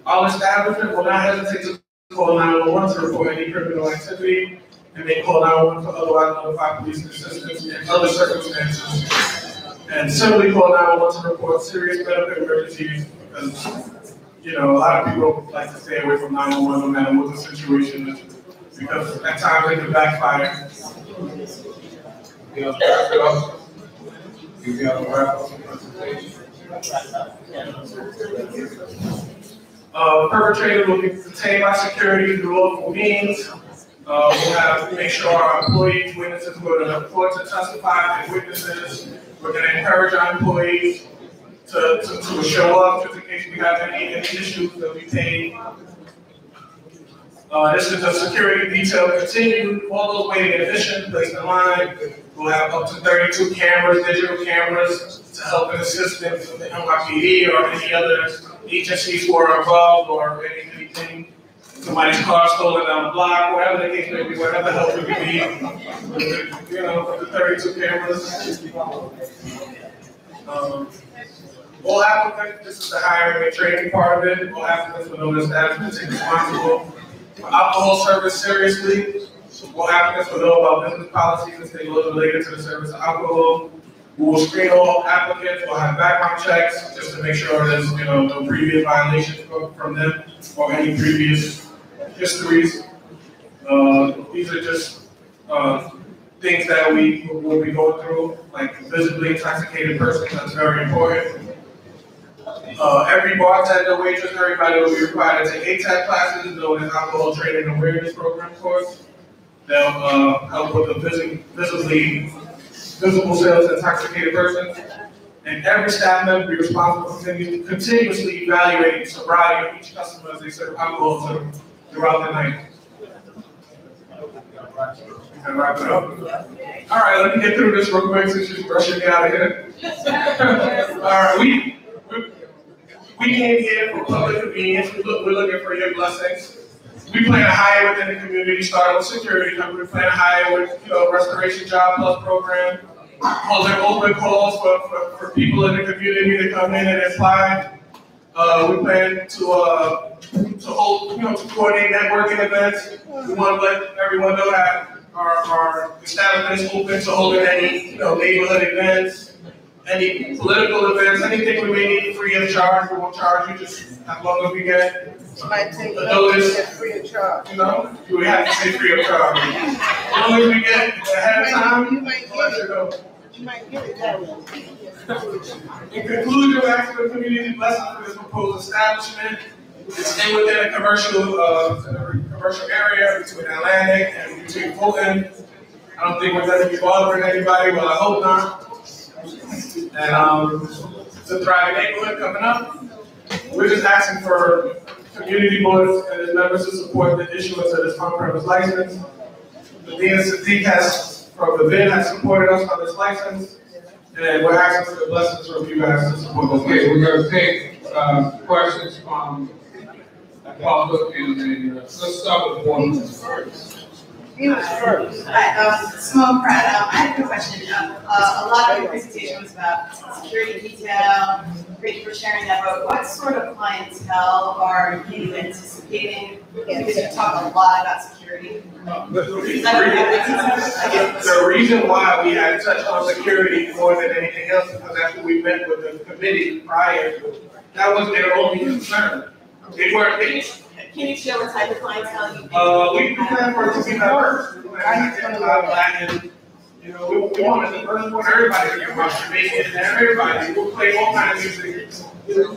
Our establishment will not hesitate to call 911 to report any criminal activity, and they call 911 for otherwise notify police assistance in other circumstances. And similarly call 911 to report serious medical emergencies, because a lot of people like to stay away from 911 no matter what the situation is, because at times it can backfire. Perpetrators will be detained by security through lawful means. We'll make sure our employees, witnesses go to the court to testify as witnesses. We're going to encourage our employees to show up just in case we have any issues that we pay. This is a security detail continued, all those waiting in addition, placed in line. We'll have up to 32 cameras, digital cameras, to help and assist them with the NYPD or any other agencies who are involved or anything. Somebody's car stolen down the block, whatever the case may be, whatever help we can need. With the 32 cameras. All applicants, this is the hiring and training part of it. All applicants will know the establishment is responsible for alcohol service seriously. All applicants will know about business policies and state laws related to the service of alcohol. We will screen all applicants. We'll have background checks just to make sure there's no previous violations from them or any previous histories. These are just things that we will be going through, like visibly intoxicated persons. That's very important. Every bartender, waitress, everybody will be required to take ATAC classes, known as Alcohol Training Awareness Program course. They'll help with the visible sales of intoxicated persons. And every staff member will be responsible for continuously evaluating sobriety of each customer as they serve alcohol to them throughout the night. And wrap it up. All right, let me get through this real quick since she's rushing me out of here. All right, we came here for public convenience. We're looking for your blessings. We plan to hire within the community, starting with security company. We plan to hire with, Restoration Job Plus program. Holding open calls for people in the community to come in and apply. We plan to hold, to coordinate networking events. We want to let everyone know that our establishment is open to holding any, neighborhood events, any political events, anything we may need free of charge. We won't charge you, just as long as we get the notice. Free of charge. We have to say free of charge. As long as we get ahead of time, we'll let you know. You might get it that way. In conclusion, we ask for the community blessing for this proposed establishment. It's within a commercial area between Atlantic and between Fulton. I don't think we're going to be bothering anybody, but I hope not. And it's a thriving neighborhood coming up. We're just asking for community boards and its members to support the issuance of this on-premise license. The Dean Sadiq from the VIN has supported us on this license, and we're asking for the blessings from you guys to support this. Okay, we're going to take Questions from the public and let's start with board members first. You was first. Hi, Simone Pratt. I have a question. A lot of your presentation was about security detail. Thank you for sharing that. But what sort of clientele are you anticipating? Because you talk a lot about security. The reason why we had touched on security more than anything else is because after we met with the committee prior, that was their only concern. They weren't. Can you share what type of clientele you We plan for it to be diverse. Latin, you know, we want it diverse. We want everybody to get about Jamaican and everybody. We'll play all kinds of music. It'll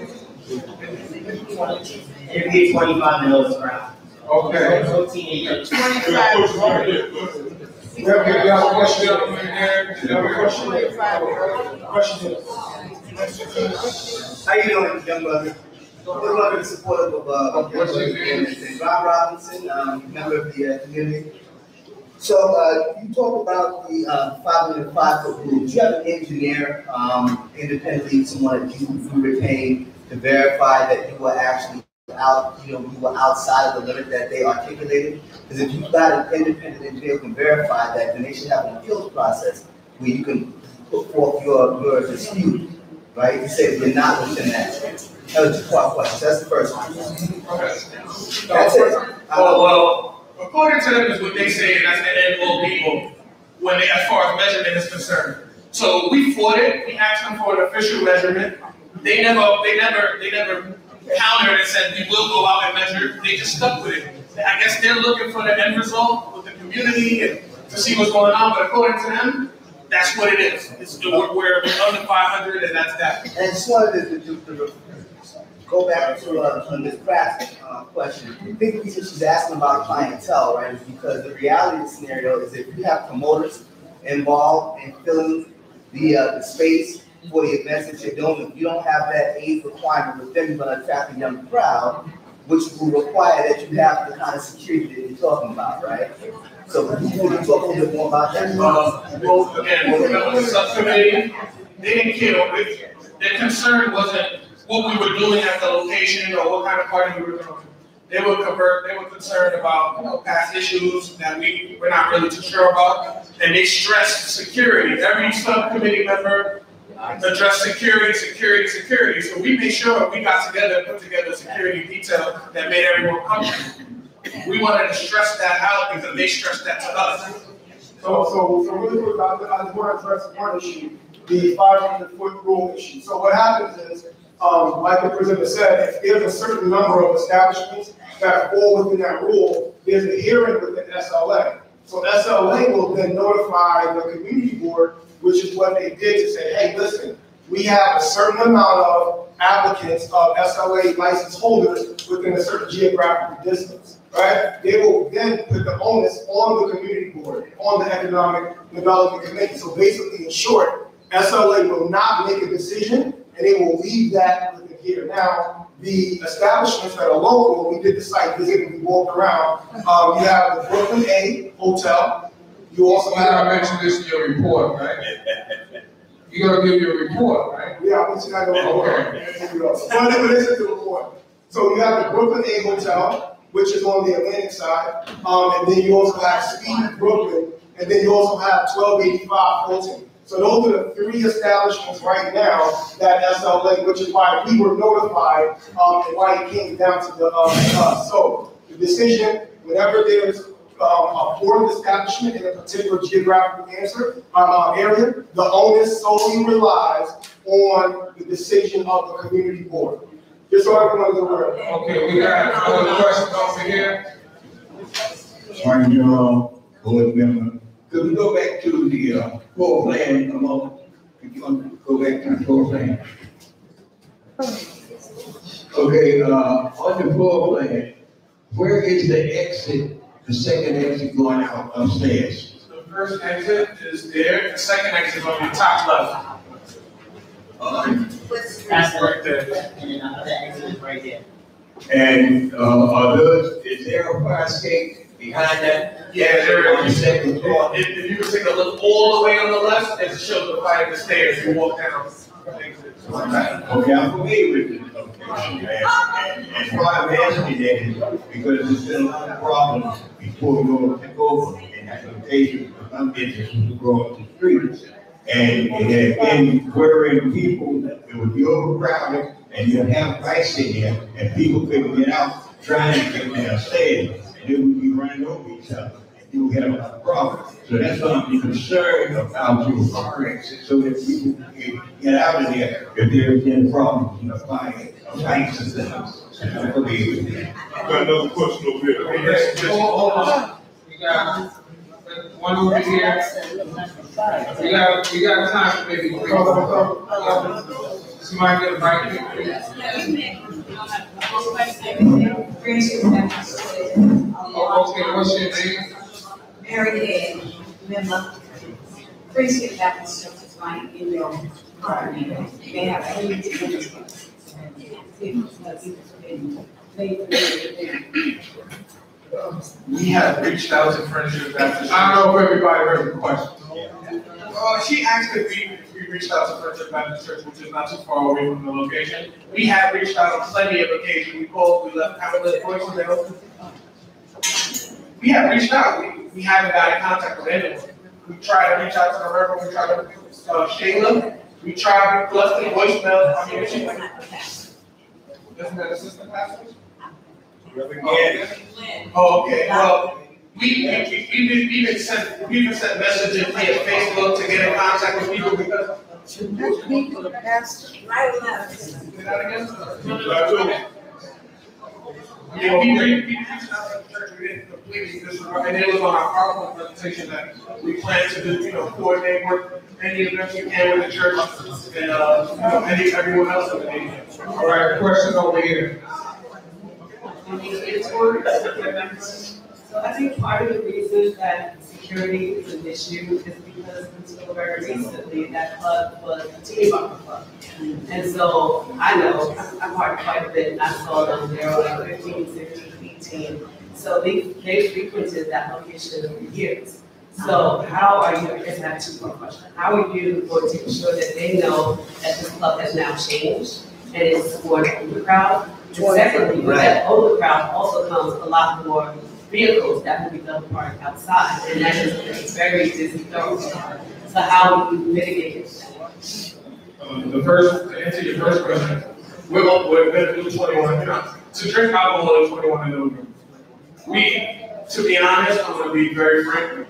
be 25 minutes per hour. Okay. 14 We have a question. Question. How you doing, young brother? We're loving supportive of what's your name? Rob Robinson, member of the community. So you talk about the 505-foot rule. Do you have an engineer independently, someone that you retain to verify that you were actually you were outside of the limit that they articulated? Because if you've got an independent engineer who can verify that, then they should have an appeals process where you can put forth your dispute, right? You say we're not within that. That was 2-part question. So that's the first one. Okay. That's it. Well, according to them is what they say, and that's the end goal people when they, as far as measurement is concerned. So we fought it. We asked them for an official measurement. They never countered and said we will go out and measure. They just stuck with it. I guess they're looking for the end result with the community and to see what's going on. But according to them, that's what it is. We're under 500, and that's that. And I just wanted to go back to Ms. Pratt's question. I think she's asking about clientele, right? Because the reality of the scenario is if you have promoters involved in filling the space for the events that you're doing, if you don't have that age requirement with them, you're going to attract a young crowd, which will require that you have the kind of security that you're talking about, right? So can you talk a little bit more about that? Well, again, remember the subcommittee, they didn't care. Their concern wasn't what we were doing at the location or what kind of party we were doing. They were concerned about past issues that we're not really too sure about, and they stressed security. Every subcommittee member addressed security. So we made sure we got together and put together a security detail that made everyone comfortable. We wanted to stress that out because they stressed that to us. So really quick, I just want to address one issue, the 500-foot rule issue. So what happens is, like the presenter said, if there's a certain number of establishments that fall within that rule, there's a hearing with the SLA. So SLA will then notify the community board, which is what they did to say, hey, listen, we have a certain amount of applicants of SLA license holders within a certain geographical distance, right? They will then put the onus on the community board, on the economic development committee. So basically, in short, SLA will not make a decision, and they will leave that within here. Now, the establishments that are local, we did the site visit and we walked around. You have the Brooklyn A Hotel. You also have. I mentioned this in your report, right? You're going to give your report, right? Yeah, I mentioned that in the report. Well, this is the report. So you have the Brooklyn A Hotel, which is on the Atlantic side, and then you also have Speed Brooklyn, and then you also have 1285 Fulton. So those are the three establishments right now that SLA, which is why we were notified, and why it came down to the us. So the decision, whenever there's a board establishment in a particular geographical area, the onus solely relies on the decision of the community board. Just so everyone is aware. Okay, we got another question over here. Board member. Could we go back to the floor plan a moment? Could you go back to the floor plan? Okay, on the floor plan, where is the exit, the second exit going out upstairs? The first exit is there, the second exit is on the top left. That's right there. And then the other exit is right there. And is there a fire escape behind that? Yeah, there is. If you can take a look all the way on the left, it shows the fire the stairs. You walk down. Okay, I'm familiar with it. And why I'm asking that is because there's been a lot of problems before we all took over in that location. Some businesses would go up the streets. And it had been worrying people, it would be overcrowded, and you'd have ice in there, and people couldn't get out trying to get downstairs. And they would be running over each other, and you would have a lot of problems. So that's why I'm concerned about your car exit, so that people can get out of there if there's any problems, you know, fire, lights and things. I've got another question over here. Hold on. We got one over here. We got time for maybe three. Somebody get a mic, please. Oh, okay, what's your name? Mary Ann, member, Friendship Baptist Church is right in your property. They have a huge We have reached out to Friendship Baptist. I don't know if everybody heard the question. She asked if we reached out to Bedford Baptist Church, which is not too far away from the location. We have reached out on plenty of occasions. We called, we left voicemails. We have reached out. We haven't got in contact with anyone. We tried to reach out to the Reverend. We tried to Shayla. We tried to left the voicemail. I mean, isn't that assistant pastor? Oh, okay. Well, we even sent messages via Facebook to get in contact with people because. People, the pastor. Yeah, we reached out to the church. We didn't completely disregard, and it was on our PowerPoint presentation that we plan to do, coordinate work any events we can with the church and everyone else in the nation. All right, question over here. So I think part of the reason that security is an issue is because until very recently that club was a team bumper club. And so I know, I'm part of quite a bit, I saw them, they were like 15, 16, 18. So they frequented that location for years. So how are you, I guess I have a two-part question. How are you going to ensure that they know that this club has now changed and is for the older crowd? And secondly, with that older crowd also comes a lot more vehicles that will be double parked outside, and that is very busy thoroughfare. So how do you mitigate that? To answer your first question, we're going to do 21. To drink alcohol is 21 and over. To be honest, I'm going to be very frank.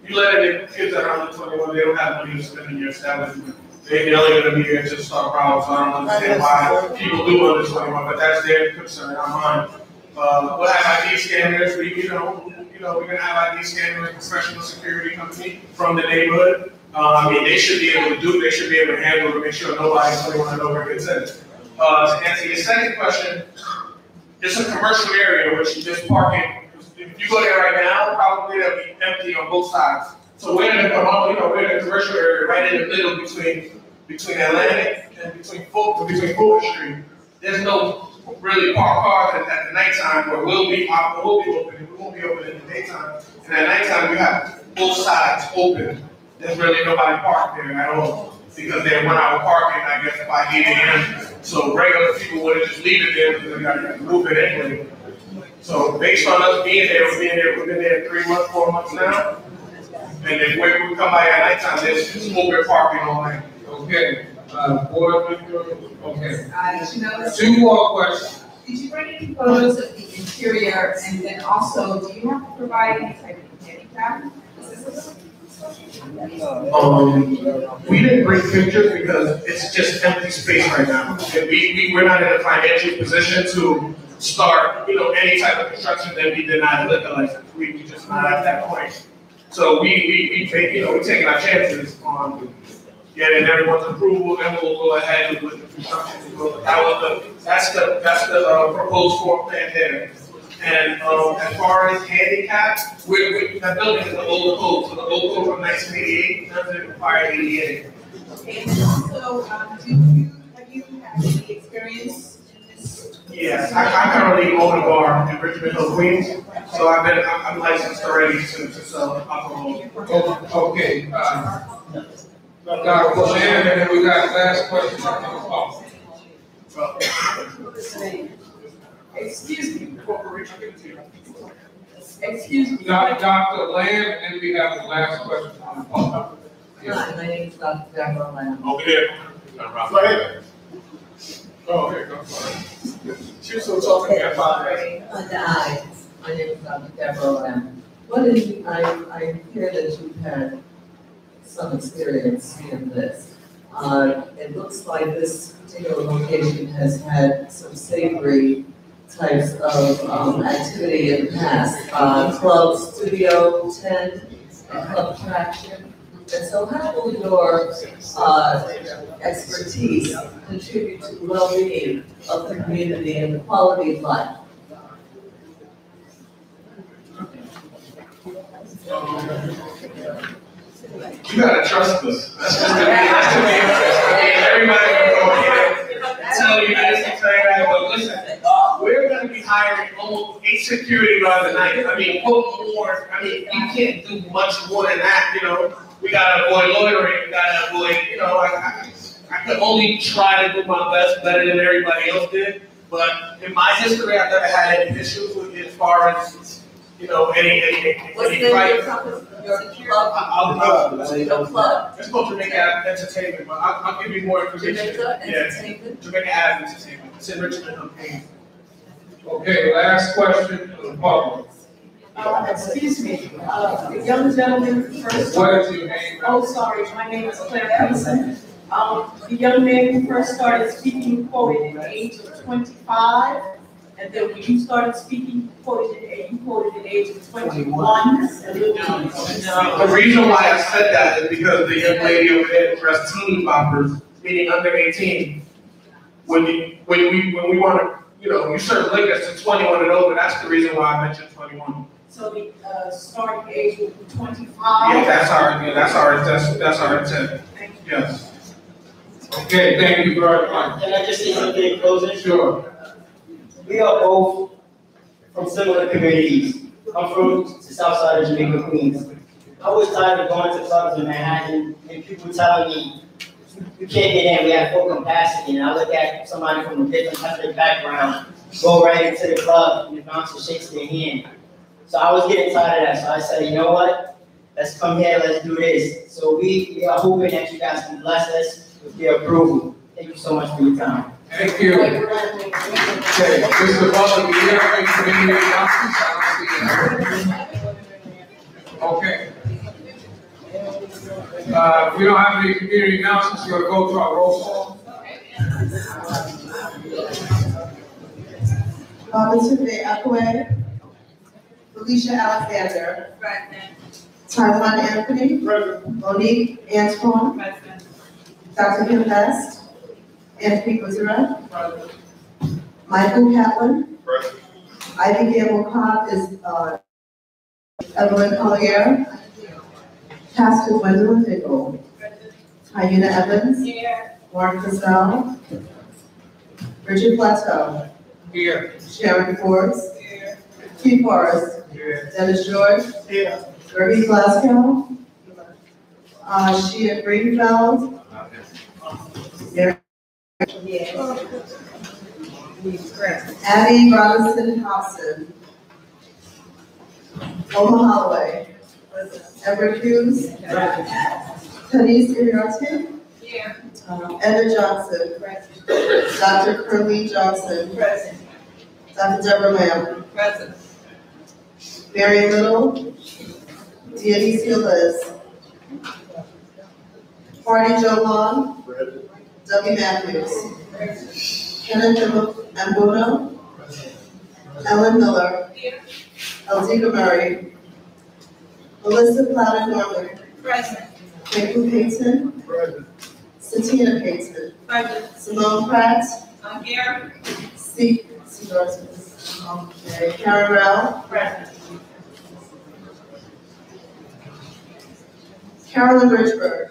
You let the kids that are under 21, they don't have money to spend in your establishment. They're only going to be here to start problems. So I don't understand why people do under 21, but that's their concern, not mine. We'll have ID scanners. We're going to have ID scanners, professional security company from the neighborhood. They should be able to handle to make sure nobody 21 and over gets in. To answer your second question, it's a commercial area which there's parking. If you go there right now, probably they'll be empty on both sides. So we're in the commercial area right in the middle between Atlantic and between Fuller Street. There's no really parked cars at the nighttime where we'll be open. We won't be open in the daytime. And at nighttime we have both sides open. There's really nobody parked there at all because they run out of parking, I guess, by 8 a.m. So regular people would just leave it there because they got to move it anyway. So based on us being there, we've been there 3 months, 4 months now. And if we come by at nighttime, there's open parking all night. Okay. Board member. Okay. 2 more questions. Did you bring any photos of the interior, and then also, do you have to provide any type of handicap assistance? We didn't bring pictures because it's just empty space right now. And we're not in a financial position to start, any type of construction that we deny the liquor license. We just not at that point. So we we're taking our chances on getting everyone's approval, and we'll go ahead with the construction. That's the proposed floor plan there. And as far as handicap, that building is an old code, so the old code from 1988 doesn't require ADA. And also, have you had any experience in this? Yes, I currently own a bar in Richmond Hill, Queens, so I'm licensed already to sell alcohol. Okay. We got last question. Excuse me. Excuse me. Dr. Lamb, and then we have the last question from the public. Hi, my name is Dr. Deborah Lamb. Over here. Go ahead. Oh, okay, go for it. She was still talking about My name is Dr. Deborah Lamb. What is, I hear that you've had some experience in this. It looks like this particular location has had some savory types of activity in the past. Club Studio 10 and Club Traction. And so how will your expertise contribute to the well-being of the community and the quality of life? You gotta trust us. That's just gonna be interesting. I mean, everybody can go here and tell you this and tell you that, but listen, we're gonna be hiring almost 8 security guards a night. I mean, what more? I mean, you can't do much more than that, you know? We gotta avoid loitering, we gotta avoid, you know, I could only try to do my best better than everybody else did, but in my history, I've never had any issues with it as far as, you know, any What's the name of your company? Your club? Your club? It's called Jamaica Entertainment, but I'll give you more information. Jamaica Entertainment? Yeah, Jamaica Ave Entertainment. It's in Richmond, Queens. Okay, last question from the public. Excuse me, the young gentleman first. What is your name? Oh, sorry, my name is Claire Peterson. The young man who first started speaking quoted at the age of 25, and then when you started speaking, you quoted at the age of 21. The reason why I said that is because the young lady over there dressed teeny boppers, meaning under 18. When we want to, you know, you serve liquor to 21 and over, that's the reason why I mentioned 21. So the starting age would be 25? Yeah, that's our intent. Thank you. Yes. Okay, thank you very much. Can I just say something in closing? Sure. We are both from similar communities. I'm from the south side of Jamaica, Queens. I was tired of going to clubs in Manhattan and people telling me, you can't get in, we have full capacity. And I look at somebody from a different ethnic background, go right into the club and the bouncer shakes their hand. So I was getting tired of that. So I said, you know what? Let's come here, let's do this. So we are hoping that you guys can bless us with your approval. Thank you so much for your time. Thank you. Okay, Mr. Butler, do you have any community announcements? I don't see it. Okay. If we don't have any community announcements, we're going to go to our roll call. Babatunde Akwe, Felicia Alexander, Taiwan Anthony, Monique Antoine, Dr. Kim Best, Anthony Guzera, Michael Catlin, Ivy Gamble Cobb is Evelyn Collier, Pastor Gwendolyn Bickle, Hyena Evans, Mark Castell, Richard Plateau, Sharon Forbes, Keith Forrest, Dennis George, Bertie Glasgow, Shea Greenfeld, Abby Robinson Hobson, Oma Holloway, Edward Hughes, Denise Iriarte, Edna Johnson, Dr. Curly Johnson, Dr. Deborah Lamb, Mary Little, Dionisia Liz, Marty Joe Long, W. Matthews, Kenneth Ambuno, Ellen Miller, Aldika Murray, Melissa Plowden Norman, Michael Payton, Satina Payton, Simone Pratt, I'm here. Karen Rao, Carolyn Richburg,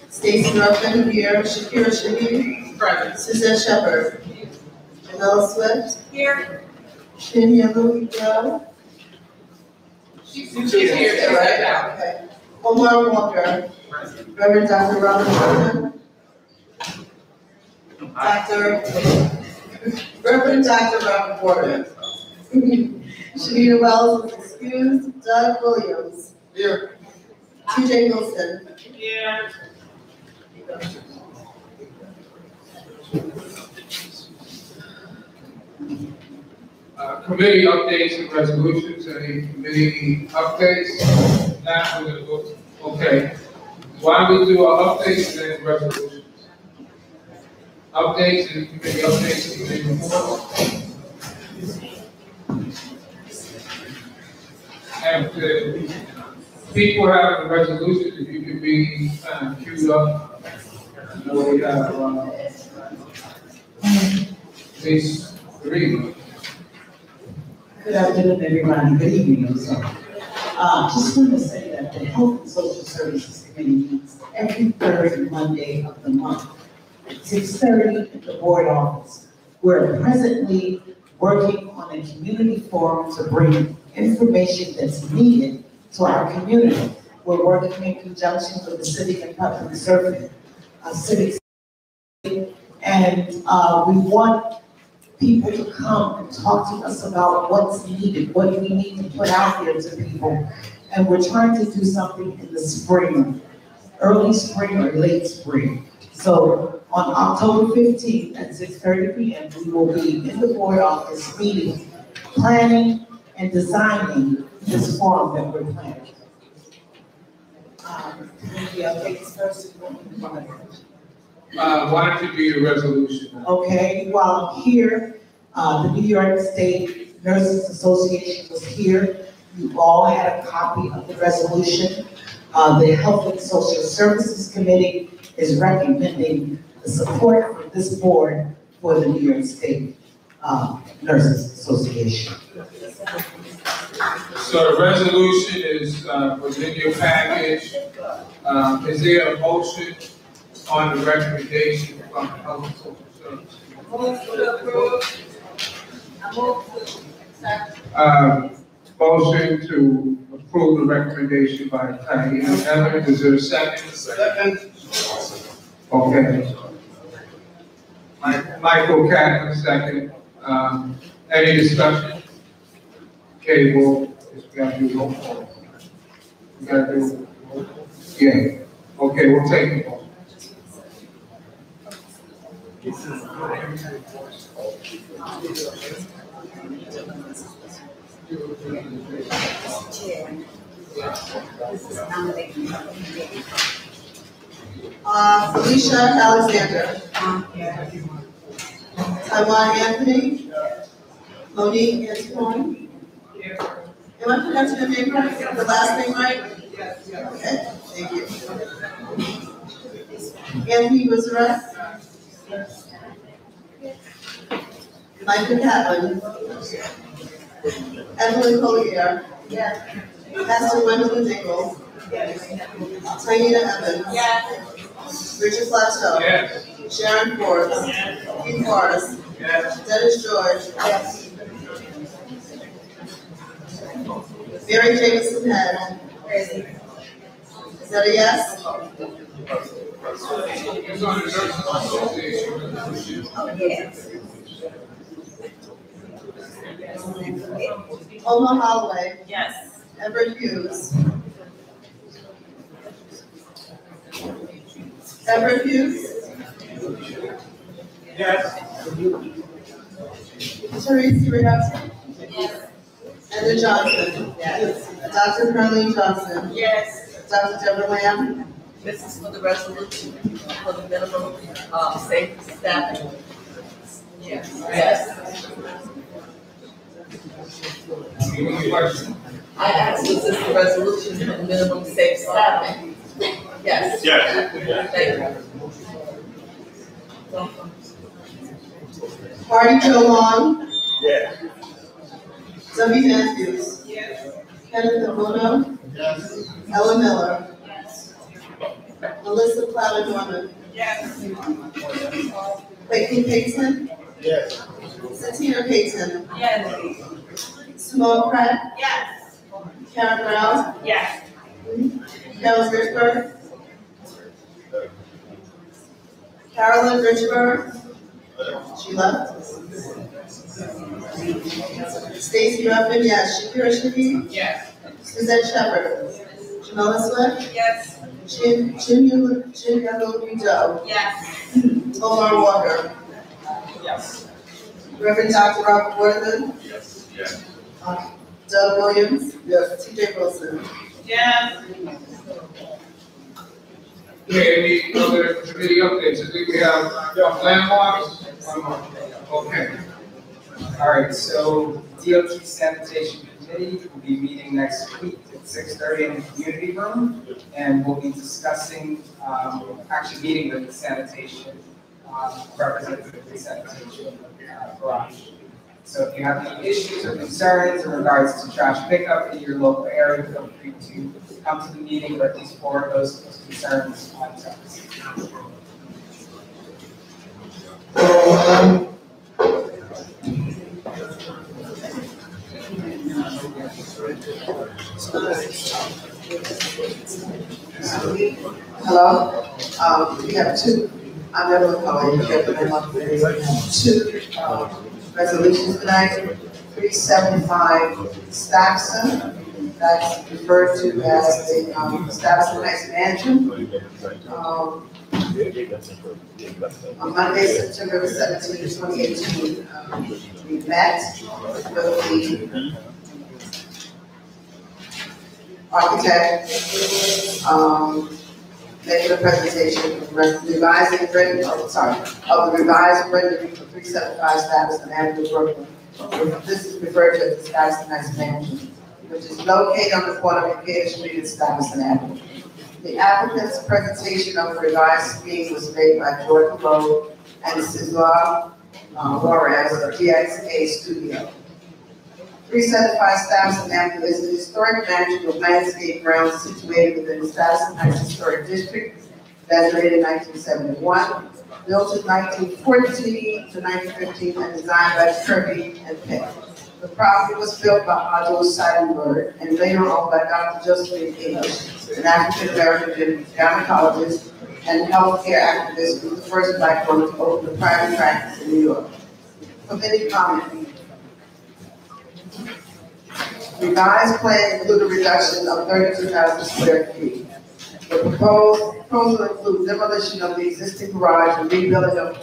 Stacey Northman here, Shakira Shaheen, Suzette Shepherd, Jamela Swift, Here. Kenya Louie Bell. She's here. Right now, okay. Omar Walker, Reverend Dr. Robert Wilson, Dr. Reverend Dr. Robert Porter. Shanita Wells is excused. Doug Williams. Here. TJ Wilson. Here. Committee updates and resolutions. Any committee updates? Now we're gonna go. Okay. Why don't we do our updates and then resolutions? Updates and committee updates and committee reports. And people having the resolutions, if you could be queued up. I know we have these three. Good afternoon, everybody. Good evening, I'm sorry. Just want to say that the Health and Social Services Committee meets every third Monday of the month at 6:30 at the board office. We're presently working on a community forum to bring information that's needed to our community. We're working in conjunction with the Civic and Public Service, and we want people to come and talk to us about what's needed, what we need to put out there to people. And we're trying to do something in the spring, early spring or late spring. So on October 15th at 6:30 p.m., we will be in the board office meeting, planning and designing this forum that we're planning. Why don't you do the resolution? Okay, while I'm here, the New York State Nurses Association was here. You all had a copy of the resolution. The Health and Social Services Committee is recommending the support for this board for the New York State Nurses Association. So the resolution is within your package. Is there a motion on the recommendation from the Health and Social Services? Move to approve. I move to accept. Motion to approve the recommendation by Diana Evans. Is there a second? Second. Okay. Michael Catlin, second. Any discussion? Okay, well, we gotta do roll call. We gotta do roll call. Yeah. Okay, we'll take it. Felicia Alexander. Taiwan Anthony. Monique Antiponi. Am I pronouncing your name right? The last name right? Okay, thank you. Anthony Wizard. Michael Catlin. Evelyn Collier. Pastor Gwendolyn Dingle. Taina Evans. Richard Plateau. Sharon Forbes. Keith Forrest. Dennis George. Mary Jameson Head. Is that a yes? Oma Holloway. Yes. Everett Hughes. Everett Hughes. Yes. Teresa Reduction. Yes. Enda Johnson. Yes. Dr. Carleen Johnson. Yes. Dr. Deborah Lamb. This is for the resolution for the minimum safe staffing. Yes. Yes. I asked, was this the resolution for the minimum safe staffing? Yes. Yes. Thank you. Marty Joe Long. Yes. Debbie Matthews. Yes. Kenneth Amono. Yes. Ellen Miller. Yes. Melissa Cloud Norman. Yes. Clayton Payton. Yes. Satina Payton. Yes. Simone Pratt. Yes. Karen Brown. Yes. Carol Richburg. Carolyn Richburg. She left? Stacy Ruffin, yes. Shakira Shaheed? Yes. Suzette Shepherd? Jamila Swift? Yes. Chinyelu Joe? Yes. Omar Walker? Yes. Reverend Dr. Robert Waterman? Yes. Yes. Doug Williams? Yes. TJ Wilson? Yes. Okay, any other committee updates? I think we have landmarks. Okay. All right, so DOT Sanitation Committee will be meeting next week at 6:30 in the community room, and we'll be discussing, actually meeting with the sanitation, representative of the sanitation garage. So if you have any issues or concerns in regards to trash pickup in your local area, feel free to come to the meeting or at least forward those concerns on to us. Hello? We have two, I'm never calling you, but I want to two resolutions tonight. 375 Stuyvesant, that's referred to as the Stuyvesant Heights Mansion. On Monday, September 17, 2018, we met with the architect, making a presentation of the revised rendering for 375 Stuyvesant Avenue, Brooklyn. This is referred to as the Stuyvesant Heights Mansion, which is located on the corner of Decatur Street and Stuyvesant Avenue. The applicant's presentation of the revised scheme was made by Jordan Rowe and Cesar Juarez of GXA Studio. 375 Stuyvesant Avenue is an historic mansion with landscape grounds situated within the Stuyvesant Heights Historic District, designated in 1971, built in 1914 to 1915, and designed by Kirby and Pitt. The property was built by Otto Seidenberg and later owned by Dr. Josephine English, an African-American gynecologist and healthcare activist who was the first Black woman to open a private practice in New York. Committee comment. Revised plan include a reduction of 32,000 square feet. The proposal includes demolition of the existing garage and rebuilding of the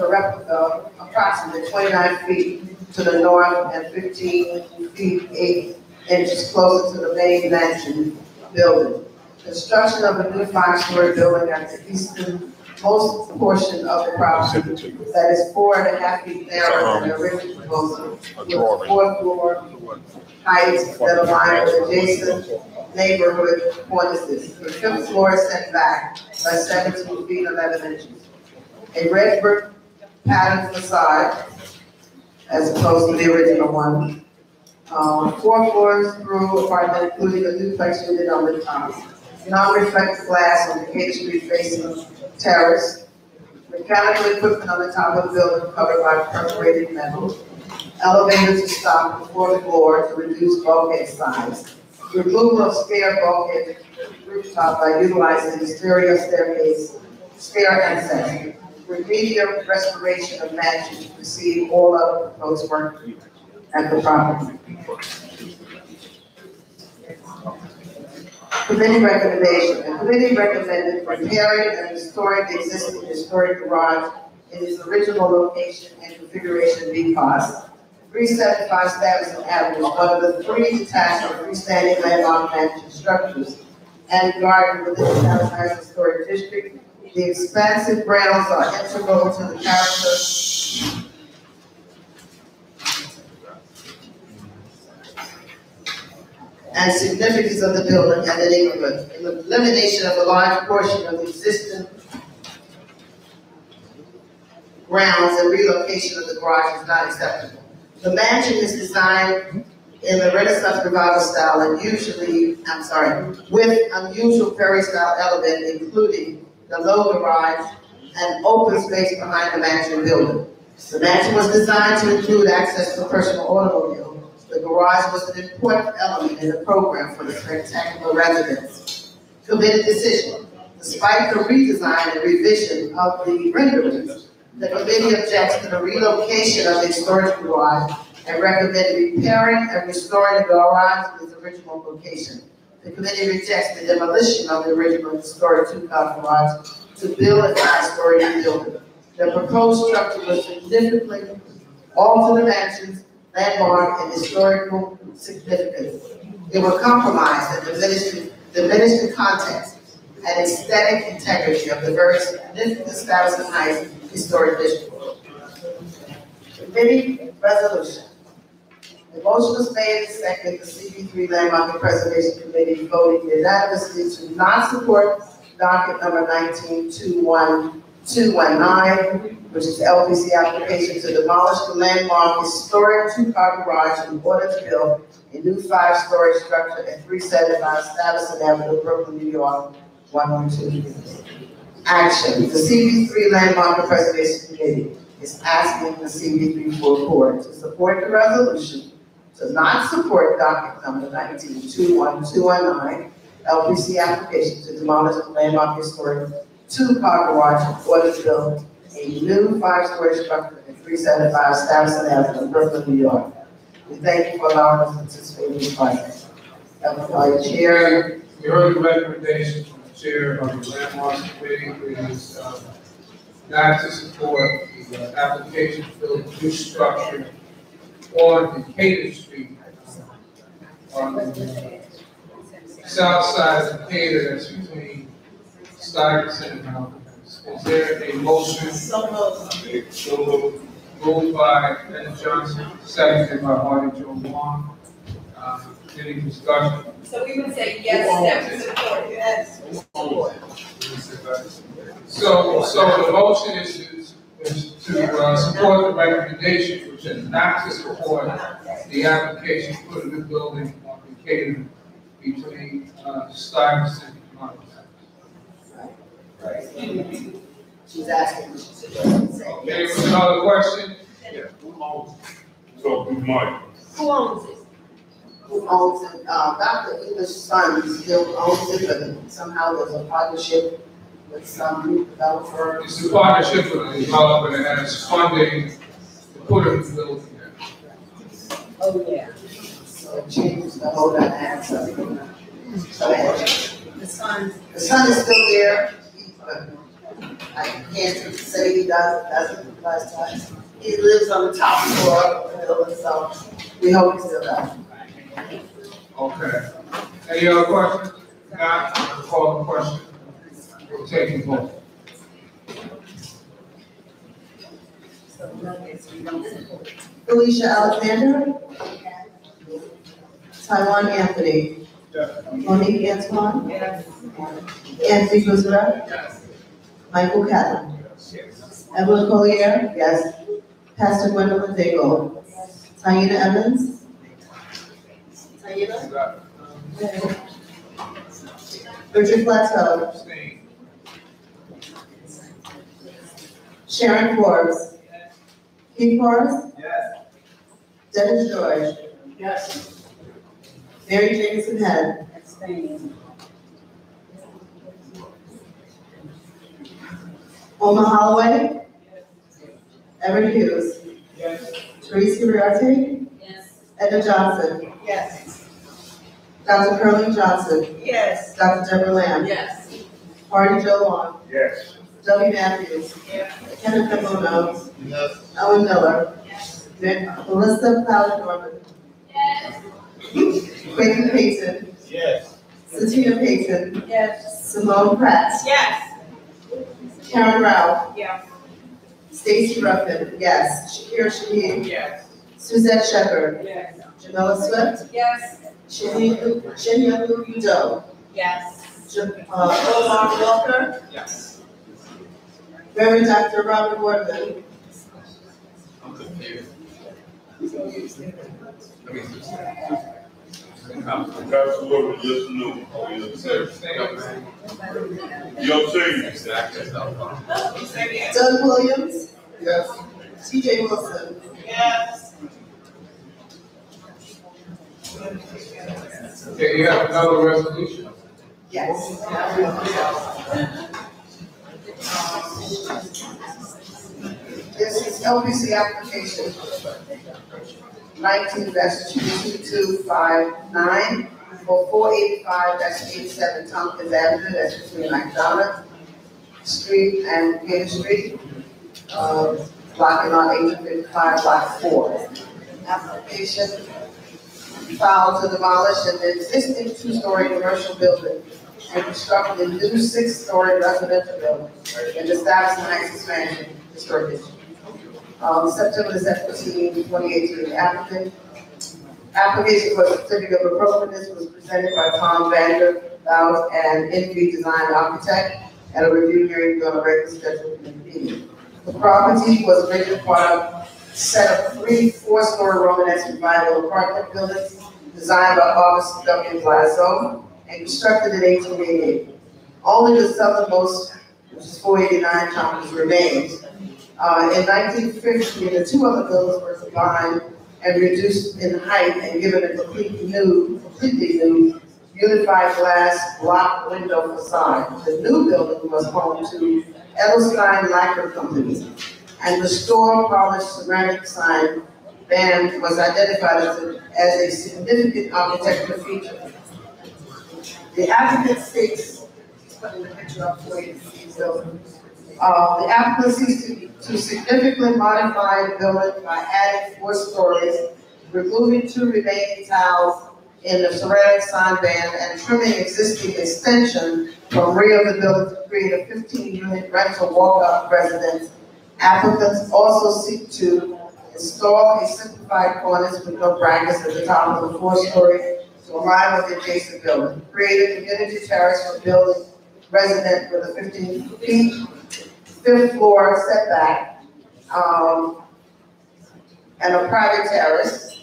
replica approximately 29 feet to the north and 15 feet 8 inches closer to the main mansion building. Construction of a new 5-story building at the easternmost portion of the property that is 4.5 feet narrower than the original proposal, with 4th floor heights that align with adjacent neighborhood cornices. The 5th floor is set back by 17 feet 11 inches. A red brick pattern facade, as opposed to the original one. 4 floors through apartment, including a duplex unit on the top. Non-reflective glass on the Decatur Street facing terrace. Mechanical equipment on the top of the building covered by perforated metal. Elevators to stop before the floor to reduce bulkhead size. Removal of stair bulkhead rooftop by utilizing the exterior staircase, stair access. Remedial restoration of mansion to receive all other proposed work at the property. Committee recommendation. The committee recommended repairing and restoring the existing historic garage in its original location and configuration because 375 Stuyvesant Avenue is one of the 3 detached or freestanding landmark mansion structures and garden within the Stuyvesant Heights Historic District. The expansive grounds are integral to the character and significance of the building and the neighborhood. The elimination of a large portion of the existing grounds and relocation of the garage is not acceptable. The mansion is designed in the Renaissance Revival style and with unusual Prairie style element, including the low garage and open space behind the mansion building. The mansion was designed to include access to personal automobile. The garage was an important element in the program for the spectacular residents. Committee decision. Despite the redesign and revision of the renderings, the committee objects to the relocation of the storage garage and recommended repairing and restoring the garage to its original location. The committee rejects the demolition of the original historic two-car garage to build a five-story new building. The proposed structure will significantly alter the mansion's landmark and historical significance. It will compromise and diminish the context and aesthetic integrity of the very significant Stuyvesant Heights Historic District. Committee resolution. The motion was made and seconded. The CB3 Landmark and Preservation Committee voted unanimously to not support docket number 19-21219, which is the LPC application to demolish the landmark historic two-car garage in order to build a new five-story structure at 375 Stuyvesant Avenue, Brooklyn, New York, 112. Action. The CB3 Landmark and Preservation Committee is asking the CB3 full board to support the resolution to not support docket number 19-21219, LPC application to demolish the landmark historic two-car garage in order to build a new five-story structure at 375 Stuyvesant Avenue, Brooklyn, New York. We thank you for allowing us to participate in this project. Chair. We heard the recommendation from the chair of the Landmarks Committee, which is not to support the application to build a new structure on Decatur Street, on the south side of Decatur, that's between Stuyvesant and Malcolm. Is there a motion? So moved. Moved by Ben Johnson, seconded by Hardy Joe Long. Any discussion? So we would say yes, step support, yes. So the motion is to support the recommendation, which is not to support the application for the new building on Decatur between Stuyvesant and Malcolm. She's asking. Okay, another question? Yeah. Who owns it? So, who's Mike? Who owns it? Who owns it? Dr. English's son still owns it, but somehow there's a partnership with some new developer. It's a partnership with a developer that has funding to put a building there. Oh, yeah. So it changes the whole dynamics of it. So the son is still there. I can't say he doesn't last time. He lives on the top floor of the building, so we hope he still does. Okay. Any other questions? Not, I'll call the question. We'll take the vote. Felicia Alexander. Taiwan Anthony. Monique Antoine. Anthony Roosevelt. Michael Catton. Evelyn Collier. Yes. Pastor Gwendolyn Daigle. Taina Evans. Taina. Richard Plateau. Sharon Forbes. Keith Forrest. Yes. Dennis George. Yes. Mary Jameson Head. Oma Holloway. Everett Hughes. Yes. Teresa Uriarte. Yes. Edna Johnson. Yes. Dr. Curling Johnson. Yes. Dr. Deborah Lamb. Yes. Hardy Joe Long. Yes. W. Matthews. Yes. Kenneth Camuno. Yes. Ellen Miller. Yes. Melissa Cloud Norman. Yes. Quentin Payton. Yes. Satina Payton. Yes. Simone Pratt. Yes. Karen Rao. Yes. Stacy Ruffin. Yes. Shakira Shaheen. Yes. Suzette Shepherd. Yes. Jamila Swift. Yes. Shinya Udo. Yes. Omar Walker. Yes. Reverend Dr. Robert Wardman. I'm confused. Absolutely, yes, no. Young senior. Doug Williams. Yes. TJ Wilson. Yes. Okay, you have another resolution? Yes. This is LPC application 19-2259 for 485-87 Tompkins Avenue, that's between McDonough Street and Gator Street, blocking on 1855, block 4. Application filed to demolish an existing two-story commercial building and construct a new 6-story residential building in the Stuyvesant Heights expansion historic district. September 17, 2018, application for a certificate of appropriateness was presented by Tom Vanderbilt and NV Design Architect at a review hearing on a regular scheduled meeting. The property was originally part of a set of 3 4-story Romanesque revival apartment buildings designed by August W. Blasone and constructed in 1888. Only the southernmost, which is 489 Tompkins, remains. In 1950, the 2 other buildings were combined and reduced in height and given a completely new unified glass block window facade. The new building was home to Edelstein Lacquer Company, and the store polished ceramic sign band was identified as a significant architectural feature. The applicant states, putting the picture up for you to see the building. The applicant seeks to significantly modify the building by adding 4 stories, removing 2 remaining tiles in the ceramic sign band, and trimming existing extension from rear of the building to create a 15-unit rental walk-up residence. Applicants also seek to install a simplified cornice with no brackets at the top of the 4-story to align with the adjacent building. Create a community terrace for building resident with a 15 feet 5th floor setback, and a private terrace.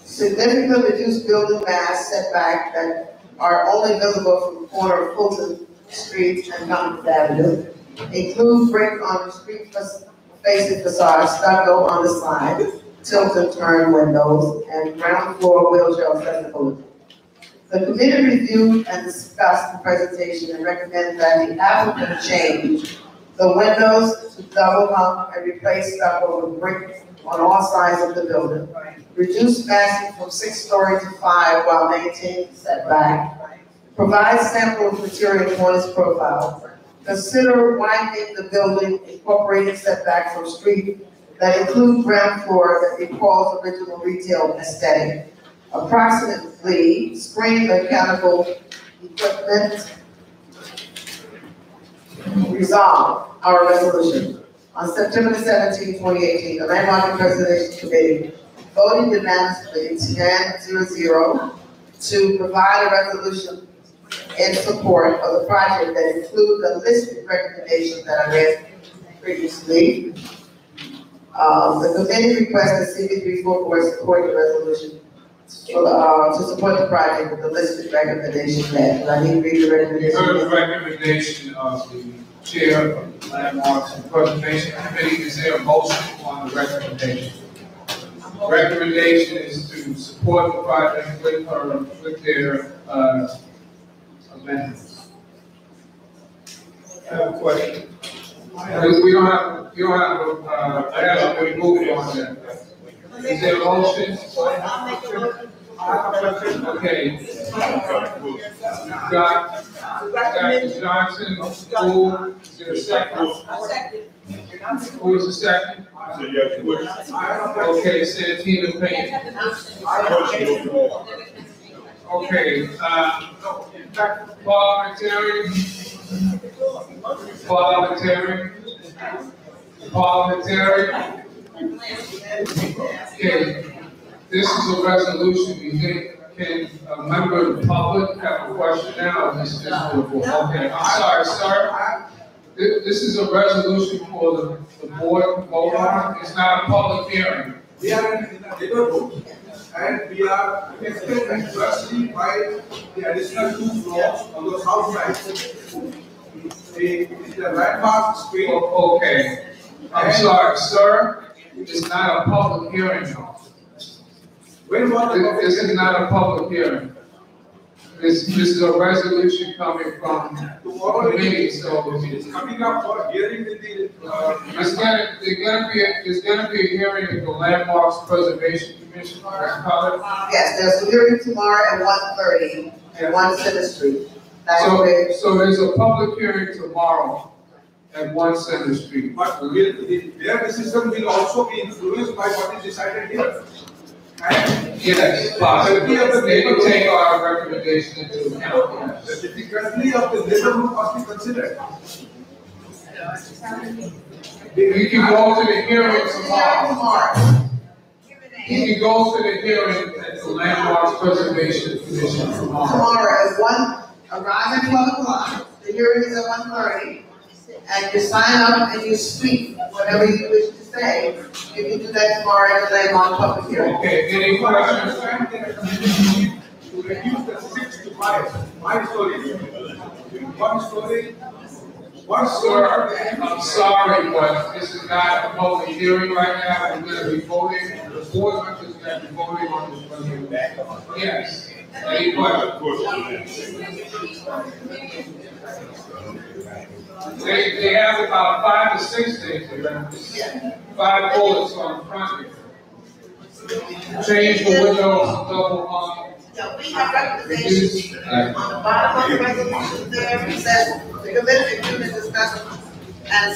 Significantly reduced building mass setback that are only visible from the corner of Fulton Street and Tompkins Avenue. Include brick on the street facing facade, stucco on the side, tilt and turn windows, and ground floor wheelchair accessibility. The committee reviewed and discussed the presentation and recommended that the applicant change the windows to double hung and replace stucco with brick on all sides of the building. Reduce massing from 6-story to 5 while maintaining setback. Provide sample of material cornice profile. Consider widening the building, incorporating setback from street that include ground floor that recalls original retail aesthetic. Approximately screen mechanical equipment. Resolve our resolution. On September 17, 2018, the Landmark and Preservation Committee voted unanimously 10-0 to provide a resolution in support of the project that include the listed recommendations that I read previously. The committee requested CB3 full board support the resolution to support the project with the listed recommendations that. I need to read the recommendation. Heard the recommendation of the Chair of the Landmarks and Preservation Committee. Is there a motion on the recommendation? Recommendation is to support the project with their amendments. I have a question. We don't have to move on that. Is there a motion? I'll make a motion. Okay. Got Johnson, who is there a second? Who is the second? Okay, Santina Payne. Okay, parliamentarian. Okay, this is a resolution. You think, can a member of the public have a question now? This is okay, I'm sorry, sir. This is a resolution for the board to vote on. It's not a public hearing. We are in the neighborhood and we are expecting to actually buy the additional 2 floors on the south side. It's the landmark street. Okay, I'm sorry, sir. It's not a public hearing. This is not a public hearing. This is a resolution coming from the committee, so It's coming up for hearing with the, there's gonna be a hearing at the Landmarks Preservation Commission. Yes, there's a hearing tomorrow at 1:30 at 1 Center Street. So there's a public hearing tomorrow at 1 Center Street. but their decision will also be influenced by what is decided here. Yes, possibly, they can take our recommendation into account. The difficulty of the neighborhood must be considered. You can go to the hearing tomorrow. You can go to the hearing at the Landmarks Preservation Commission tomorrow. Tomorrow at 1, arrive at 12 o'clock, the hearing is at 1:30, and you sign up and you speak, whatever you wish to say, you can do that tomorrow at the Landmark Public Hearing. Okay, any questions? To reduce the 6 to 5, my story. One story. Sir, I'm sorry, but this is not a public hearing right now. We're gonna be voting, the board members are gonna be voting on this resolution. Yes, any questions? They have about 5 to 6 days, 5 bullets on the front here. Change the windows, double hung. So we have recommendations on the bottom of the resolution there, it says the commission duly discusses and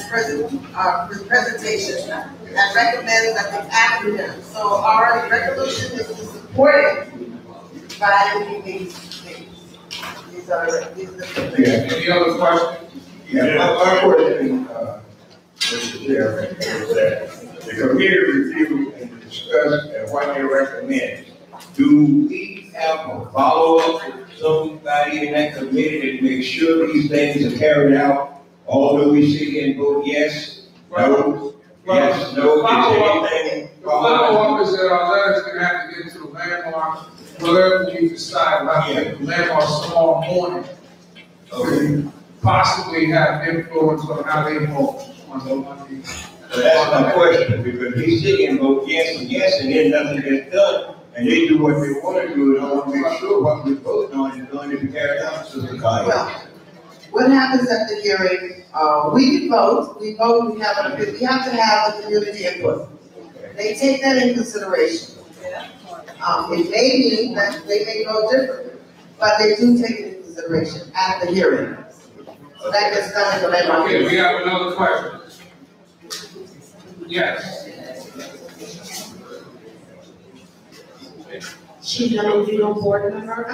presentation and recommends that the applicant. So our resolution is supported by these things. These are the. Any other questions? Yeah, my question, Mr. Chairman, is that the committee review and discuss and what they recommend. Do we have a follow-up with somebody in that committee to make sure these things are carried out? Although we sit here and vote yes, no, yes, no, is anything? The follow-up is that our letter's gonna have to get to the landmark, whatever you decide, like the landmark tomorrow morning. Okay. Possibly have influence on how they vote on the Monday. So that's my question, because we sit here and vote yes, and then nothing gets done, and they do what they want to do, and I want to make sure what we're voting on is going to be carried out, so the guy. Well, what happens at the hearing, we vote, we have to have the community input. They take that in consideration. It may be that they may vote differently, but they do take it in consideration at the hearing. So that gets done at the landmark. Okay, we have another question. Yes. Chief Yellow board member, I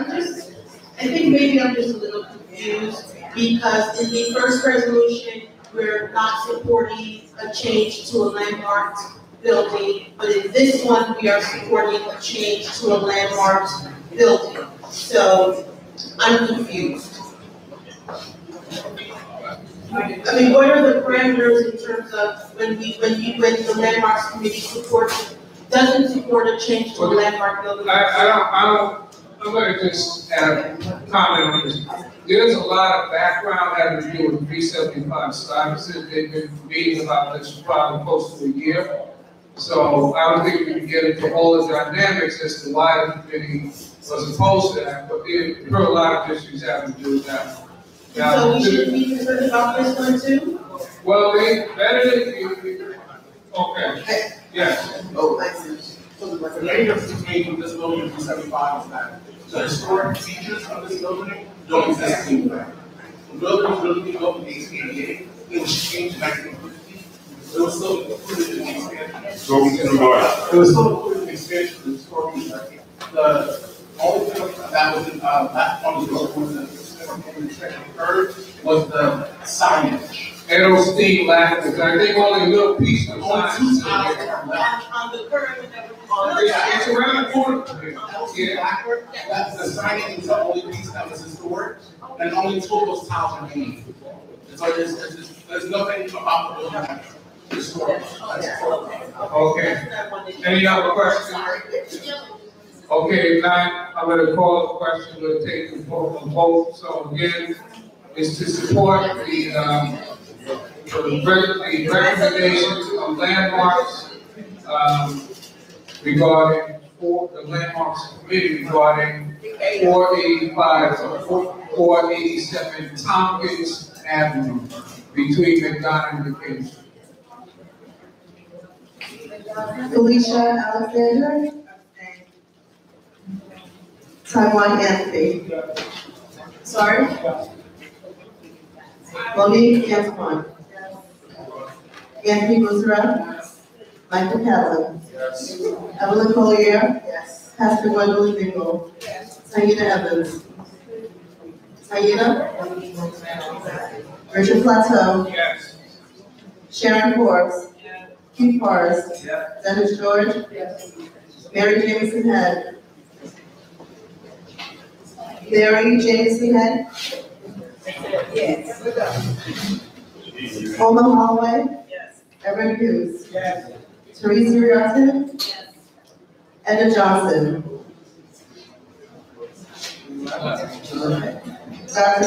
think maybe I'm just a little confused because in the first resolution, we're not supporting a change to a landmark building, but in this one, we are supporting a change to a landmark building. So I'm confused. I mean, what are the parameters in terms of when the landmarks committee doesn't support a change to a landmark building? I'm gonna just add a comment on this. There's a lot of background having to do with 375 Stuyvesant. They've been meeting about this for probably close to a year. So I don't think we can get into all the dynamics as to why the committee was opposed to that, but there are a lot of issues having to do with that. Now, So we should be concerned about this one too? well, they better than okay. Yes. Oh, thanks. So the main implication of this building from 75 is that the historic features of this building don't exist anymore. The building was really built in 1888. It was changed in 1950. It was still included in the expansion. It was still included in the expansion of the historic features. The only thing that was in that part of the building that occurred was the signage. It'll stay black, because I think only a little piece of the sign. On the current It's around the corner. Yeah. That's the signage is the only piece that was historic, and only two of those tiles remain. So there's nothing about the building that's historic. Okay. Any other questions? Okay, now I'm gonna call the question, we'll take the vote. So again, is to support the recommendations of landmarks regarding the landmarks committee regarding 485 or 487 Tompkins Avenue between McDonough and Decatur. Felicia Alexander. Taiwan Anthony. Sorry? Monique Antoine. Anthony Roosevelt. Michael Callan. Evelyn Collier. Yes. Pastor Gwendolyn Dingle. Taina Evans. Taina. Richard Plateau. Yes. Sharon Forbes. Keith Forrest. Dennis George. Mary Jameson Head. Mary Jameson Head. Yes. Coleman Holloway. Yes. Everett Hughes. Yes. Teresa Riordan. Yes. Edna Johnson. Dr.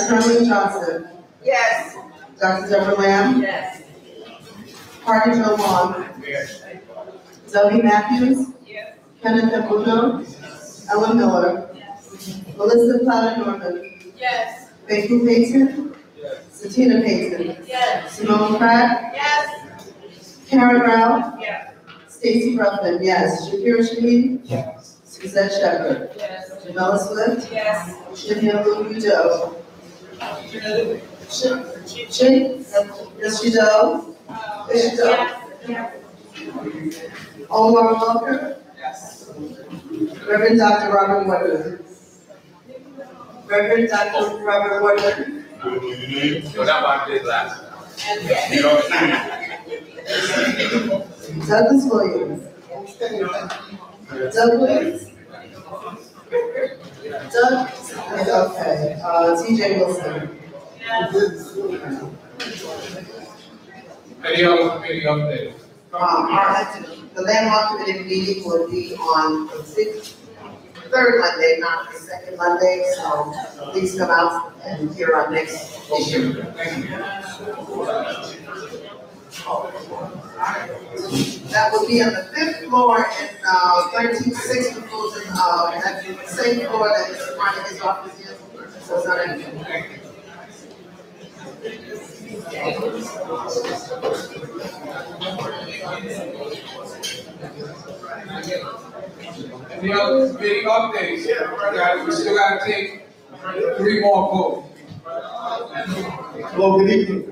Kermit Johnson. Yes. Dr. Deborah Lamb. Yes. Hardy Joe Long. Yes. Debbie Matthews. Yes. Kenneth Ebudo. Ellen Miller. Yes. Melissa Cloud Norman. Yes. Faithful Payton. Yes. Satina Payton. Yes. Simone Pratt. Yes. Karen Brown. Yes. Stacy Ruffin. Yes. Shakira Shaheen. Yes. Suzette Shepherd. Yes. Jamela Swift. Yes. Shania Ludo. Yes, she does. Omar Walker. Yes. Reverend Dr. Robert Woodard. Reverend Dr. Robert Woodard. So that one I did last time. Douglas Williams. Doug Williams. Doug. Okay. TJ Wilson. Any other committee updates? The landmark committee meeting will be on the third Monday, not the second Monday, so please come out and hear our next issue. That will be on the 5th floor in 1360 Fulton, at the same floor that Mr. Martin's office is. So it's not anything. Any other committee updates? Guys, we still gotta take 3 more votes. Hello, good evening.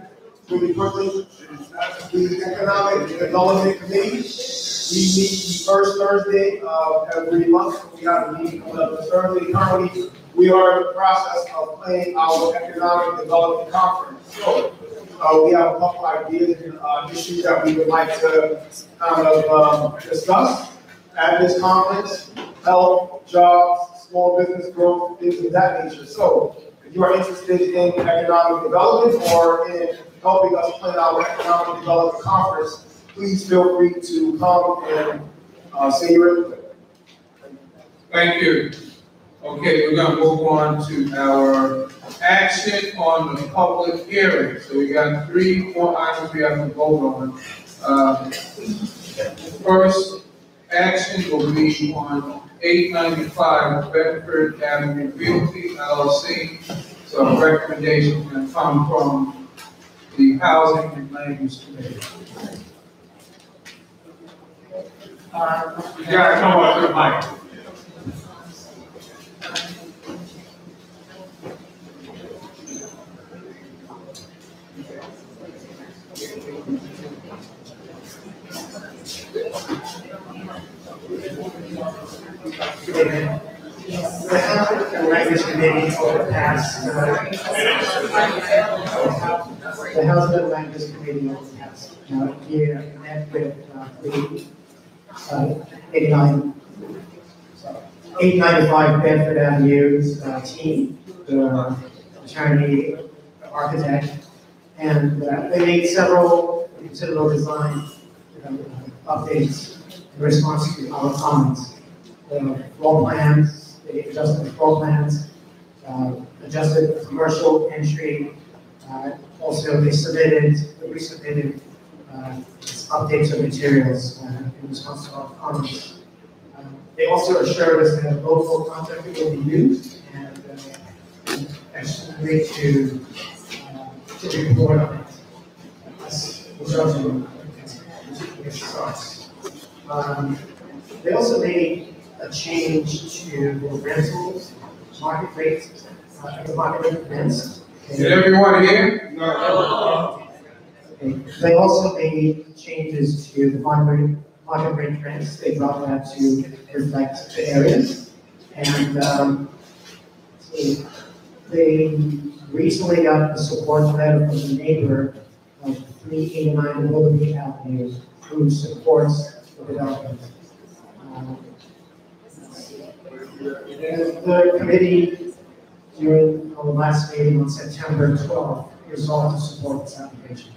Really quickly, the Economic Development Committee, we meet the first Thursday of every month. We have a meeting on the Thursday. Currently, we are in the process of planning our Economic Development Conference. So, we have a couple ideas and issues that we would like to kind of discuss at this conference: health, jobs, small business growth, things of that nature. So, if you are interested in economic development or in helping us plan our economic development conference, please feel free to come and say your input. Thank you. Okay, we're gonna move on to our action on the public hearing. So we got 3 more items we have to vote on. First action will be on 895 Bedford Avenue Realty LLC. So a recommendation can come from the Housing and Land Use Committee. You gotta come up to the mic. The Language Committee over the past, the House and Language Committee over the past year met with the 895 Bedford Avenue's team, the attorney, the architect, and they made several considerable design updates in response to our comments. Floor plans, they adjusted the floor plans, adjusted the commercial entry. Also, they resubmitted updates of materials in response to our comments. They also assured us that local contractor will be used and actually to report on it. They also made a change to rentals, market rates, the market rate rents. Did everyone hear? No. They also made changes to the market rate rents. They dropped that to reflect the areas. And they recently got a support letter from the neighbor of 389 Willoughby Avenue who supports the development. The committee, during our last meeting on September 12th, resolved to support this application.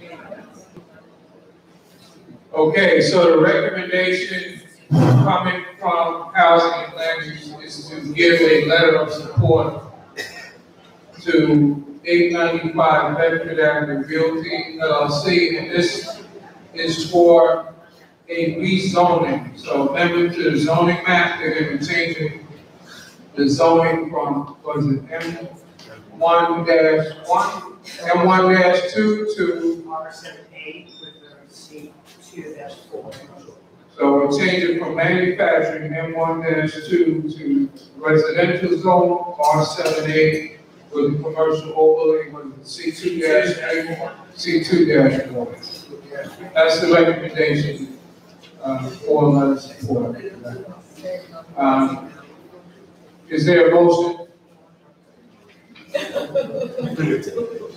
Okay, so the recommendation coming from Housing and Land Use is to give a letter of support to 895 Bedford Avenue Realty LLC, and this is for a rezoning. So amendment to the zoning map, they're going to be changing the zoning from, was it M1-1, M1-2 to R7A with the C2-4. So we're changing from manufacturing M1-2 to residential zone R7A with commercial overlay with C2-3, C2-1. That's the recommendation for letter support. Is there a motion?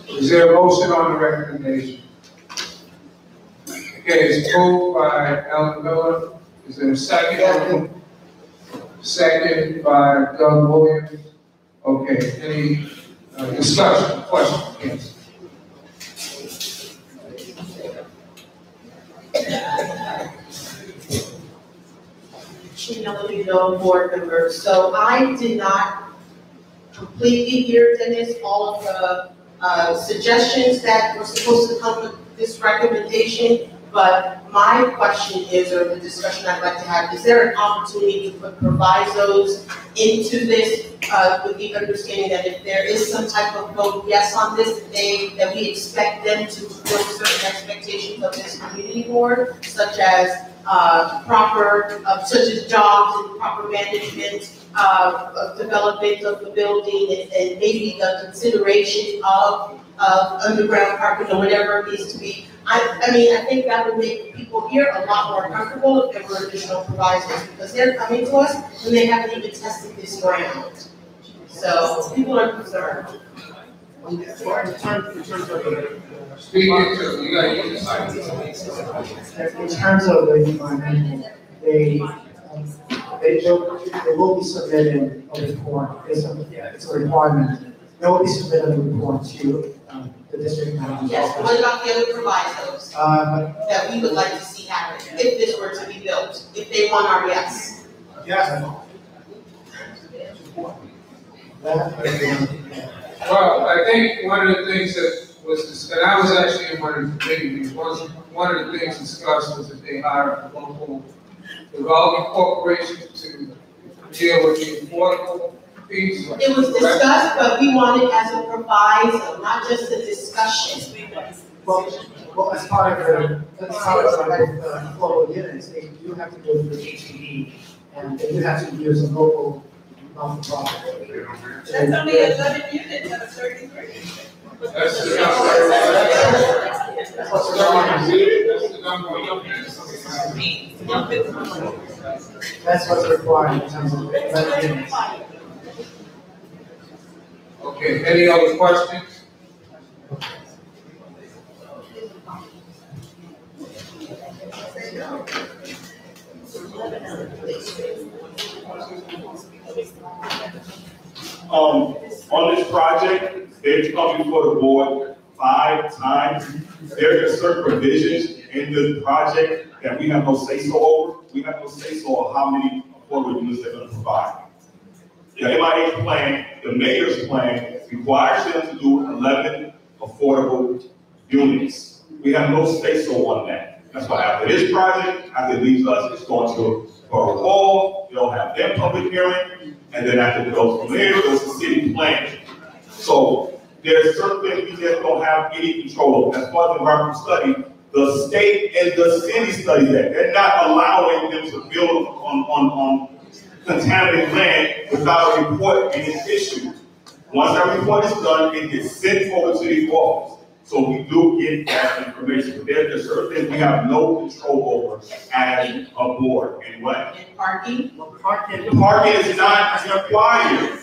Is there a motion on the recommendation? Okay, it's moved by Alan Miller. Is there a second? Second by Doug Williams. Okay, any discussion, question? Sheena, board member. So I did not completely hear, Dennis, all of the suggestions that were supposed to come with this recommendation, but my question is, or the discussion I'd like to have, is there an opportunity to put provisos into this with the understanding that if there is some type of vote yes on this, that we expect them to fulfill certain expectations of this community board, such as such as jobs and proper management, of development of the building, and maybe the consideration of underground parking or whatever it needs to be. I mean, I think that would make people here a lot more comfortable if there were additional provisos, because they're coming to us when they haven't even tested this ground. So people are concerned. In terms of the environmental, they will be submitting a report. It's a requirement. They will be submitting a report to the district manager. Yes, but what about the other provisos that we would like to see happen if this were to be built, if they want our yes? Yes. Well, I think one of the things that was discussed, and I was actually in one of the committees, one of the things discussed was that they hired a local development corporation to deal with the affordable piece. It was discussed, but we want it as a proviso, not just a discussion. Well, as part of the affordable units, they do have to go through HPD, and they do have to use a local non-profit. That's only 11 units out of 33. That's the That's what's required in terms of 11 units. Okay, any other questions? On this project, they've come before the board 5 times. There are certain provisions in the project that we have no say-so over. We have no say-so of how many affordable units they're going to provide. The MIA plan, the mayor's plan, requires them to do 11 affordable units. We have no say-so on that. That's why after this project, after it leaves us, it's going to Borough Hall, they'll have their public hearing, and then after it goes from there, it goes to city planning. So there's certain things we just don't have any control over. As far as the environmental study, the state and the city study that. They're not allowing them to build on contaminated land without a report and it's issued. Once that report is done, it gets sent over to the office. So we do get that information. But there's certain things we have no control over as a board. And what? And parking? Parking is not required.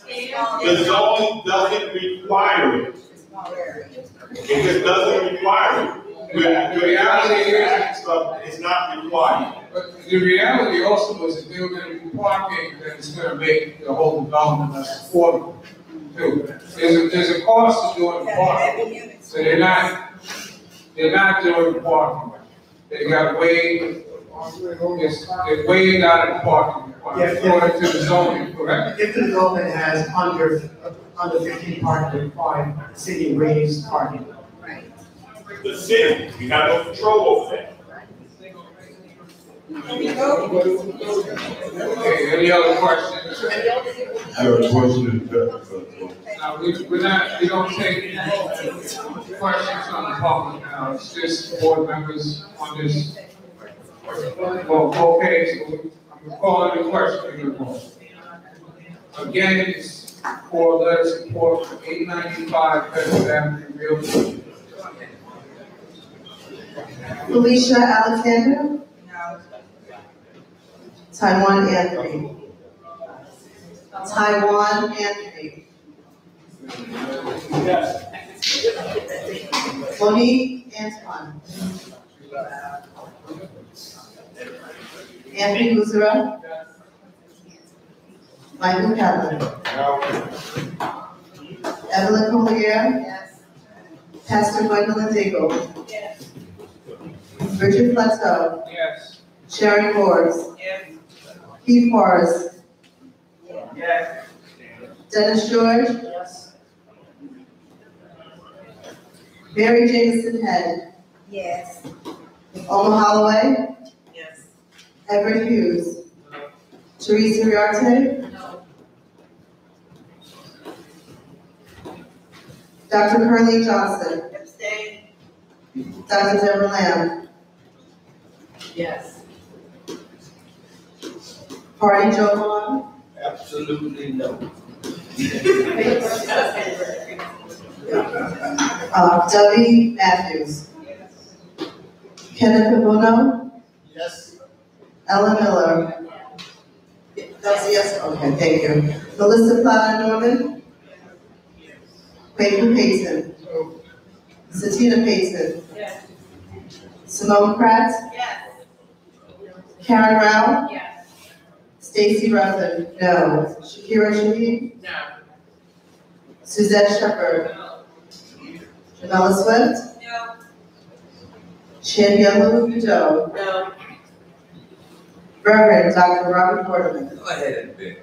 The zoning doesn't require it. It just doesn't require it. The reality is, stuff is not required. But the reality also is that they're going to be parking, that it's going to make the whole development less affordable. Too. There's a cost to doing parking, so they're not doing parking. They got way, they're way out of parking according to the zoning, correct? If the development has under 15 parking required, the city raised parking. The city, we have no control over that. Okay, any other questions? I have a question. No, we don't take questions from the public now. It's just board members on this. Well, okay, so I'm calling the question. Again, it's for letter support for 895 Bedford Avenue, Real. Felicia Alexander? Taiwan Anthony. Taiwan Anthony. Yes. Monique Antoine. Anthony Guzera. Michael Catlin. Evelyn Collier. Pastor Gwendolyn Daigle. Richard Plateau. Yes. Sharon Morris. Yes. Keith Forrest. Yes. Dennis George. Yes. Mary Jameson Head. Yes. Oma Holloway. Yes. Everett Hughes. Teresa Riarte. Dr. Curly Johnson. Abstain. Dr. Deborah Lamb. Yes. Party Joe Vaughn. Absolutely no. Debbie Matthews. Kenneth Cabuno. Yes. Ellen Miller. That's a yes? Okay, thank you. Melissa Plata Norman. Quaker Payton. Satina Payton. Yes. Simone Pratt. Yes. Karen Rao. Yes. Stacy Ruffin. No. Shakira Shahid. No. Suzette Shepherd. Jamela Swift. No. Chanyalu Udo. No. Reverend Dr. Robert Porterman. Go ahead and bid.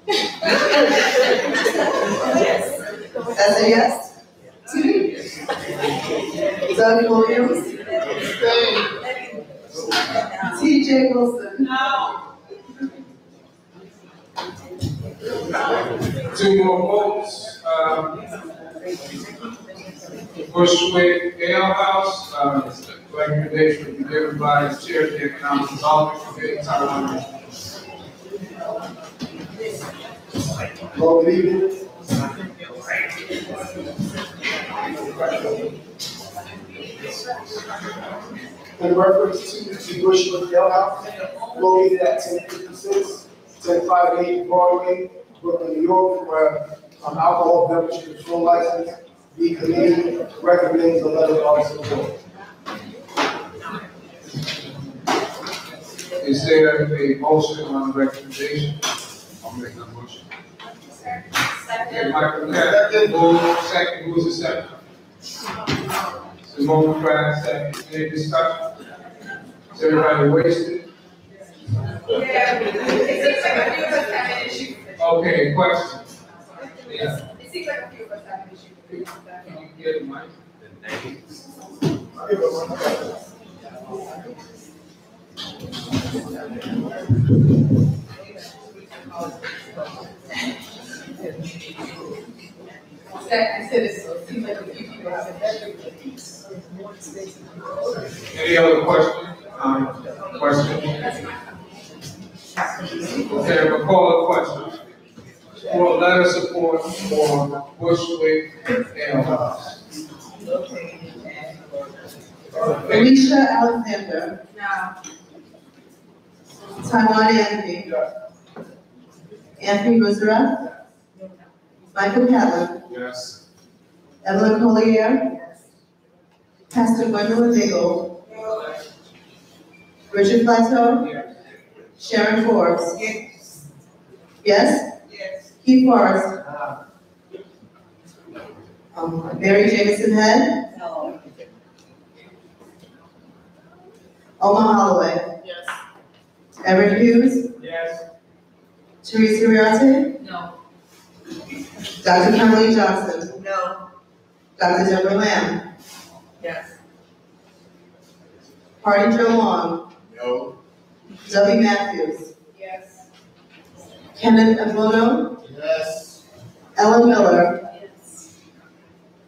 Yes. That's a yes? Doug Williams. TJ Wilson. No. Two more votes. Bushwick Ale House, recommendation will be given by the chair of the Economic Development Committee, Taiwan. Well, good evening. In reference to the Bushwick Ale House, located at 1056, 1058 Broadway, Brooklyn, New York, where alcohol beverage control license, the committee recommends a letter of support. Is there a motion on the recommendation? I'll make that motion. Okay, Michael Catt, move, second, who's the second? Simone Pratt, second, any discussion? Is everybody wasted? Okay, question? Yeah. It seems like a few of us have an issue. Can you get it, Mike? I said it, so it seems like a few people have said that. Any other questions? Questions? Okay, we'll call a question. For letter support for Bushwick and Alicia Alexander. No. Taiwan Anthony. Anthony Roosevelt. Michael Catlin. Yes. Evelyn Collier. Pastor Gwendolyn Daigle. Richard Plateau. Sharon Forbes. Yes? Keith Forrest. Mary Jameson Head. No. Omar Holloway. Yes. Everett Hughes. Yes. Teresa Riarte. No. Dr. Kimberly Johnson. No. Dr. Deborah Lamb. Yes. Hardy Joe Long. No. W. Matthews. Yes. Kenneth Abono. Yes. Ellen Miller.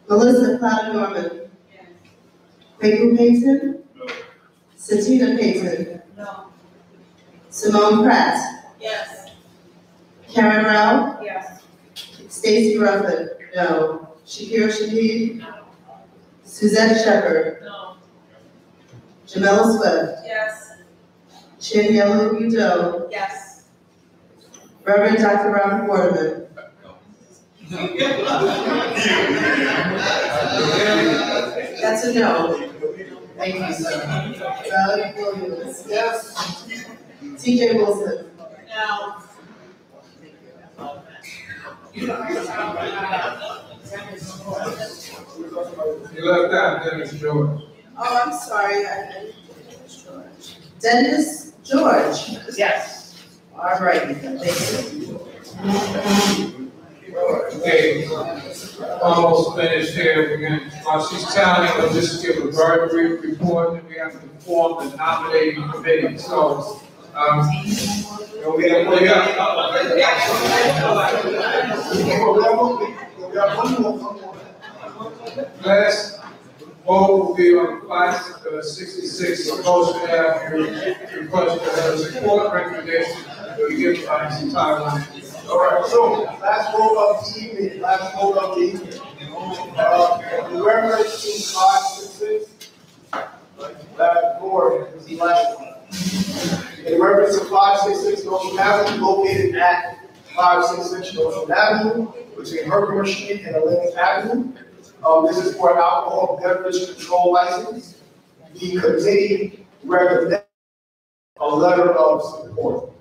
Melissa Cloud Norman. Rachel Payton. No. Satina Payton. No. Simone Pratt. Yes. Karen Rao. Yes. Stacy Ruffin. No. Shakira Shahid. Suzette Shepherd. No. Jamila Swift. Yes. Chaniela Udo. Yes. Reverend Dr. Robert Waterman. That's a no. Thank you, sir. Doug Williams. Yes. TJ Wilson. No. You left out Dennis George. Oh, I'm sorry. Dennis George. Yes. All right. Thank you. Okay, almost finished here. We're going to, while she's telling, we'll just give a very brief report, and we have to form the nominating committee. So, last vote will be on 566 Motion Avenue, request for support recommendation to give some time. All right, so last vote of the evening, the reference to 566, that board is the last one. In reference to 566 Goshen Avenue, located at 566 Goshen Avenue, between Herkimer Street and Atlantic Avenue. This is for an alcohol beverage control license. The committee recommends a letter of support.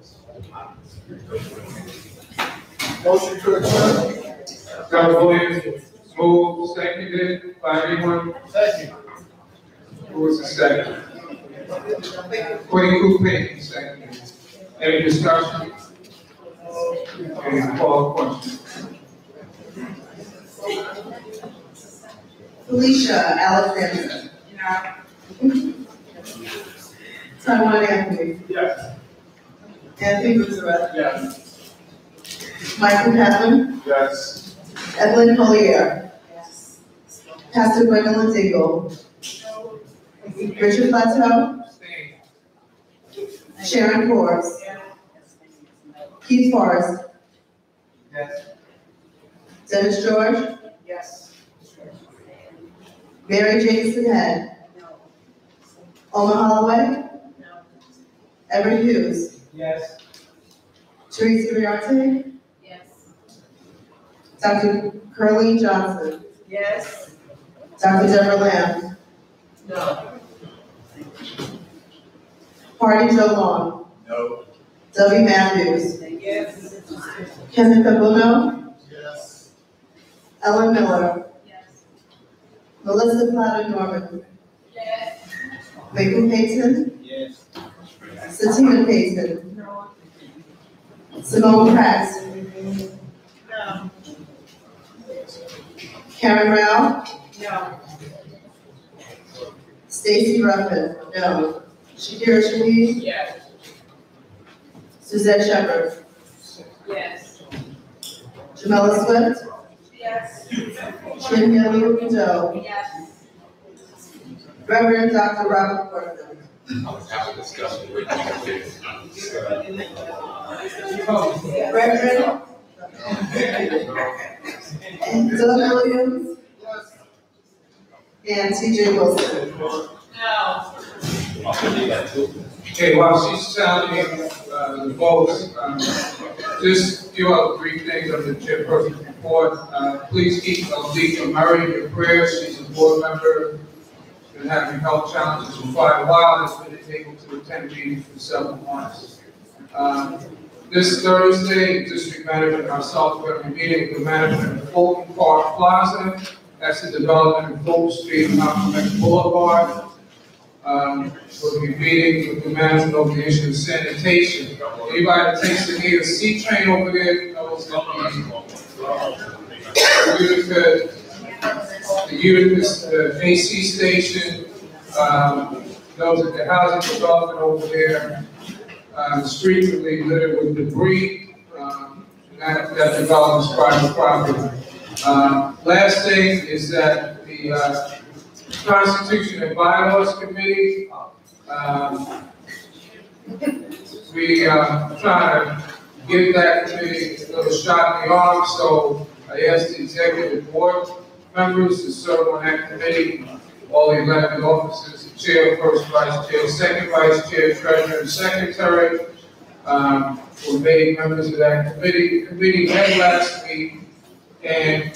Motion to adjourn. Dr. Williams, moved, seconded by anyone? Second. Who was the second? Queen Coupé, seconded. Any discussion? Okay, call question. Alicia Alexander. Taiwan Anthony. Yes. Anthony Roosevelt. Yes. Michael Catlin. Yes. Evelyn Collier. Pastor Gwendolyn Daigle. Richard Plateau. Sharon Forbes. Keith Forrest. Yes. Dennis George. Yes. Mary Jameson Head. Omar Holloway. Everett Hughes. Yes. Teresa Riarte. Yes. Dr. Curleen Johnson. Yes. Dr. Deborah Lamb. No. Hardy Joe Long. No. W. Matthews. Yes. Kenneth Abono. Yes. Ellen Miller. Yes. Melissa Cloud Norman. Yes. Rachel Payton. Yes. Satina Payton. No. Simone Pratt. No. Karen Rao. No. Stacy Ruffin. No. Shakira Shaheed, Yes. Suzette Shepherd, Yes. Jamela Swift, Yes. Kim Hilliard Joe, Yes. Reverend Dr. Robert Wortham. I was having a discussion with Reverend Doug Williams, and TJ Wilson. No. Okay, while she's tallying the votes, just a few other brief things of the chairperson's report. Please keep Alika Murray in your prayers. She's a board member, been having health challenges for quite a while, has been able to attend meetings for several months. This Thursday, the district manager and myself are going to be meeting with the management of Fulton Park Plaza. That's the development of Fulton Street and Malcolm X Boulevard. We'll be meeting with the management over the issue of sanitation. Anybody that takes the ESC train over there knows the Utica AC station, those at the housing development over there, frequently littered with debris, that develops private property. Last thing is that the Constitution and Bylaws Committee, we try to give that committee a little shot in the arm, so I asked the executive board members to serve on that committee, all the elected officers, the chair, first vice chair, second vice chair, treasurer, and secretary, were made members of that committee. The committee met last week, and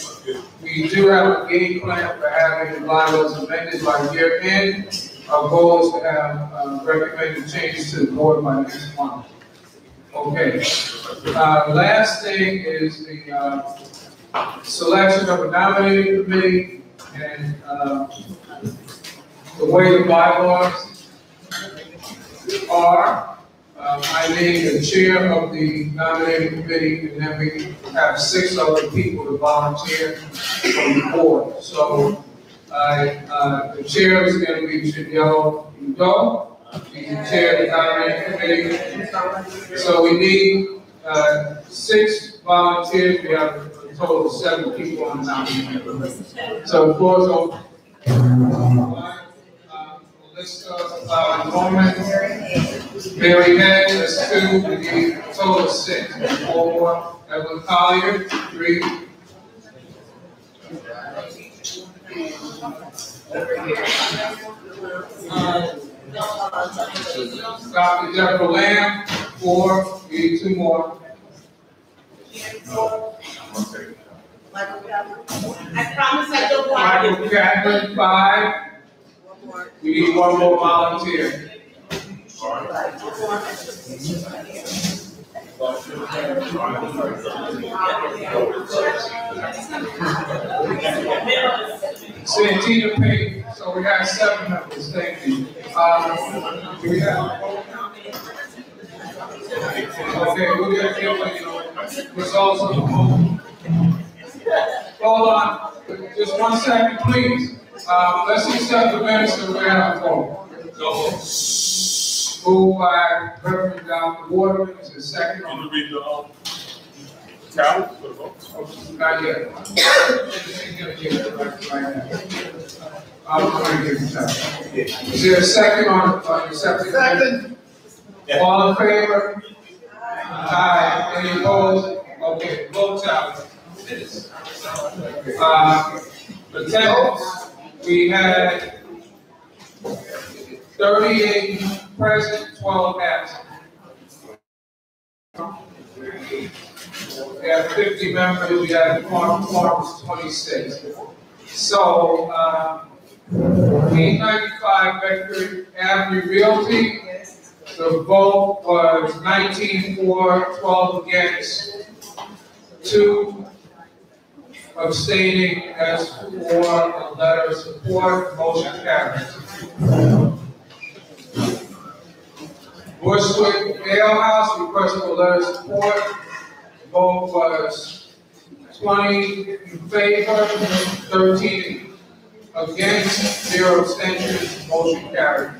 we do have a game plan for having the bylaws amended by year end. Our goal is to have recommended changes to the board by next month. Okay. Last thing is the selection of a nominating committee, and the way the bylaws are. I name the chair of the nominating committee, and then we have 6 other people to volunteer from the board. So the chair is going to be Janelle Udo. She's the chair of the nominating committee. So we need 6 volunteers. We have a total of 7 people on the nominating committee. So the floor is open. Norman, Mary Head, that's 2, we need a total of 6. 4 more. Evelyn Collier, 3. Dr. Deborah Lamb, 4. We need 2 more. I promise I don't want Michael Catherine, 5. We need 1 more volunteer. Santina Payne, so we got 7 members, thank you. Do we have? Okay, we'll get the results of the poll. Hold on, just 1 second, please. Let's accept the minutes that we have for. Moved by Reverend Dr. Waterman, is the second. Can you read the tally for the votes? Not yet. I'm going to give the tally. Is there a second on accepting? Second. All in favor? Aye. Any opposed? Okay, vote tally. Attendance. We had 38 present, 12 absent. We have 50 members, we have quorum is 26. So, 895 Bedford Avenue Realty, the vote was 19 for, 12 against, 2 abstaining, as for a letter of support, motion carries. Bushwick Ale House requested a letter of support. Vote was 20 in favor, 13 against, 0 abstentions, motion carried.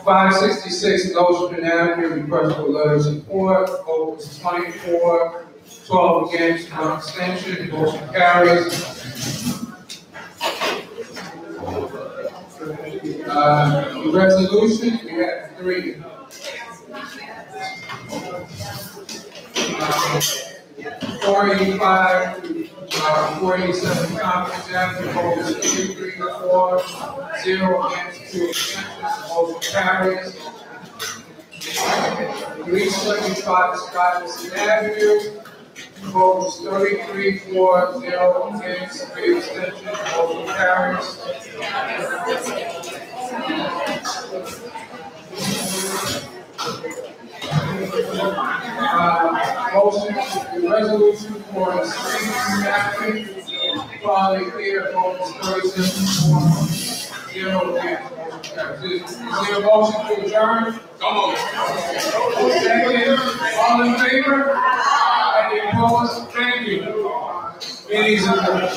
566 Nostrand Avenue, request for letter of support, vote was 24, 12 against, 1 abstention, motion carries. The resolution, we have 3. 485 to 487 Conference Avenue, vote was 3-4, 0 against, 2 abstentions, motion carries. 375 Stuyvesant Avenue, vote was 33-4, 0 against, 3 abstentions, motion carries. Motion, the resolution for the street mapping, quality care, vote was 37-4, 0 against, motion carries. Is there a motion to adjourn? Come on. Second, all in favor? Any opposed? Thank you. Meeting is adjourned.